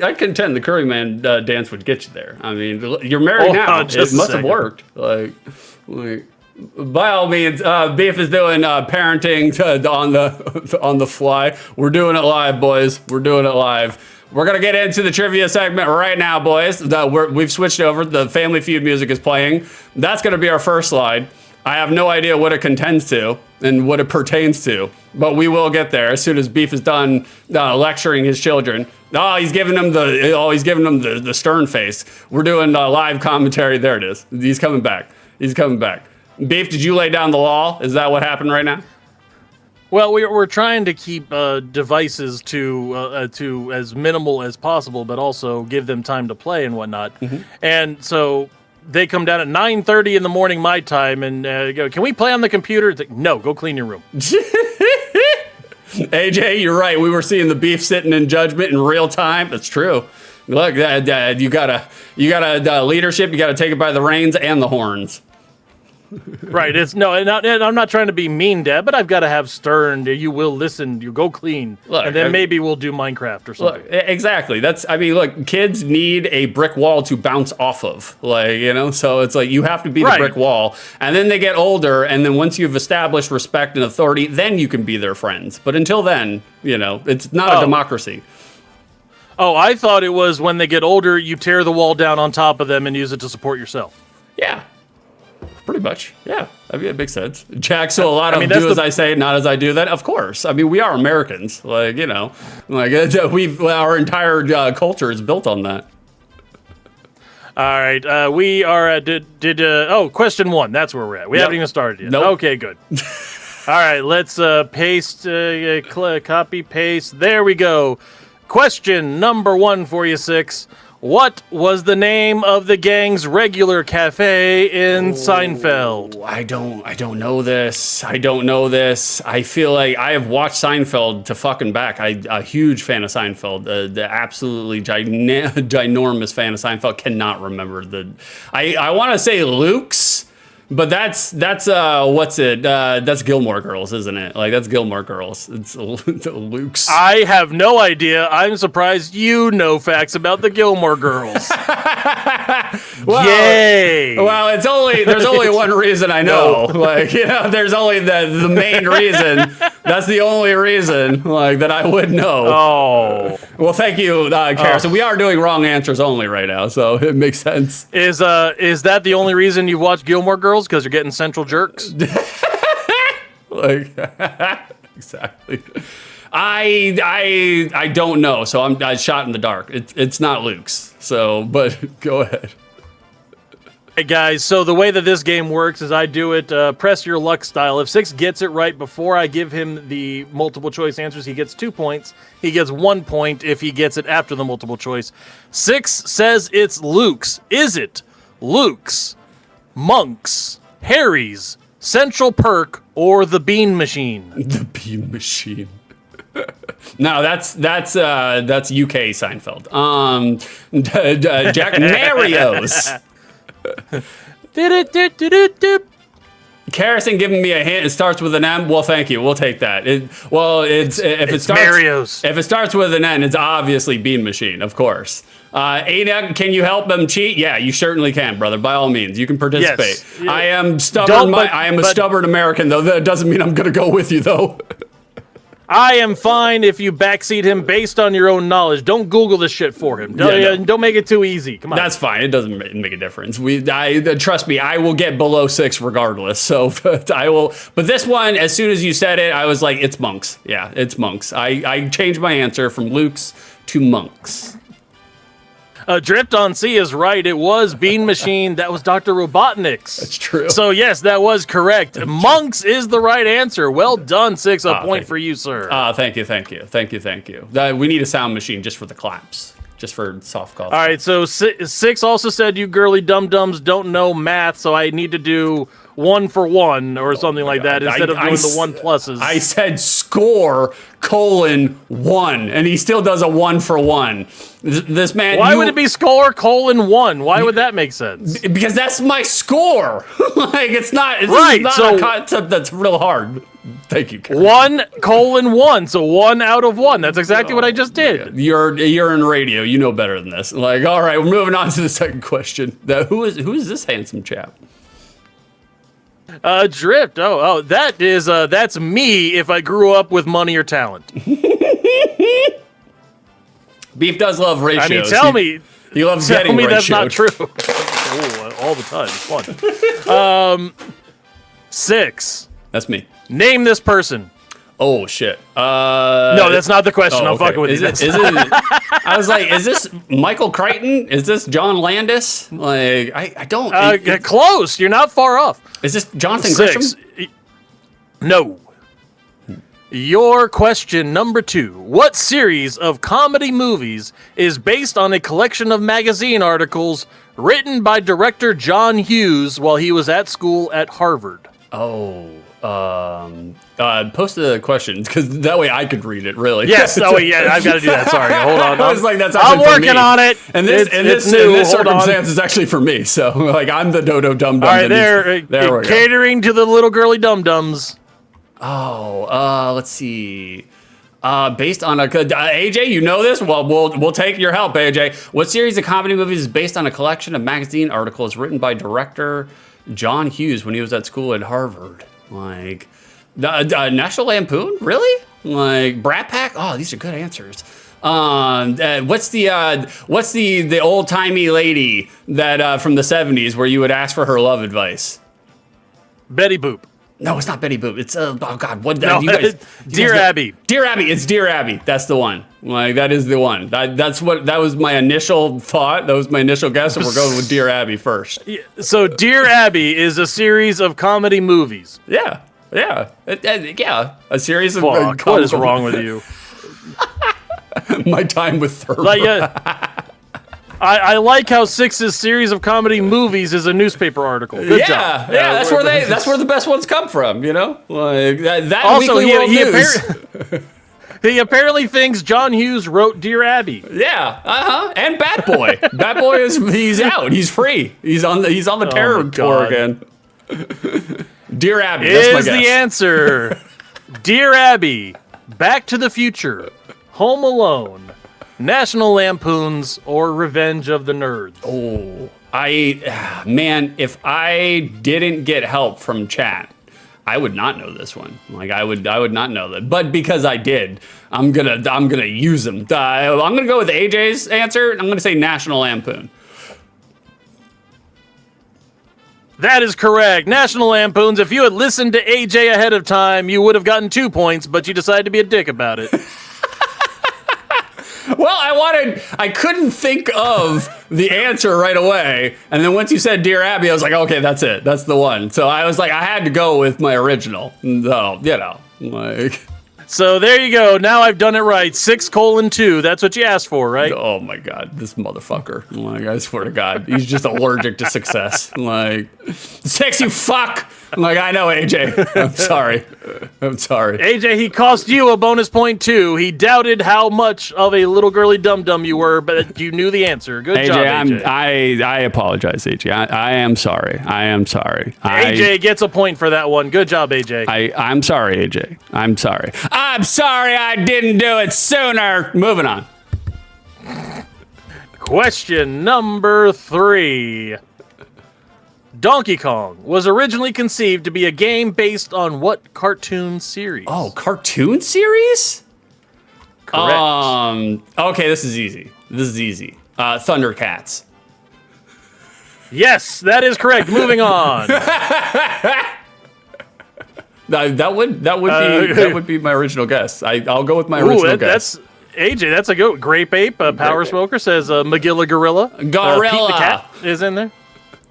S1: I contend the Curry Man dance would get you there. I mean, you're married now. It must have worked. Like. By all means, Beef is doing parenting on the fly. We're doing it live, boys. We're doing it live. We're gonna get into the trivia segment right now, boys. We've switched over. The Family Feud music is playing. That's gonna be our first slide. I have no idea what it contends to and what it pertains to, but we will get there as soon as Beef is done lecturing his children. He's giving them the stern face. We're doing live commentary. There it is. He's coming back. Beef, did you lay down the law? Is that what happened right now?
S2: Well, we're trying to keep devices to as minimal as possible, but also give them time to play and whatnot. And so they come down at 9:30 in the morning my time and go, "Can we play on the computer?" It's like, "No, go clean your room."
S1: AJ, you're right. We were seeing the Beef sitting in judgment in real time. That's true. Look, you gotta leadership. You gotta take it by the reins and the horns.
S2: Right. And I'm not trying to be mean, Dad, but I've got to have stern. You will listen. You go clean, and then maybe we'll do Minecraft or something.
S1: Look, exactly. Look, kids need a brick wall to bounce off of. So it's like you have to be the brick wall, and then they get older, and then once you've established respect and authority, then you can be their friends. But until then, it's not a democracy.
S2: Oh, I thought it was when they get older, you tear the wall down on top of them and use it to support yourself.
S1: Yeah. Pretty much, yeah. I mean, it makes sense. Jack, so a lot of do as I say, not as I do. That, of course. I mean, we are Americans. Our entire culture is built on that.
S2: All right, we are at question one. That's where we're at. We haven't even started yet.
S1: Nope.
S2: Okay, good. All right, let's paste, copy, paste. There we go. Question number one for you, Six. What was the name of the gang's regular cafe in Seinfeld?
S1: I don't know this. I feel like I have watched Seinfeld to fucking back. I'm a huge fan of Seinfeld. The absolutely ginormous fan of Seinfeld. Cannot remember I want to say Luke's. But that's what's it? That's Gilmore Girls, isn't it? Like, that's Gilmore Girls. It's Luke's.
S2: I have no idea. I'm surprised you know facts about the Gilmore Girls. Yay!
S1: Well, there's only one reason I know. There's only the main reason. That's the only reason, that I would know.
S2: Oh.
S1: Well, thank you, Kara. So we are doing wrong answers only right now, so it makes sense.
S2: Is that the only reason you've watched Gilmore Girls? Because you're getting central jerks?
S1: Exactly. I don't know, so I shot in the dark. It's not Luke's. So, but go ahead.
S2: Hey guys, so the way that this game works is I do it press your luck style. If Six gets it right before I give him the multiple choice answers, he gets 2 points. He gets 1 point if he gets it after the multiple choice. Six says it's Luke's. Is it Luke's, Monk's, Harry's, Central Perk, or the Bean Machine?
S1: The Bean Machine. No, that's UK Seinfeld. Jack Mario's. Harrison giving me a hint. It starts with an M. Well, thank you. We'll take that. If it starts
S2: Mario's.
S1: If it starts with an N, it's obviously Bean Machine, of course. Ada, can you help them cheat? Yeah, you certainly can, brother. By all means, you can participate.
S2: Yes.
S1: I am stubborn. I am a stubborn American, though. That doesn't mean I'm going to go with you, though.
S2: I am fine if you backseat him based on your own knowledge. Don't Google this shit for him. Don't make it too easy. Come on.
S1: That's fine. It doesn't make a difference. Trust me, I will get below 6 regardless. So I will. But this one, as soon as you said it, I was like, it's Monks. Yeah, it's Monks. I changed my answer from Luke's to Monks.
S2: Drift on C is right. It was Bean Machine. That was Dr. Robotnik's.
S1: That's true.
S2: So, yes, that was correct. Monks is the right answer. Well done, Six. A point for you, sir.
S1: Thank you. We need a sound machine just for the claps. Just for soft calls.
S2: All right, so Six also said you girly dum-dums don't know math, so I need to do 1 for 1 or something like that instead of doing the 1 pluses.
S1: I said score : 1, and he still does a 1 for 1. This man.
S2: Why would it be score : 1? Why would that make sense?
S1: Because that's my score. Like it's not. It's
S2: right.
S1: not
S2: So
S1: a concept that's real hard. Thank you, Karen.
S2: 1:1. So 1 out of 1. That's exactly what I just did.
S1: You're in radio. You know better than this. Like, all right, we're moving on to the second question. Who is this handsome chap?
S2: Drift. That's me if I grew up with money or talent.
S1: Beef does love ratios.
S2: I mean, tell me.
S1: He loves getting ratios.
S2: That's not true. All the time. It's fun. 6.
S1: That's me.
S2: Name this person.
S1: Oh shit.
S2: No, that's not the question. I'm fucking with you.
S1: I was like, is this Michael Crichton? Is this John Landis? Like, I don't.
S2: Close. You're not far off.
S1: Is this Jonathan
S2: 6.
S1: Grisham?
S2: No. Your question number 2. What series of comedy movies is based on a collection of magazine articles written by director John Hughes while he was at school at Harvard?
S1: Post the question because that way I could read it. Really?
S2: Yes. Oh, yeah. I've got to do that. Sorry. Hold on.
S1: I was like, that's.
S2: I'm working on it.
S1: And this circumstance is actually for me. So like, I'm the dodo dum dum.
S2: All right, there we go. Catering to the little girly dum dums.
S1: Let's see. Based on AJ, you know this? Well, we'll take your help, AJ. What series of comedy movies is based on a collection of magazine articles written by director John Hughes when he was at school at Harvard? Like, National Lampoon? Really? Like, Brat Pack? Oh, these are good answers. What's the old timey lady that from the 70s where you would ask for her love advice?
S2: Betty Boop.
S1: No, it's not Betty Boop. It's oh god, what?
S2: No,
S1: you guys,
S2: Dear Abby.
S1: Dear Abby. It's Dear Abby. That's the one. Like that is the one. That was my initial thought. That was my initial guess, and we're going with Dear Abby first.
S2: So Dear Abby is a series of comedy movies.
S1: Yeah. A series of.
S2: Fuck, what is wrong with you?
S1: My time with Thurber.
S2: I like how Six's series of comedy movies is a newspaper article. Good job.
S1: Yeah, that's where the best ones come from, you know? Like that
S2: also,
S1: Weekly World News.
S2: He apparently thinks John Hughes wrote Dear Abby.
S1: Yeah, and Bat Boy. Bat Boy he's out. He's free. He's on the terror tour again. Dear Abby, that's my guess.
S2: The answer. Dear Abby, Back to the Future, Home Alone, National Lampoons, or Revenge of the Nerds?
S1: Oh, man, if I didn't get help from chat, I would not know this one. Like I would not know that. But because I did, I'm gonna use them. I'm gonna go with AJ's answer. I'm gonna say National Lampoon.
S2: That is correct. National Lampoons. If you had listened to AJ ahead of time, you would have gotten 2 points, but you decided to be a dick about it.
S1: I couldn't think of the answer right away. And then once you said Dear Abby, I was like, okay, that's it. That's the one. So I was like, I had to go with my original. So, like.
S2: So there you go. Now I've done it right. 6:2. That's what you asked for, right?
S1: Oh my God, this motherfucker. Like, I swear to God, he's just allergic to success. Like, 6, you fuck. I'm like, I know, AJ. I'm sorry.
S2: AJ, he cost you a bonus point too. He doubted how much of a little girly dum-dum you were, but you knew the answer. Good job, AJ.
S1: I apologize, AJ. I am sorry.
S2: AJ gets a point for that one. Good job, AJ.
S1: I'm sorry, AJ. I'm sorry. I'm sorry I didn't do it sooner. Moving on.
S2: Question number 3. Donkey Kong was originally conceived to be a game based on what cartoon series?
S1: Oh, cartoon series?
S2: Correct.
S1: Okay, this is easy. Thundercats.
S2: Yes, that is correct. Moving on.
S1: That would be my original guess. I'll go with my original guess.
S2: That's AJ. That's a good Grape Ape. Power Smoker says Magilla Gorilla. Pete the Cat is in there.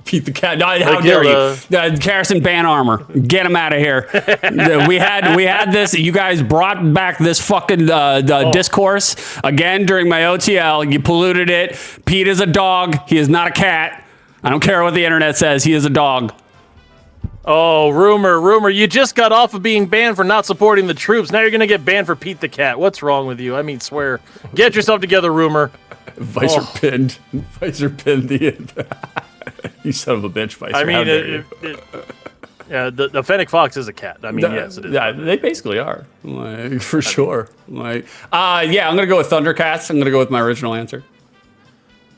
S1: Pete the Cat. No, how dare you? Harrison Ban Armor. Get him out of here. we had this. You guys brought back this fucking discourse again during my OTL. You polluted it. Pete is a dog. He is not a cat. I don't care what the internet says. He is a dog.
S2: Oh, rumor. You just got off of being banned for not supporting the troops. Now you're going to get banned for Pete the Cat. What's wrong with you? I mean, swear. Get yourself together, rumor.
S1: Visor pinned the... You son of a bitch, Visor.
S2: I mean, the Fennec Fox is a cat. I mean, yes, it is.
S1: Yeah, they basically are. Like, for sure. Like, I'm going to go with Thundercats. I'm going to go with my original answer.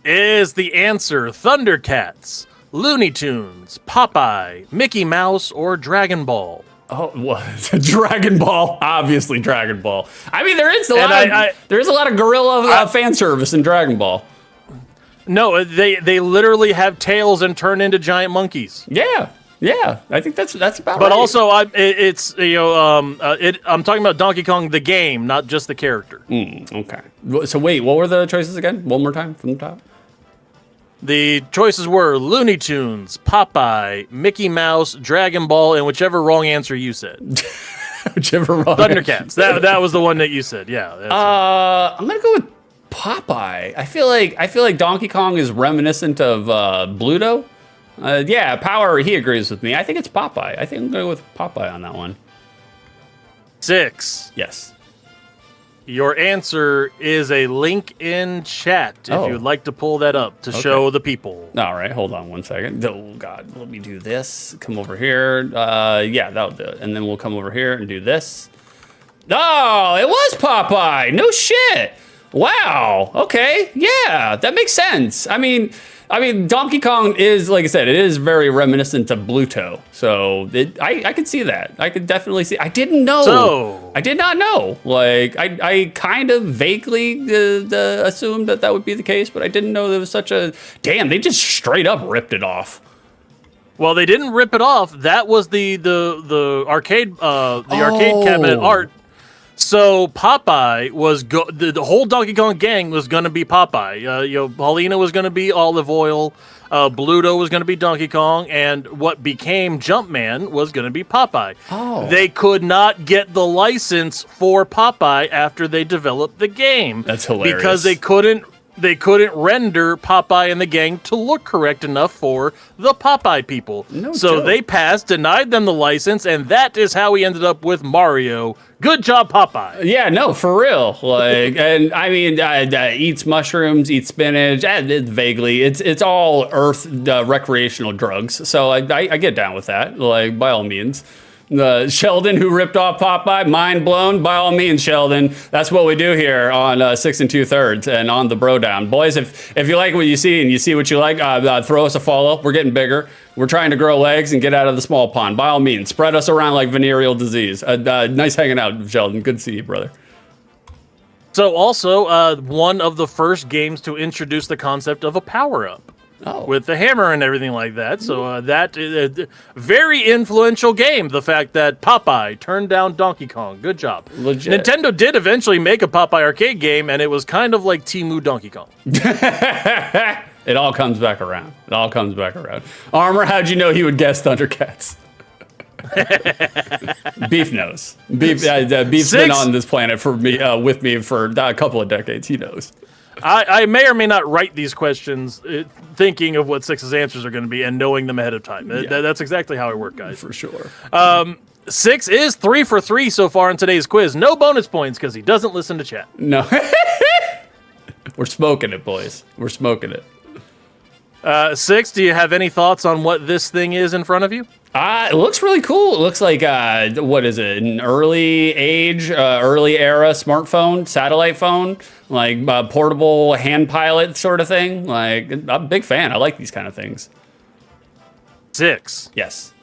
S2: Is the answer Thundercats, Looney Tunes, Popeye, Mickey Mouse, or Dragon Ball?
S1: Oh, what? Dragon Ball. Obviously, Dragon Ball. I mean, there is a lot of gorilla fan service in Dragon Ball.
S2: No, they literally have tails and turn into giant monkeys.
S1: Yeah. I think that's about right.
S2: But also, I'm talking about Donkey Kong the game, not just the character.
S1: Okay. So wait, what were the choices again? One more time from the top.
S2: The choices were Looney Tunes, Popeye, Mickey Mouse, Dragon Ball, and whichever wrong answer you said.
S1: Whichever wrong.
S2: Thundercats. That was the one that you said. Yeah.
S1: I'm gonna go with Popeye. I feel like Donkey Kong is reminiscent of Bluto. Yeah, Power. He agrees with me. I think it's Popeye. I think I'm gonna go with Popeye on that one.
S2: 6.
S1: Yes.
S2: Your answer is a link in chat if you'd like to pull that up to show the people.
S1: All right, hold on one second. Oh, God, let me do this. Come over here. Yeah, that'll do it. And then we'll come over here and do this. Oh, it was Popeye. No shit. Wow. Okay. Yeah, that makes sense. I mean, Donkey Kong is, like I said, it is very reminiscent of Bluto. So I could see that. I could definitely see. I didn't know. I did not know. Like, I kind of vaguely assumed that would be the case, but I didn't know there was such a... Damn, they just straight up ripped it off.
S2: Well, they didn't rip it off. That was the arcade arcade cabinet art. So Popeye was the whole Donkey Kong gang was gonna be Popeye. Paulina was gonna be Olive Oil, Bluto was gonna be Donkey Kong, and what became Jumpman was gonna be Popeye.
S1: Oh.
S2: They could not get the license for Popeye after they developed the game.
S1: That's hilarious.
S2: Because they couldn't render Popeye and the gang to look correct enough for the Popeye people.
S1: No
S2: so
S1: joke.
S2: they denied them the license, and that is how we ended up with Mario. Good job, Popeye.
S1: Yeah, no, for real. Like, and I mean, eats mushrooms, eats spinach. Vaguely, it's all Earth recreational drugs. So I get down with that. Like, by all means. Sheldon, who ripped off Popeye, mind blown. By all means, Sheldon. That's what we do here on 6 2/3 and on the BroDown. Boys, if you like what you see and you see what you like, throw us a follow. We're getting bigger. We're trying to grow legs and get out of the small pond. By all means, spread us around like venereal disease. Nice hanging out, Sheldon. Good to see you, brother.
S2: So also, one of the first games to introduce the concept of a power-up. with the hammer and everything like that. So that is a very influential game. The fact that Popeye turned down Donkey Kong. Good job.
S1: Legit.
S2: Nintendo did eventually make a Popeye arcade game, and it was kind of like Temu Donkey Kong.
S1: It all comes back around. It all comes back around. Armor, how'd you know he would guess Thundercats? Beef knows. Beef's been on this planet for me, with me for a couple of decades. He knows.
S2: I may or may not write these questions thinking of what Six's answers are going to be and knowing them ahead of time. That's exactly how I work, guys.
S1: For sure.
S2: Six is 3 for 3 so far in today's quiz. No bonus points because he doesn't listen to chat.
S1: No. We're smoking it, boys. We're smoking it.
S2: Six, do you have any thoughts on what this thing is in front of you?
S1: It looks really cool. It looks like, what is it, an early era smartphone, satellite phone, like portable hand pilot sort of thing. Like, I'm a big fan. I like these kind of things.
S2: Six.
S1: Yes.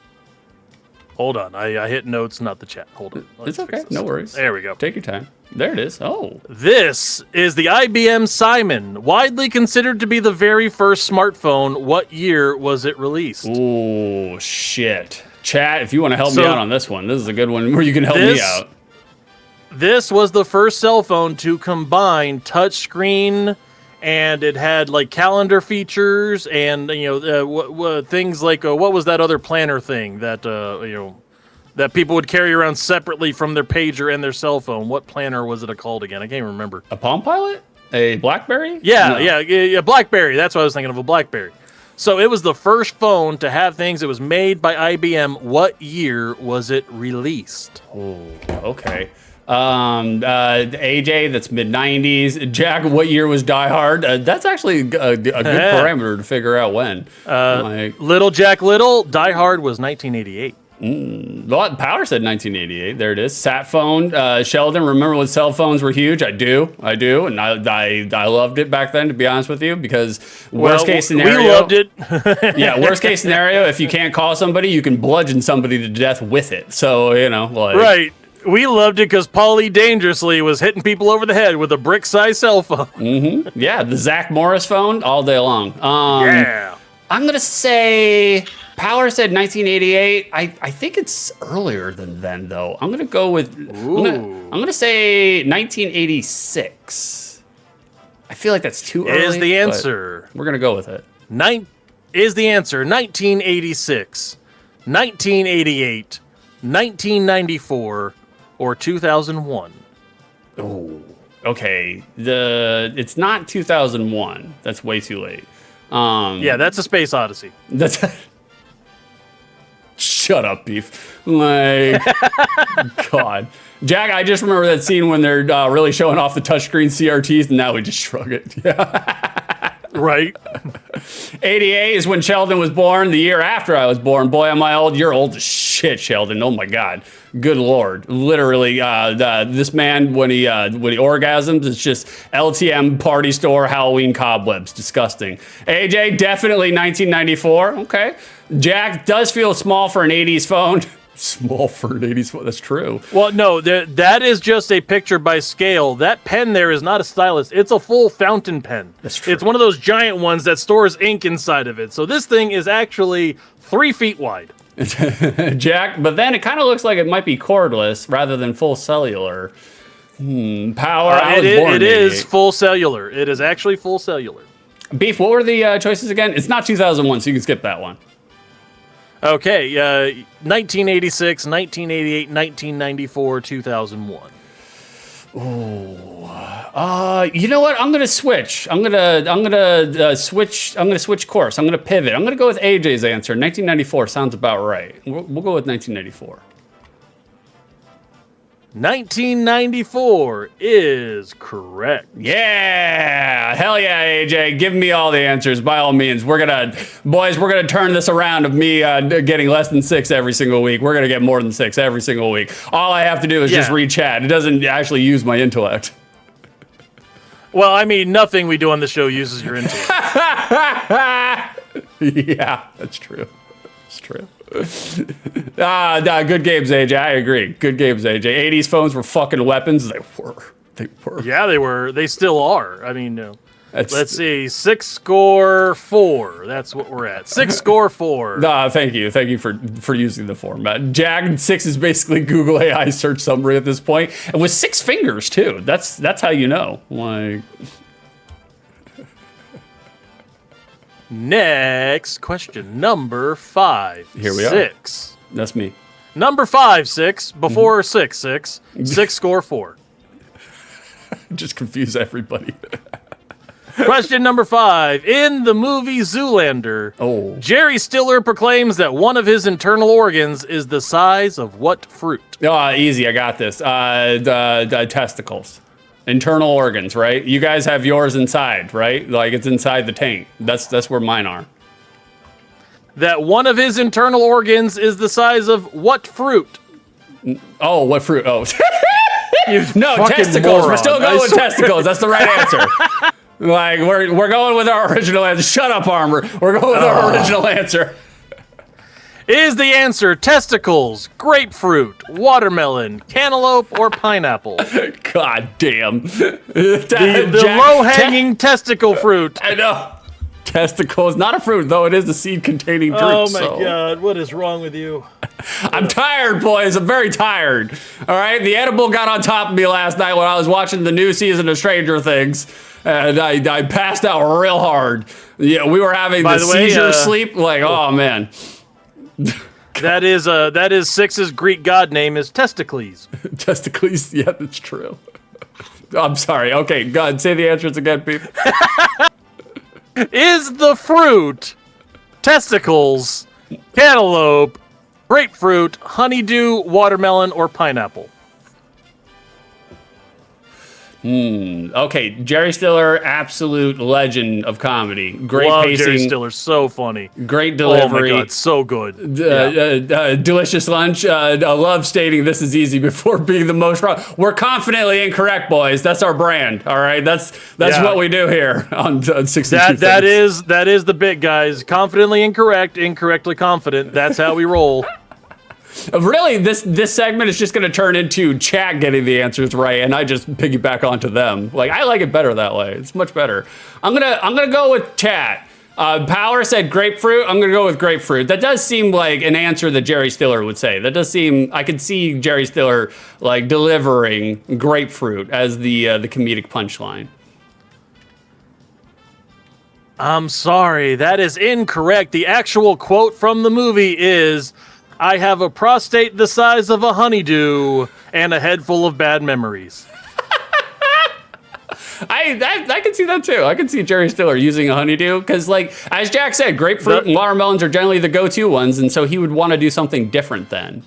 S2: Hold on. I hit notes, not the chat. Hold on.
S1: It's okay. No worries.
S2: There we go.
S1: Take your time. There it is. Oh.
S2: This is the IBM Simon, widely considered to be the very first smartphone. What year was it released?
S1: Oh, shit. Chat, if you want to help me out on this one, this is a good one where you can help me out.
S2: This was the first cell phone to combine touchscreen, and it had like calendar features and things like what was that other planner thing that that people would carry around separately from their pager and their cell phone. What planner was it called again? I can't remember.
S1: A Palm Pilot? A BlackBerry?
S2: Yeah,
S1: No.
S2: yeah, BlackBerry. That's what I was thinking of, a BlackBerry. So it was the first phone to have things. It was made by IBM. What year was it released?
S1: Oh, okay. AJ, that's mid-90s. Jack, what year was Die Hard? That's actually a good parameter to figure out when.
S2: Little Jack Little, Die Hard was 1988.
S1: Well, Power said 1988. There it is. Sat phone. Sheldon, remember when cell phones were huge? I do. And I loved it back then, to be honest with you, because worst case scenario.
S2: We loved it.
S1: Yeah, worst case scenario, if you can't call somebody, you can bludgeon somebody to death with it. So,
S2: Right. We loved it because Paulie Dangerously was hitting people over the head with a brick-sized cell phone.
S1: Mm-hmm. Yeah, the Zach Morris phone all day long.
S2: Yeah.
S1: I'm going to say Power said 1988. I think it's earlier than then, though. I'm going to go with... I'm going to say 1986. I feel like that's too early.
S2: Is the answer.
S1: We're going to go with it.
S2: Is the answer 1986, 1988, 1994, or 2001?
S1: Oh, okay. It's not 2001. That's way too late.
S2: Yeah, that's a Space Odyssey.
S1: That's... Shut up, Beef. Like, God. Jack, I just remember that scene when they're really showing off the touchscreen CRTs, and now we just shrug it. Yeah.
S2: Right.
S1: 88 is when Sheldon was born, the year after I was born. Boy, am I old. You're old as shit, Sheldon. Oh, my God. Good Lord. Literally, this man, when he orgasms, it's just LTM party store Halloween cobwebs. Disgusting. AJ, definitely 1994. Okay. Jack does feel small for an 80s phone. Small for an 80s phone. That's true.
S2: Well, no, that is just a picture by scale. That pen there is not a stylus. It's a full fountain pen.
S1: That's true.
S2: It's one of those giant ones that stores ink inside of it. So this thing is actually 3 feet wide.
S1: Jack, but then it kind of looks like it might be cordless rather than full cellular. Power.
S2: It is full cellular. It is actually full cellular.
S1: Beef, what were the choices again? It's not 2001, so you can skip that one.
S2: Okay, 1986, 1988, 1994, 2001.
S1: Oh, you know what? I'm gonna switch. I'm gonna switch course. I'm gonna pivot. I'm gonna go with AJ's answer. 1994 sounds about right. We'll go with 1994.
S2: 1994 is correct.
S1: Yeah, hell yeah, AJ. Give me all the answers by all means. We're gonna turn this around of me getting less than 6 every single week. We're gonna get more than 6 every single week. All I have to do is just read chat. It doesn't actually use my intellect.
S2: Well, I mean, nothing we do on the show uses your intellect.
S1: Yeah, that's true. It's true. Good games, AJ. I agree. Good games, AJ. 80s phones were fucking weapons. They were.
S2: Yeah, they were. They still are. I mean, Let's see, 6-4. That's what we're at. 6-4.
S1: Nah, thank you for using the format. Jag 6 is basically Google AI search summary at this point, and with 6 fingers too. That's how you know. Like,
S2: next question, number 5.
S1: Here we are.
S2: 6.
S1: That's me.
S2: Number 5, 6. Before 6, 6. 6-4.
S1: Just confuse everybody.
S2: Question number 5. In the movie Zoolander, Jerry Stiller proclaims that one of his internal organs is the size of what fruit?
S1: Oh, easy. I got this. The testicles. Internal organs, right? You guys have yours inside, right? Like it's inside the tank. That's where mine are.
S2: That one of his internal organs is the size of what fruit?
S1: Oh, what fruit? Oh. No,
S2: fucking
S1: testicles.
S2: moron.
S1: We're still going with testicles. That's the right answer. Like we're going with our original answer. Shut up, Armor. We're going with our original answer.
S2: Is the answer testicles, grapefruit, watermelon, cantaloupe, or pineapple?
S1: God damn.
S2: The low-hanging testicle fruit.
S1: I know. Testicles, not a fruit, though it is a seed-containing drink.
S2: Oh my God, what is wrong with you?
S1: I'm tired, boys. I'm very tired. All right, the edible got on top of me last night when I was watching the new season of Stranger Things, and I passed out real hard. Yeah, we were having the seizure sleep. Like, oh man.
S2: That is 6's Greek god name is Testicles.
S1: Testicles, yeah, that's true. I'm sorry. Okay, God, say the answers again, Pete.
S2: Is the fruit testicles, cantaloupe, grapefruit, honeydew, watermelon, or pineapple?
S1: Okay, Jerry Stiller, absolute legend of comedy. Great
S2: Love
S1: pacing.
S2: Jerry Stiller, so funny.
S1: Great delivery.
S2: Oh my God, so good.
S1: Delicious lunch. I love stating this is easy before being the most wrong. We're confidently incorrect, boys. That's our brand. All right, that's what we do here on 62.
S2: That is the bit, guys. Confidently incorrect, incorrectly confident. That's how we roll.
S1: Really, this segment is just going to turn into chat getting the answers right, and I just piggyback onto them. Like, I like it better that way. It's much better. I'm gonna go with chat. Power said grapefruit. I'm gonna go with grapefruit. That does seem like an answer that Jerry Stiller would say. That does seem, I could see Jerry Stiller like delivering grapefruit as the comedic punchline.
S2: I'm sorry, that is incorrect. The actual quote from the movie is, "I have a prostate the size of a honeydew and a head full of bad memories."
S1: I can see that too. I can see Jerry Stiller using a honeydew because, like, as Jack said, grapefruit and watermelons are generally the go-to ones, and so he would want to do something different then.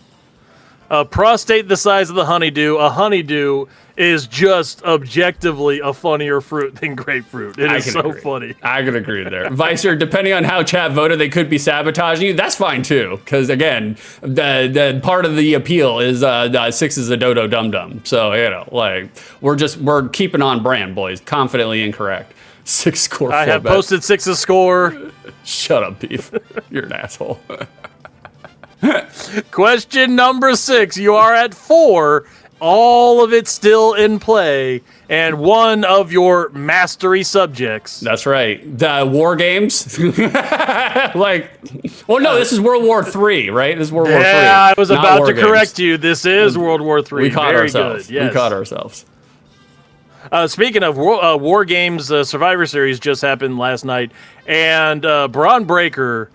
S2: A prostate the size of the honeydew. A honeydew is just objectively a funnier fruit than grapefruit. It is so funny.
S1: I can agree there. Vicer, depending on how chat voted, they could be sabotaging you. That's fine too, because again, the part of the appeal is 6 is a dodo dum dum. So you know, like we're keeping on brand, boys. Confidently incorrect. 6 score.
S2: I have posted 6's score.
S1: Shut up, Beef. You're an asshole.
S2: Question number 6. You are at 4. All of it still in play, and one of your mastery subjects.
S1: That's right. The war games. Like, well, no, this is World War III, right? This is World War III.
S2: Yeah, I was about to correct you. This is World War III.
S1: We caught
S2: Very
S1: ourselves.
S2: Good. Yes.
S1: We caught ourselves.
S2: Speaking of War Games, Survivor Series just happened last night, and Braun Breaker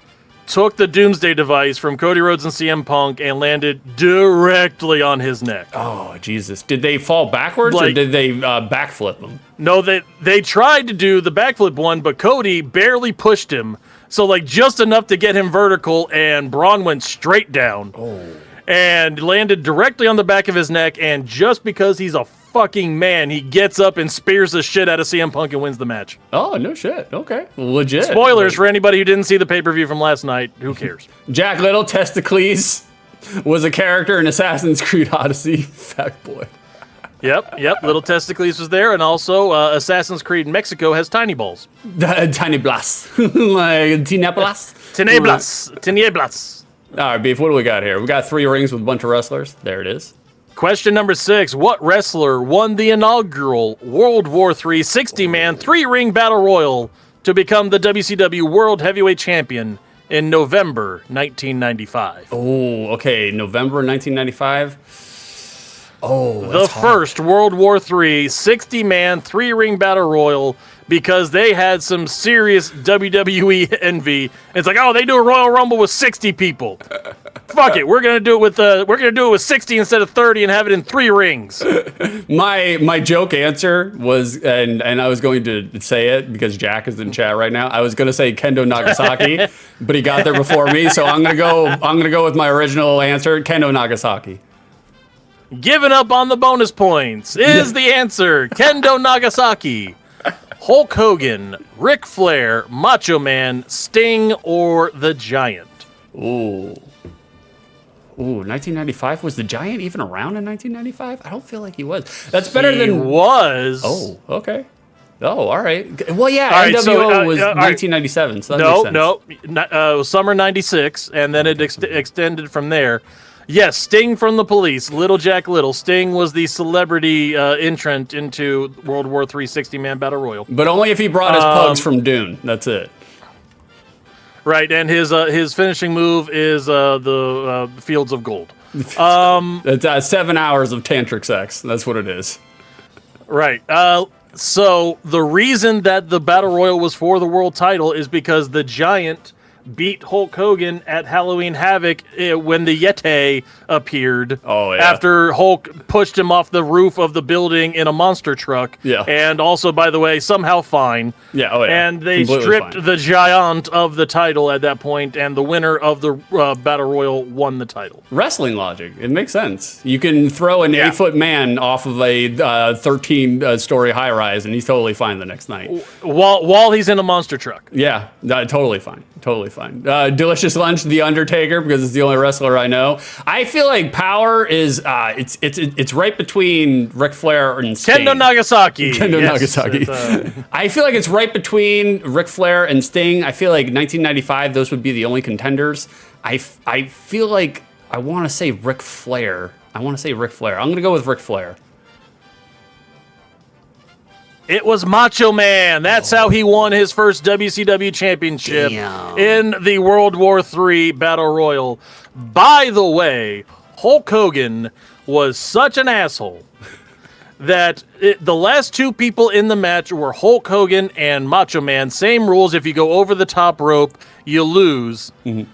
S2: took the Doomsday device from Cody Rhodes and CM Punk and landed directly on his neck.
S1: Oh, Jesus. Did they fall backwards or did they backflip them?
S2: No, they tried to do the backflip one, but Cody barely pushed him. So, like, just enough to get him vertical, and Braun went straight down. And landed directly on the back of his neck, and just because he's a fucking man, he gets up and spears the shit out of CM Punk and wins the match.
S1: Oh, no shit. Okay. Legit.
S2: Spoilers for anybody who didn't see the pay-per-view from last night. Who cares?
S1: Jack Little, Testicles, was a character in Assassin's Creed Odyssey. Fat boy.
S2: Yep. Little Testicles was there, and also Assassin's Creed Mexico has tiny balls.
S1: Tiny blas. Like, tineblas?
S2: Teneblas.
S1: All right, Beef, what do we got here? We got 3 rings with a bunch of wrestlers. There it is.
S2: Question number 6. What wrestler won the inaugural World War III 60-man 3-ring battle royal to become the WCW World Heavyweight Champion in November 1995?
S1: Oh, okay. November 1995. Oh,
S2: The first World War III 60-man 3-ring battle royal, because they had some serious WWE envy. It's like, oh, they do a Royal Rumble with 60 people. Fuck it, we're gonna do it with 60 instead of 30 and have it in 3 rings.
S1: My joke answer was, and I was going to say it because Jack is in chat right now. I was going to say Kendo Nagasaki, but he got there before me, so I'm gonna go with my original answer, Kendo Nagasaki.
S2: Giving up on the bonus points is the answer. Kendo Nagasaki. Hulk Hogan, Ric Flair, Macho Man, Sting, or the Giant?
S1: Ooh, 1995? Was the Giant even around in 1995? I don't feel like he was. That's better
S2: He
S1: than...
S2: was.
S1: Oh, okay. Oh, all right. Well, yeah,
S2: All right,
S1: NWO
S2: so,
S1: was 1997, so that makes sense.
S2: No, summer 96, and then it extended from there. Yes, Sting from the Police, Little Jack Little. Sting was the celebrity entrant into World War III 60-man Battle Royal.
S1: But only if he brought his pugs from Dune. That's it.
S2: Right, and his finishing move is the Fields of Gold.
S1: It's 7 hours of tantric sex. That's what it is.
S2: Right. So the reason that the Battle Royal was for the world title is because the Giant beat Hulk Hogan at Halloween Havoc when the Yeti appeared.
S1: Oh, yeah.
S2: After Hulk pushed him off the roof of the building in a monster truck.
S1: Yeah.
S2: And also, by the way, somehow fine.
S1: Yeah, oh yeah.
S2: And they
S1: Completely
S2: stripped
S1: fine.
S2: the Giant of the title at that point, and the winner of the Battle Royal won the title.
S1: Wrestling logic. It makes sense. You can throw an
S2: Yeah.
S1: 8-foot man off of a 13-story high-rise, and he's totally fine the next night.
S2: While he's in a monster truck.
S1: Yeah, totally fine. Totally fine. Delicious Lunch, The Undertaker, because it's the only wrestler I know. I feel like Power is it's right between Ric Flair and Sting.
S2: Kendo Nagasaki.
S1: Kendo
S2: Yes,
S1: Nagasaki.
S2: it's,
S1: I feel like it's right between Ric Flair and Sting. I feel like 1995, those would be the only contenders. I feel like I want to say Ric Flair. I'm going to go with Ric Flair.
S2: It was Macho Man. That's how he won his first WCW championship in the World War III Battle Royal. By the way, Hulk Hogan was such an asshole that the last 2 people in the match were Hulk Hogan and Macho Man. Same rules. If you go over the top rope, you lose. Mm-hmm.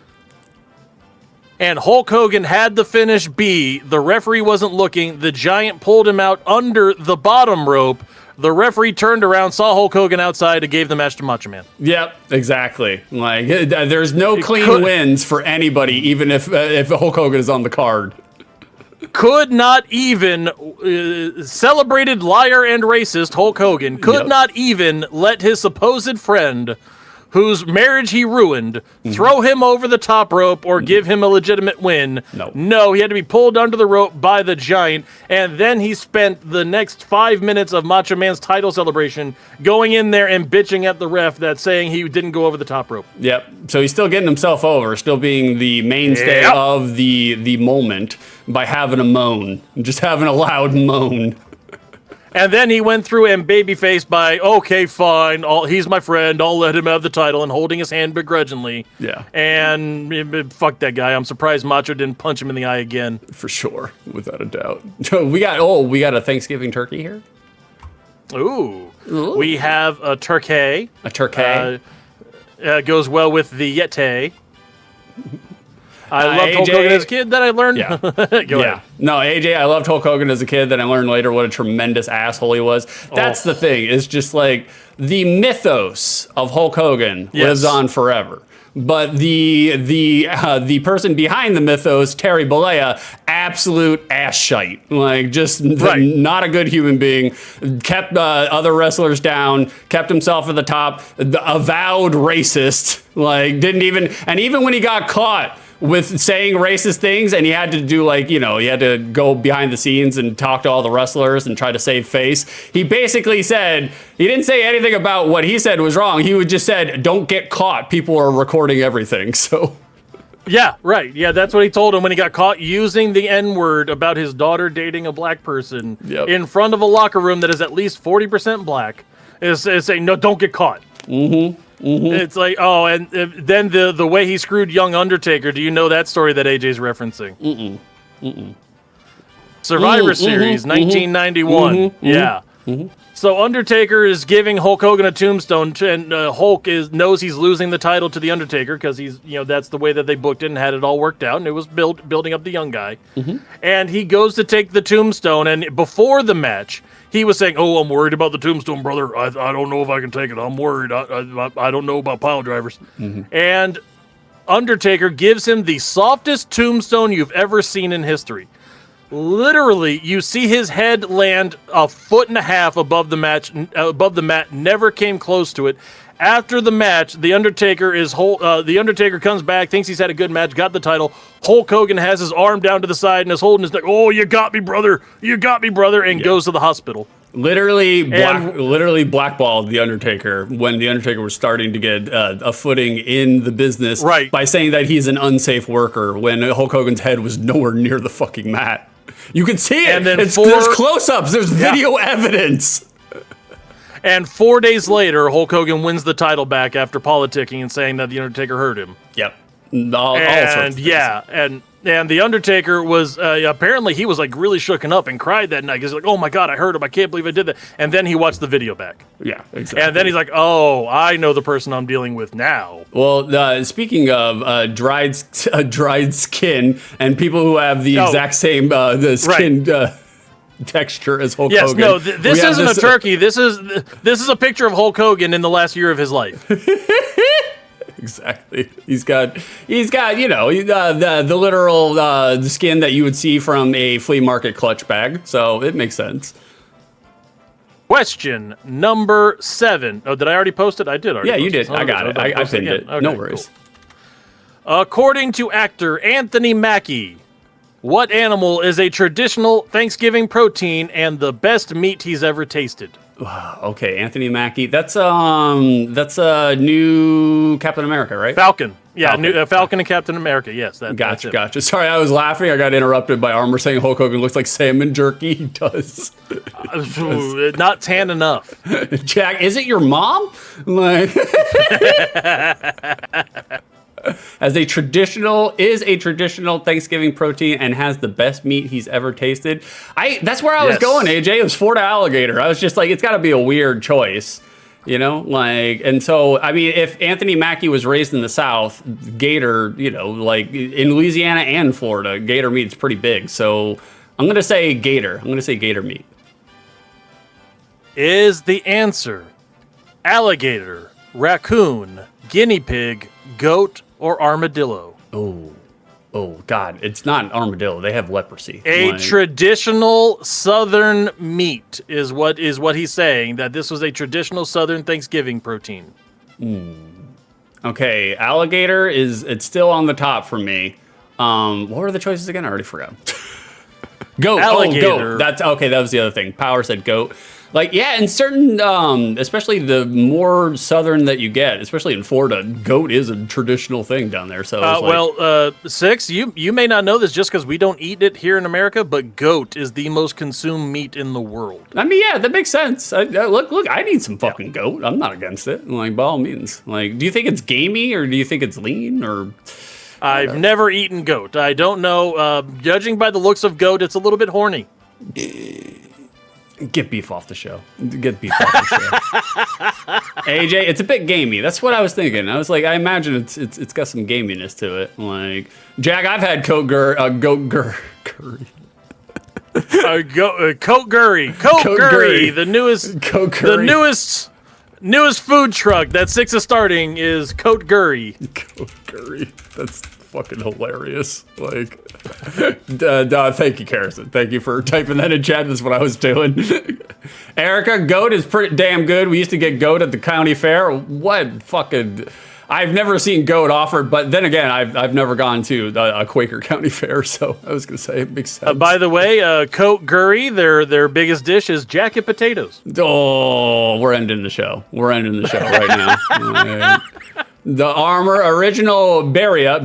S2: And Hulk Hogan had the finish B. The referee wasn't looking. The Giant pulled him out under the bottom rope. The referee turned around, saw Hulk Hogan outside, and gave the match to Macho Man.
S1: Yep, exactly. Like, there's no clean wins for anybody, even if Hulk Hogan is on the card.
S2: Could not even, celebrated liar and racist Hulk Hogan, could not even let his supposed friend, whose marriage he ruined, throw him over the top rope or give him a legitimate win. No, he had to be pulled under the rope by the Giant, and then he spent the next 5 minutes of Macho Man's title celebration going in there and bitching at the ref that's saying he didn't go over the top rope.
S1: Yep. So he's still getting himself over, still being the mainstay of the moment by having a moan, just having a loud moan.
S2: And then he went through and babyfaced by, okay, fine, he's my friend, I'll let him have the title, and holding his hand begrudgingly.
S1: Yeah.
S2: And fuck that guy. I'm surprised Macho didn't punch him in the eye again.
S1: For sure, without a doubt. We got a Thanksgiving turkey here.
S2: Ooh. We have a turkey.
S1: A turkey.
S2: Goes well with the Yeti. I loved Hulk
S1: AJ,
S2: Hogan as a kid, that I learned.
S1: Yeah.
S2: Go ahead.
S1: No, AJ, I loved Hulk Hogan as a kid, then I learned later what a tremendous asshole he was. That's the thing. It's just like the mythos of Hulk Hogan lives on forever. But the person behind the mythos, Terry Bollea, absolute ass shite. Like, just not a good human being. Kept other wrestlers down. Kept himself at the top. Avowed racist. Like, didn't even... And even when he got caught with saying racist things, and he had to do, like, you know, he had to go behind the scenes and talk to all the wrestlers and try to save face. He basically said, he didn't say anything about what he said was wrong. He just said, don't get caught. People are recording everything. So
S2: Yeah, right. Yeah, that's what he told him when he got caught using the N-word about his daughter dating a black person in front of a locker room that is at least 40% black. Is saying, no, don't get caught. It's like, oh, and then the way he screwed young Undertaker. Do you know that story that AJ's referencing? Survivor Series, 1991. Yeah. So Undertaker is giving Hulk Hogan a tombstone, and Hulk knows he's losing the title to the Undertaker because that's the way that they booked it and had it all worked out, and it was building up the young guy. And he goes to take the tombstone, and before the match, he was saying, "Oh, I'm worried about the tombstone, brother. I don't know if I can take it. I'm worried. I don't know about pile drivers." And Undertaker gives him the softest tombstone you've ever seen in history. Literally, you see his head land 1.5 feet above the mat. Never came close to it. After the match, the Undertaker comes back, thinks he's had a good match, got the title. Hulk Hogan has his arm down to the side and is holding his neck. "Oh, you got me, brother! You got me, brother!" And goes to the hospital.
S1: Literally blackballed the Undertaker when the Undertaker was starting to get a footing in the business, by saying that he's an unsafe worker when Hulk Hogan's head was nowhere near the fucking mat. You can see it. And then there's close-ups. There's video evidence.
S2: And 4 days later, Hulk Hogan wins the title back after politicking and saying that the Undertaker hurt him.
S1: Yep. All sorts of things. And the Undertaker was, apparently he was like really shooken up and cried that night. He's like, "Oh my God, I hurt him. I can't believe I did that." And then he watched the video back. Yeah, exactly.
S2: And then he's like, "Oh, I know the person I'm dealing with now."
S1: Well, speaking of dried skin and people who have the exact same the skin texture as Hulk Hogan.
S2: No, this isn't a turkey. This is a picture of Hulk Hogan in the last year of his life.
S1: Exactly. He's got the literal skin that you would see from a flea market clutch bag. So it makes sense.
S2: Question number 7. Oh, did I already post it? I did already.
S1: Yeah, you did. I got it. I pinned it. Okay, no worries.
S2: Cool. According to actor Anthony Mackie, what animal is a traditional Thanksgiving protein and the best meat he's ever tasted?
S1: Okay, Anthony Mackie. That's a new Captain America, right?
S2: Falcon. Yeah, Falcon and Captain America. Yes,
S1: gotcha. Sorry, I was laughing. I got interrupted by Armor saying Hulk Hogan looks like salmon jerky. He does.
S2: Not tan enough.
S1: Jack, is it your mom? Like. Is a traditional Thanksgiving protein and has the best meat he's ever tasted. That's where I was going, AJ. It was Florida alligator. I was just like, it's got to be a weird choice, and so I mean, if Anthony Mackie was raised in the South, gator, like in Louisiana and Florida, gator meat's pretty big. So I'm gonna say gator. I'm gonna say gator meat.
S2: Is the answer alligator, raccoon, guinea pig, goat, or armadillo?
S1: Oh God, it's not an armadillo. They have leprosy.
S2: Traditional Southern meat is what he's saying, that this was a traditional Southern Thanksgiving protein.
S1: Okay, alligator it's still on the top for me. What were the choices again? I already forgot. Goat.
S2: Alligator.
S1: Goat. That's okay. That was the other thing. Power said goat. Like, yeah, in certain, especially the more southern that you get, especially in Florida, goat is a traditional thing down there. So,
S2: Six, you may not know this just because we don't eat it here in America, but goat is the most consumed meat in the world.
S1: I mean, yeah, that makes sense. Look, I need some fucking goat. I'm not against it. Like, by all means. Like, do you think it's gamey or do you think it's lean or?
S2: I've never eaten goat. I don't know. Judging by the looks of goat, it's a little bit horny.
S1: Get beef off the show. Get beef off the show. AJ, it's a bit gamey. That's what I was thinking. I was like, I imagine it's got some gaminess to it. Like, Jack, I've had goat curry.
S2: Coat Gurry, the newest food truck that Six is starting is Coat Gurry.
S1: Coat Gurry. That's fucking hilarious. Like, thank you, Carson. Thank you for typing that in chat. That's what I was doing. Erica, goat is pretty damn good. We used to get goat at the county fair. What fucking... I've never seen goat offered, but then again, I've never gone to a Quaker County fair, so I was gonna say it makes sense.
S2: By the way, Coat Gurry, their biggest dish is jacket potatoes.
S1: Oh, we're ending the show. We're ending the show right now. The armor, original Beria,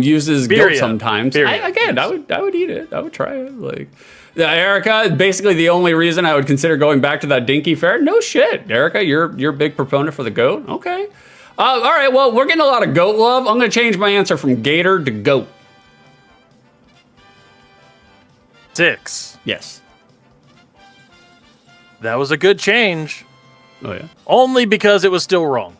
S1: uses goat sometimes. I would eat it. I would try it. Like, Erica, basically the only reason I would consider going back to that dinky fare. No shit, Erica, you're a big proponent for the goat. Okay. All right, well, we're getting a lot of goat love. I'm going to change my answer from gator to goat.
S2: 6.
S1: Yes.
S2: That was a good change.
S1: Oh, yeah?
S2: Only because it was still wrong.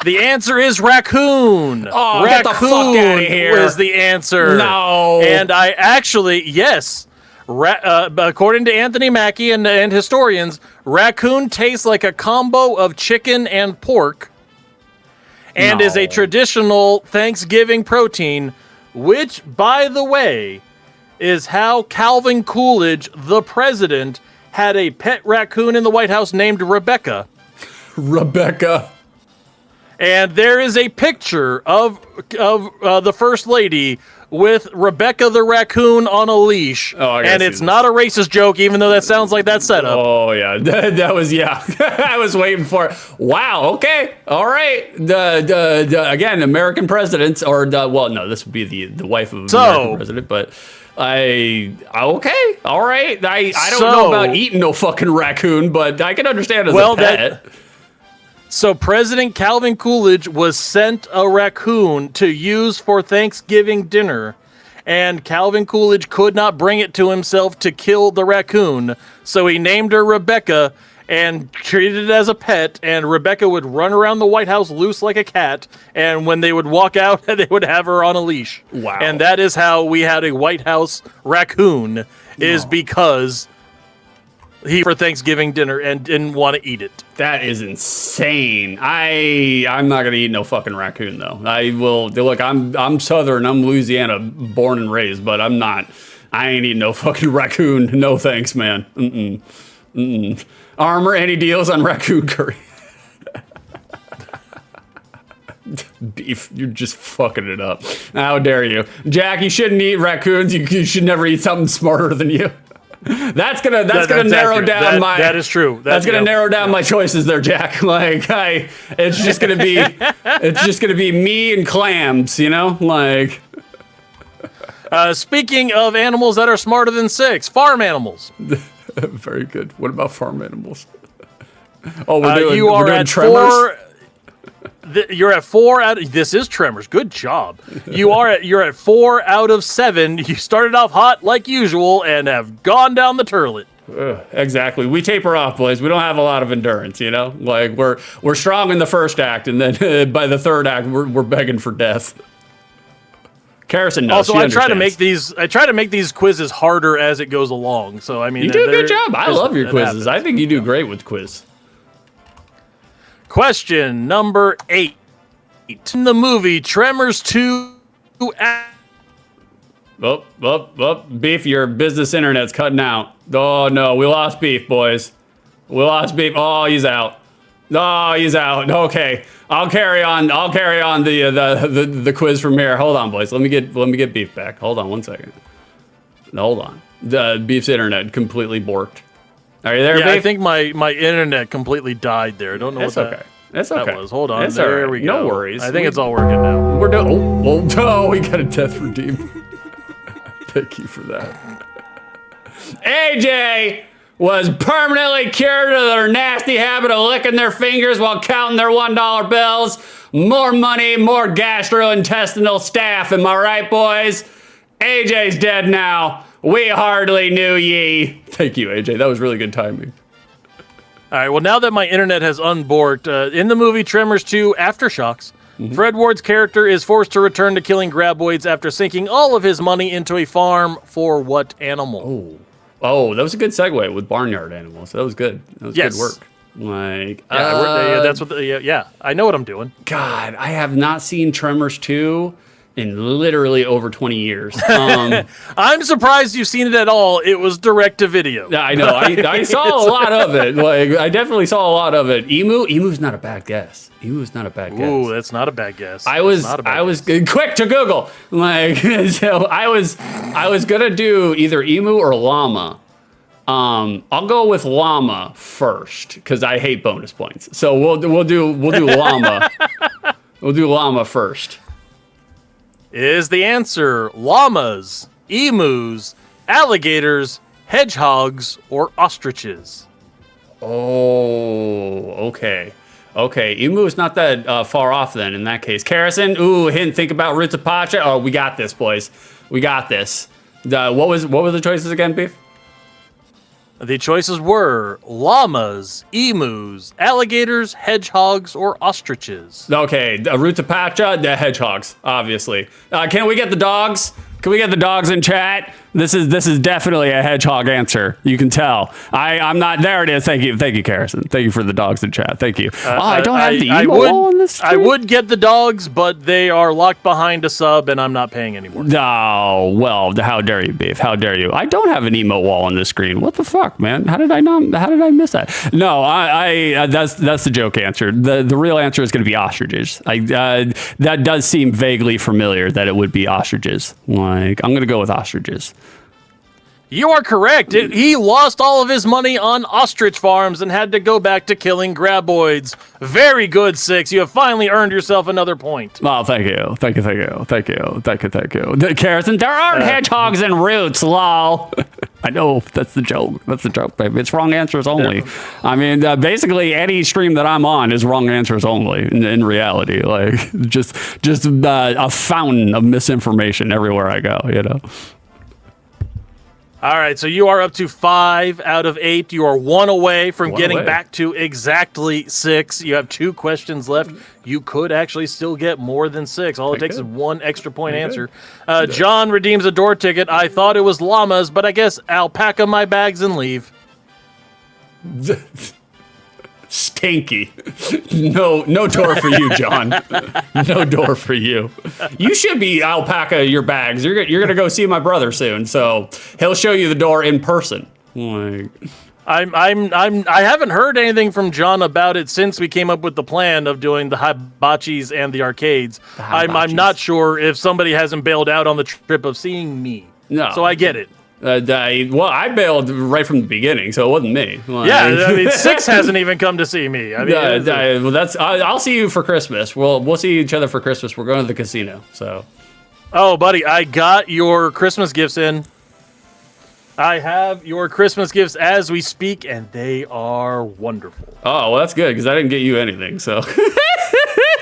S2: The answer is raccoon.
S1: Oh,
S2: raccoon
S1: get the fuck out of here.
S2: Was the answer.
S1: No.
S2: And I actually, yes, according to Anthony Mackie and historians, raccoon tastes like a combo of chicken and pork and is a traditional Thanksgiving protein, which, by the way, is how Calvin Coolidge, the president, had a pet raccoon in the White House named Rebecca.
S1: Rebecca.
S2: And there is a picture of the First Lady with Rebecca the raccoon on a leash.
S1: Oh,
S2: and it's not a racist joke, even though that sounds like that setup.
S1: Oh, yeah. That was, yeah. I was waiting for it. Wow, okay. All right. Again, American presidents, or, well, no, this would be the wife of an American president, but... okay, all right. I don't know about eating no fucking raccoon, but I can understand as a pet.
S2: So President Calvin Coolidge was sent a raccoon to use for Thanksgiving dinner, and Calvin Coolidge could not bring it to himself to kill the raccoon, so he named her Rebecca and treated it as a pet, and Rebecca would run around the White House loose like a cat, and when they would walk out, they would have her on a leash.
S1: Wow.
S2: And that is how we had a White House raccoon, because he for Thanksgiving dinner and didn't want to eat it.
S1: That is insane. I'm not gonna eat no fucking raccoon though. I will look. I'm Southern. I'm Louisiana, born and raised, but I'm not. I ain't eating no fucking raccoon. No thanks, man. Armor, any deals on raccoon curry? Beef, you're just fucking it up. How dare you, Jack? You shouldn't eat raccoons. You should never eat something smarter than you. That's gonna narrow down my.
S2: That is true.
S1: That's gonna narrow down my choices there, Jack. Like it's just gonna be me and clams. You know, like.
S2: Speaking of animals that are smarter than 6, farm animals.
S1: Very good. What about farm animals? Oh,
S2: we're doing
S1: Tremors?
S2: 4. You're at 4 out. This is Tremors. Good job. You're at 4 out of 7. You started off hot like usual and have gone down the turlet.
S1: Exactly. We taper off, boys. We don't have a lot of endurance, you know. Like we're strong in the first act, and then by the third act, we're begging for death. Carson knows.
S2: Also, I try to make these quizzes harder as it goes along. So I mean,
S1: you do a good job. I love your quizzes. I think you do great with quiz.
S2: Question number 8. In the movie Tremors 2.
S1: Beef, your business internet's cutting out. Oh no, we lost Beef, boys. We lost Beef. Oh, he's out. Oh, he's out. Okay, I'll carry on. The quiz from here. Hold on, boys. Let me get Beef back. Hold on 1 second. Hold on. The Beef's internet completely borked. Are you there, Beef?
S2: I think my internet completely died there. I don't know what
S1: That's okay.
S2: that was. Hold on.
S1: That's
S2: there
S1: right.
S2: we go.
S1: No worries.
S2: I think it's all working now.
S1: We're done. Oh, we got a death redeem. Thank you for that. AJ was permanently cured of their nasty habit of licking their fingers while counting their $1 bills. More money, more gastrointestinal staph. Am I right, boys? AJ's dead now. We hardly knew ye. Thank you, AJ. That was really good timing.
S2: All right, well, now that my internet has unborked, in the movie Tremors 2 Aftershocks, Fred Ward's character is forced to return to killing graboids after sinking all of his money into a farm for what animal?
S1: Oh, that was a good segue with barnyard animals. That was good. That was good work. Like,
S2: that's what. I know what I'm doing.
S1: God, I have not seen Tremors 2 in literally over 20 years.
S2: I'm surprised you've seen it at all. It was direct to video.
S1: Yeah, I know. I saw a lot of it. Like, I definitely saw a lot of it. Emu's not a bad guess. Emu's not a bad guess.
S2: Ooh, that's not a bad guess.
S1: I was quick to Google. Like, so I was gonna do either emu or llama. I'll go with llama first because I hate bonus points. So we'll do llama. We'll do llama first.
S2: Is the answer llamas, emus, alligators, hedgehogs, or ostriches?
S1: Oh, okay. Okay, emu is not that far off then in that case. Karrison, ooh, hint, think about Rutapacha. Oh, we got this, boys. We got this. What were the choices again, Beef?
S2: The choices were llamas, emus, alligators, hedgehogs, or ostriches.
S1: Okay, Rutapacha, the hedgehogs, obviously. Can we get the dogs? Can we get the dogs in chat? This is definitely a hedgehog answer. You can tell. I'm not. There it is. Thank you, Karrison. Thank you for the dogs in chat. Thank you. I don't have the emo wall on this.
S2: I would get the dogs, but they are locked behind a sub, and I'm not paying anymore.
S1: Oh well, how dare you, Beef? How dare you? I don't have an emo wall on this screen. What the fuck, man? How did I miss that? No, that's the joke answer. The real answer is going to be ostriches. That does seem vaguely familiar that it would be ostriches. Like I'm going to go with ostriches.
S2: You are correct. He lost all of his money on ostrich farms and had to go back to killing graboids. Very good, Six. You have finally earned yourself another point.
S1: Oh, thank you. Karrison, there aren't hedgehogs and roots, lol. I know, that's the joke. That's the joke, baby. It's wrong answers only. I mean, basically any stream that I'm on is wrong answers only in reality. Like, just a fountain of misinformation everywhere I go, you know?
S2: All right, so you are up to 5 out of 8. You are 1 away from getting back to exactly 6. You have 2 questions left. You could actually still get more than 6. All it takes is 1 extra point answer. John redeems a door ticket. I thought it was llamas, but I guess I'll pack up my bags and leave.
S1: Stinky. No door for you, John. No door for you. You should be alpaca your bags. You're gonna go see my brother soon, so he'll show you the door in person. Like,
S2: I haven't heard anything from John about it since we came up with the plan of doing the hibachis and the arcades. I'm not sure if somebody hasn't bailed out on the trip of seeing me. No. So I get it.
S1: I bailed right from the beginning, so it wasn't me. Like,
S2: yeah, I mean, 6 hasn't even come to see me. I mean,
S1: well, that's. I'll see you for Christmas. We'll see each other for Christmas. We're going to the casino. So.
S2: Oh, buddy, I got your Christmas gifts in. I have your Christmas gifts as we speak, and they are wonderful.
S1: Oh, well, that's good because I didn't get you anything. So.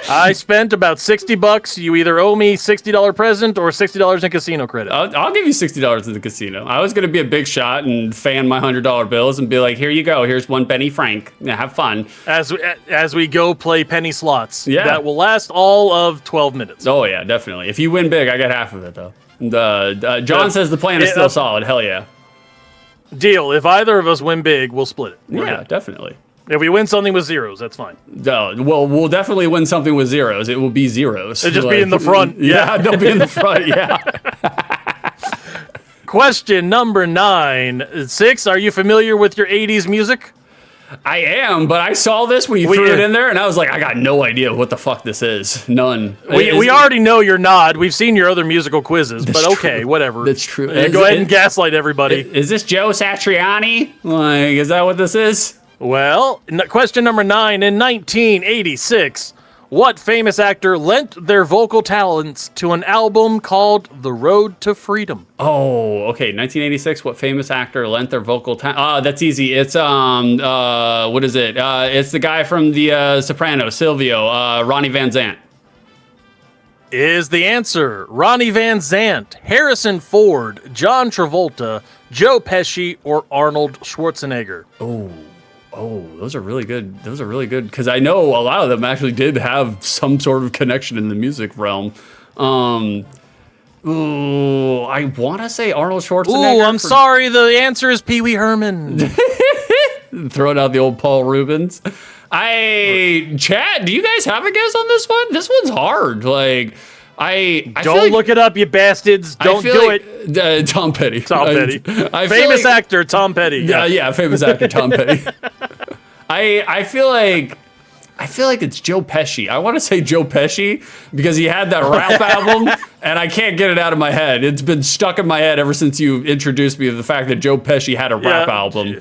S2: I spent about $60. You either owe me $60 present or $60 in casino credit.
S1: I'll give you $60 in the casino. I was going to be a big shot and fan my $100 bills and be like, here you go. Here's 1 penny franc. Yeah, have fun.
S2: As we go play penny slots.
S1: Yeah.
S2: That will last all of 12 minutes.
S1: Oh, yeah, definitely. If you win big, I get half of it, though. John says the plan is still solid. Hell yeah.
S2: Deal. If either of us win big, we'll split it.
S1: Yeah, definitely.
S2: If we win something with zeros, that's fine.
S1: No, well, we'll definitely win something with zeros. It will be zeros.
S2: It'll just be in the front.
S1: Yeah, they'll be in the front, yeah.
S2: Question number 9. 6, are you familiar with your 80s music?
S1: I am, but I saw this when you threw it in there, and I was like, I got no idea what the fuck this is. None.
S2: We already know you're not. We've seen your other musical quizzes, but okay, whatever.
S1: That's true.
S2: Go ahead and gaslight everybody.
S1: Is this Joe Satriani? Like, is that what this is?
S2: Well, question number 9. In 1986, what famous actor lent their vocal talents to an album called The Road to Freedom?
S1: Oh, okay. 1986. What famous actor lent their vocal talent? That's easy. It's what is it? It's the guy from The Sopranos, Silvio, Ronnie Van Zant.
S2: Is the answer Ronnie Van Zant, Harrison Ford, John Travolta, Joe Pesci, or Arnold Schwarzenegger?
S1: Oh, those are really good. Those are really good because I know a lot of them actually did have some sort of connection in the music realm. I want to say Arnold Schwarzenegger.
S2: Ooh, I'm sorry. The answer is Pee Wee Herman.
S1: Throwing out the old Paul Rubens. Chad, do you guys have a guess on this one? This one's hard. Like, I
S2: don't look it up, you bastards. Don't do
S1: it. Tom Petty.
S2: Famous actor Tom Petty.
S1: Yeah, famous actor Tom Petty. I feel like it's Joe Pesci. I want to say Joe Pesci because he had that rap album and I can't get it out of my head. It's been stuck in my head ever since you introduced me to the fact that Joe Pesci had a rap album.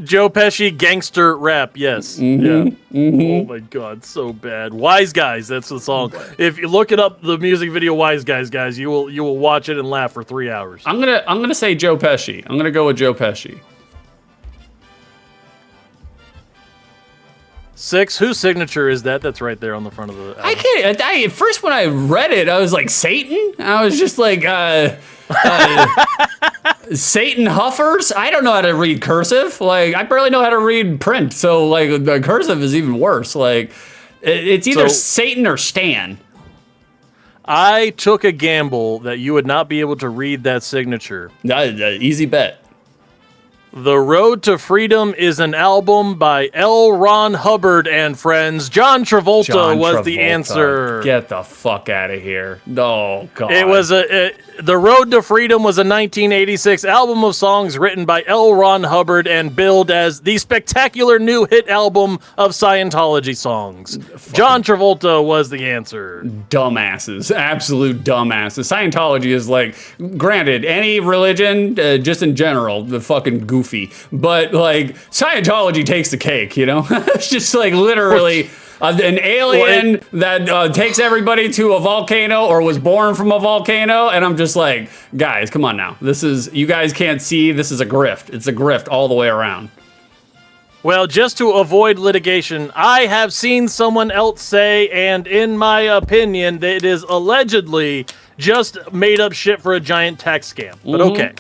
S2: Joe Pesci gangster rap, yes. Oh my God, so bad. Wise Guys, that's the song. If you look it up, the music video Wise Guys, you will watch it and laugh for 3 hours.
S1: I'm gonna say Joe Pesci. I'm gonna go with Joe Pesci.
S2: 6, whose signature is that? That's right there on the front of the album.
S1: I can't. At first, when I read it, I was like, Satan? I was just like, Satan Huffers? I don't know how to read cursive. Like, I barely know how to read print. So, like, the cursive is even worse. Like, it's either Satan or Stan.
S2: I took a gamble that you would not be able to read that signature.
S1: Easy bet.
S2: The Road to Freedom is an album by L. Ron Hubbard and friends. John Travolta was the answer.
S1: Get the fuck out of here. Oh, God.
S2: It was The Road to Freedom was a 1986 album of songs written by L. Ron Hubbard and billed as the spectacular new hit album of Scientology songs. John Travolta was the answer.
S1: Dumbasses. Absolute dumbasses. Scientology is like, granted, any religion, just in general, the fucking goofy. But, like, Scientology takes the cake, you know? It's just, like, literally... an alien that takes everybody to a volcano or was born from a volcano, and I'm just like, guys, come on now. You guys can't see, this is a grift. It's a grift all the way around.
S2: Well, just to avoid litigation, I have seen someone else say, and in my opinion, that it is allegedly just made up shit for a giant tax scam. But okay.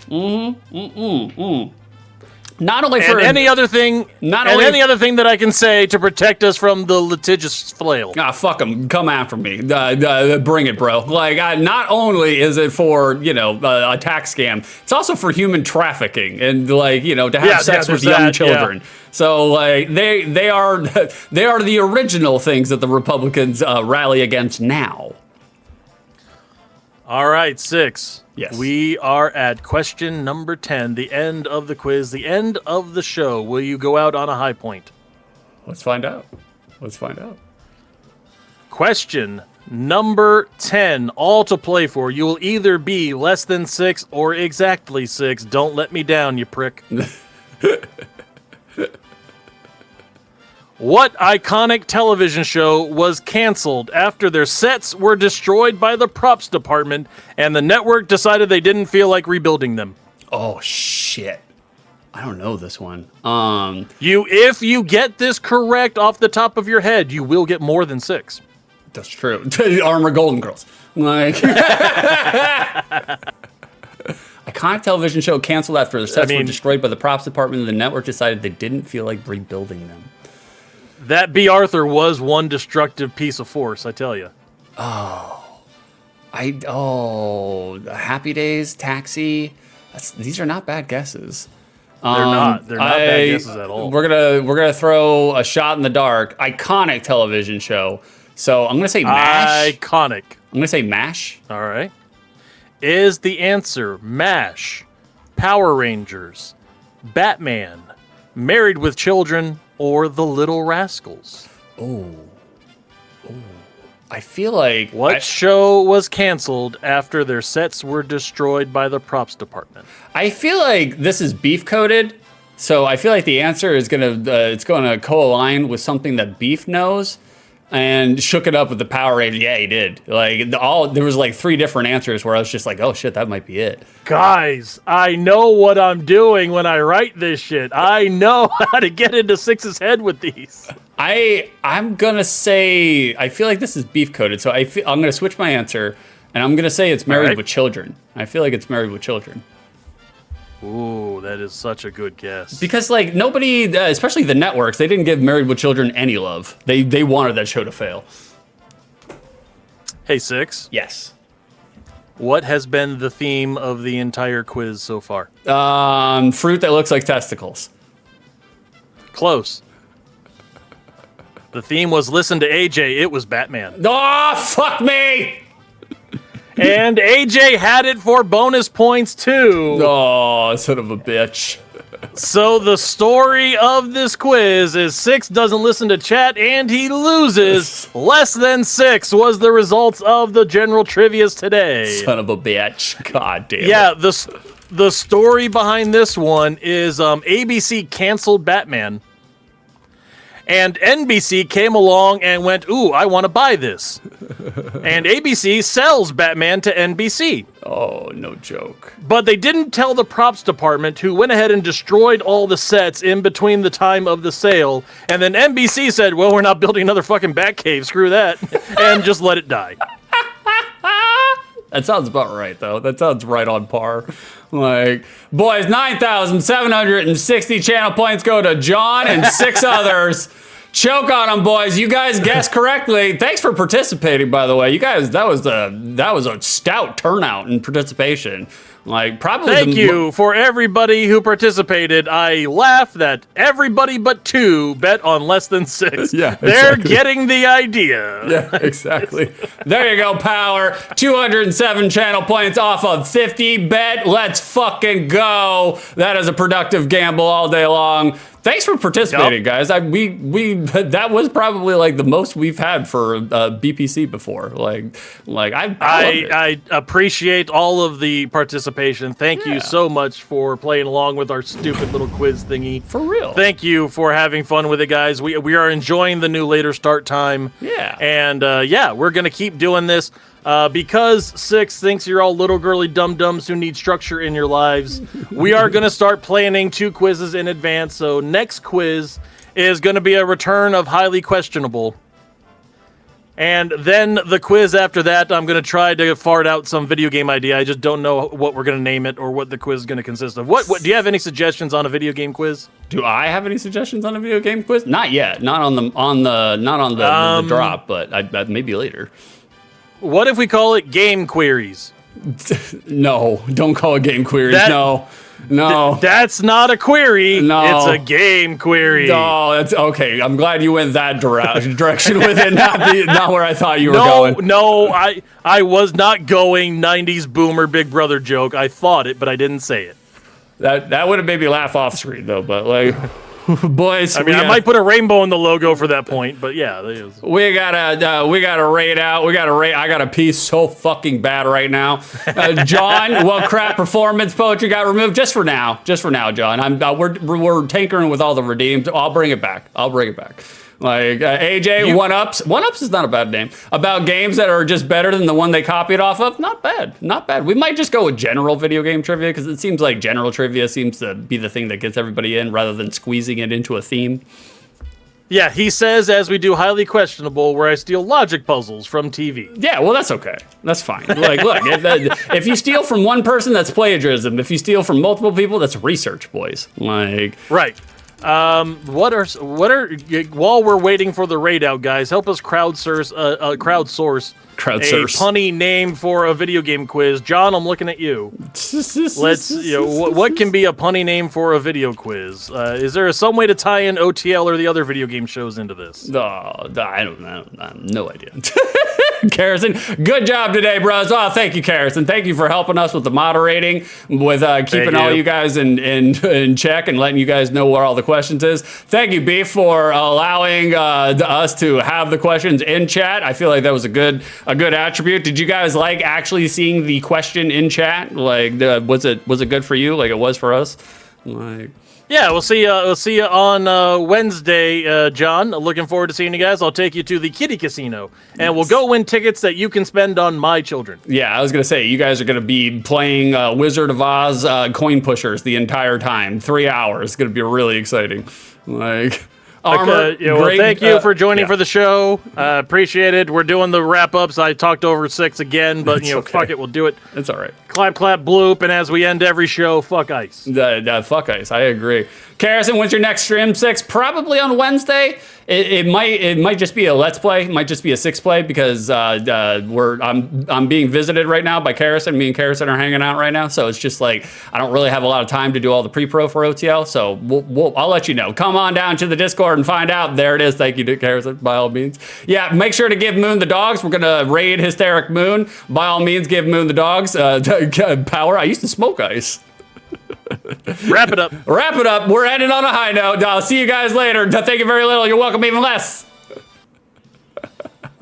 S1: Not only for
S2: any other thing that I can say to protect us from the litigious flail.
S1: Ah, fuck them. Come after me. Bring it, bro. Like, not only is it for, a tax scam, it's also for human trafficking and, like, to have sex with young children. Yeah. So, like, they are the original things that the Republicans rally against now.
S2: All right, 6.
S1: Yes.
S2: We are at question number 10, the end of the quiz, the end of the show. Will you go out on a high point?
S1: Let's find out.
S2: Question number 10, all to play for. You will either be less than 6 or exactly 6. Don't let me down, you prick. What iconic television show was canceled after their sets were destroyed by the props department and the network decided they didn't feel like rebuilding them?
S1: Oh, shit. I don't know this one.
S2: If you get this correct off the top of your head, you will get more than 6.
S1: That's true. Armor Golden Girls. Like... Iconic television show canceled after their sets were destroyed by the props department and the network decided they didn't feel like rebuilding them.
S2: That B. Arthur was one destructive piece of force, I tell you.
S1: Happy Days, Taxi. These are not bad guesses.
S2: They're not bad guesses at all.
S1: We're gonna throw a shot in the dark. Iconic television show. So I'm gonna say MASH.
S2: Iconic.
S1: I'm gonna say MASH.
S2: All right. Is the answer MASH, Power Rangers, Batman, Married with Children, or The Little Rascals?
S1: I feel like...
S2: What show was canceled after their sets were destroyed by the props department?
S1: I feel like this is beef-coded, so I feel like the answer is it's gonna co-align with something that Beef knows, and shook it up with the Power Rangers. Yeah, he did. Like, there was like 3 different answers where I was just like, oh shit, that might be it.
S2: Guys, I know what I'm doing when I write this shit. I know how to get into 6's head with these.
S1: I'm gonna say, I feel like this is beef coded, so I'm gonna switch my answer, and I'm gonna say it's Married with Children. I feel like it's Married with Children.
S2: Ooh, that is such a good guess.
S1: Because, like, nobody, especially the networks, they didn't give Married with Children any love. They wanted that show to fail.
S2: Hey, 6.
S1: Yes.
S2: What has been the theme of the entire quiz so far?
S1: Fruit that looks like testicles.
S2: Close. The theme was Listen to AJ. It was Batman.
S1: Oh, fuck me!
S2: And AJ had it for bonus points, too.
S1: Oh, son of a bitch.
S2: So the story of this quiz is Six doesn't listen to chat and he loses. Less than 6 was the results of the general trivias today.
S1: Son of a bitch. God damn it.
S2: Yeah, the story behind this one is ABC canceled Batman. And NBC came along and went, ooh, I want to buy this. And ABC sells Batman to NBC.
S1: Oh, no joke.
S2: But they didn't tell the props department, who went ahead and destroyed all the sets in between the time of the sale. And then NBC said, well, we're not building another fucking Batcave, screw that, and just let it die.
S1: That sounds about right, though. That sounds right on par. Like, boys, 9,760 channel points go to John and 6 others. Choke on them, boys. You guys guessed correctly. Thanks for participating, by the way. You guys, that was a stout turnout in participation. Like, probably.
S2: Thank you for everybody who participated. I laugh that everybody but 2 bet on less than 6.
S1: Yeah,
S2: they're
S1: exactly.
S2: getting the idea.
S1: Yeah, exactly. There you go, Power. 207 channel points off of 50 bet. Let's fucking go. That is a productive gamble all day long. Thanks for participating, guys. We that was probably like the most we've had for BPC before. I
S2: appreciate all of the participation. Thank you so much for playing along with our stupid little quiz thingy.
S1: For real.
S2: Thank you for having fun with it, guys. We are enjoying the new later start time.
S1: Yeah.
S2: And we're gonna keep doing this. Because Six thinks you're all little girly dum-dums who need structure in your lives, we are going to start planning 2 quizzes in advance. So next quiz is going to be a return of highly questionable. And then the quiz after that, I'm going to try to fart out some video game idea. I just don't know what we're going to name it or what the quiz is going to consist of. What do you have any suggestions on a video game quiz?
S1: Do I have any suggestions on a video game quiz? Not yet. Not on the drop, but maybe later.
S2: What if we call it game queries?
S1: No, don't call it game queries. No.
S2: That's not a query.
S1: No.
S2: It's a game query.
S1: No, that's okay. I'm glad you went that direction with it, not where I thought you were going.
S2: No, I was not going 90s boomer Big Brother joke. I thought it, but I didn't say it.
S1: That would have made me laugh off screen though, but like boys,
S2: I mean, I might put a rainbow in the logo for that point, but yeah,
S1: we gotta rate out. I got a piece so fucking bad right now. John, what crap performance poetry got removed? Just for now, John. We're tinkering with all the redeems. I'll bring it back. Like AJ, One Ups is not a bad name. About games that are just better than the one they copied off of. Not bad. We might just go with general video game trivia because it seems like general trivia seems to be the thing that gets everybody in rather than squeezing it into a theme.
S2: Yeah, he says as we do highly questionable, where I steal logic puzzles from TV.
S1: Yeah, well, that's okay. That's fine. Like, look, if you steal from one person, that's plagiarism. If you steal from multiple people, that's research, boys. Like,
S2: right. What are while we're waiting for the raid out, guys, help us crowdsource a punny name for a video game quiz. John, I'm looking at you. Let's what can be a punny name for a video quiz? Is there some way to tie in OTL or the other video game shows into this?
S1: I don't know. I have no idea. Karrison, good job today, bros. Oh, thank you, Karrison. Thank you for helping us with the moderating, with keeping all you guys in check and letting you guys know where all the questions is. Thank you, Beef, for allowing us to have the questions in chat. I feel like that was a good attribute. Did you guys like actually seeing the question in chat? Like, was it good for you? Like it was for us? Like.
S2: Yeah, we'll see you on Wednesday, John. Looking forward to seeing you guys. I'll take you to the Kitty Casino, and we'll go win tickets that you can spend on my children.
S1: Yeah, I was going to say, you guys are going to be playing Wizard of Oz coin pushers the entire time. 3 hours. It's going to be really exciting. Like... Armor,
S2: well, thank you for joining for the show. Appreciate it. We're doing the wrap-ups. I talked over 6 again, but fuck it, we'll do it.
S1: It's all right.
S2: Clap, clap, bloop, and as we end every show, fuck ice.
S1: Fuck ice. I agree. Karrison, when's your next stream? 6? Probably on Wednesday. It might just be a let's play. It might just be a 6 play because I'm being visited right now by Karrison. Me and Karrison are hanging out right now, so it's just like I don't really have a lot of time to do all the pre-pro for OTL. So I'll let you know. Come on down to the Discord and find out. There it is. Thank you to Karrison, by all means. Yeah, make sure to give Moon the dogs. We're gonna raid Hysteric Moon. By all means, give Moon the dogs. Power. I used to smoke ice.
S2: Wrap it up.
S1: Wrap it up. We're ending on a high note. I'll see you guys later. Thank you very little. You're welcome even less.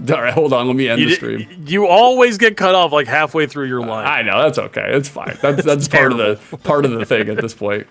S1: All right, hold on. Let me end the stream.
S2: You always get cut off like halfway through your line.
S1: I know. That's okay. It's fine. That's part of the thing at this point.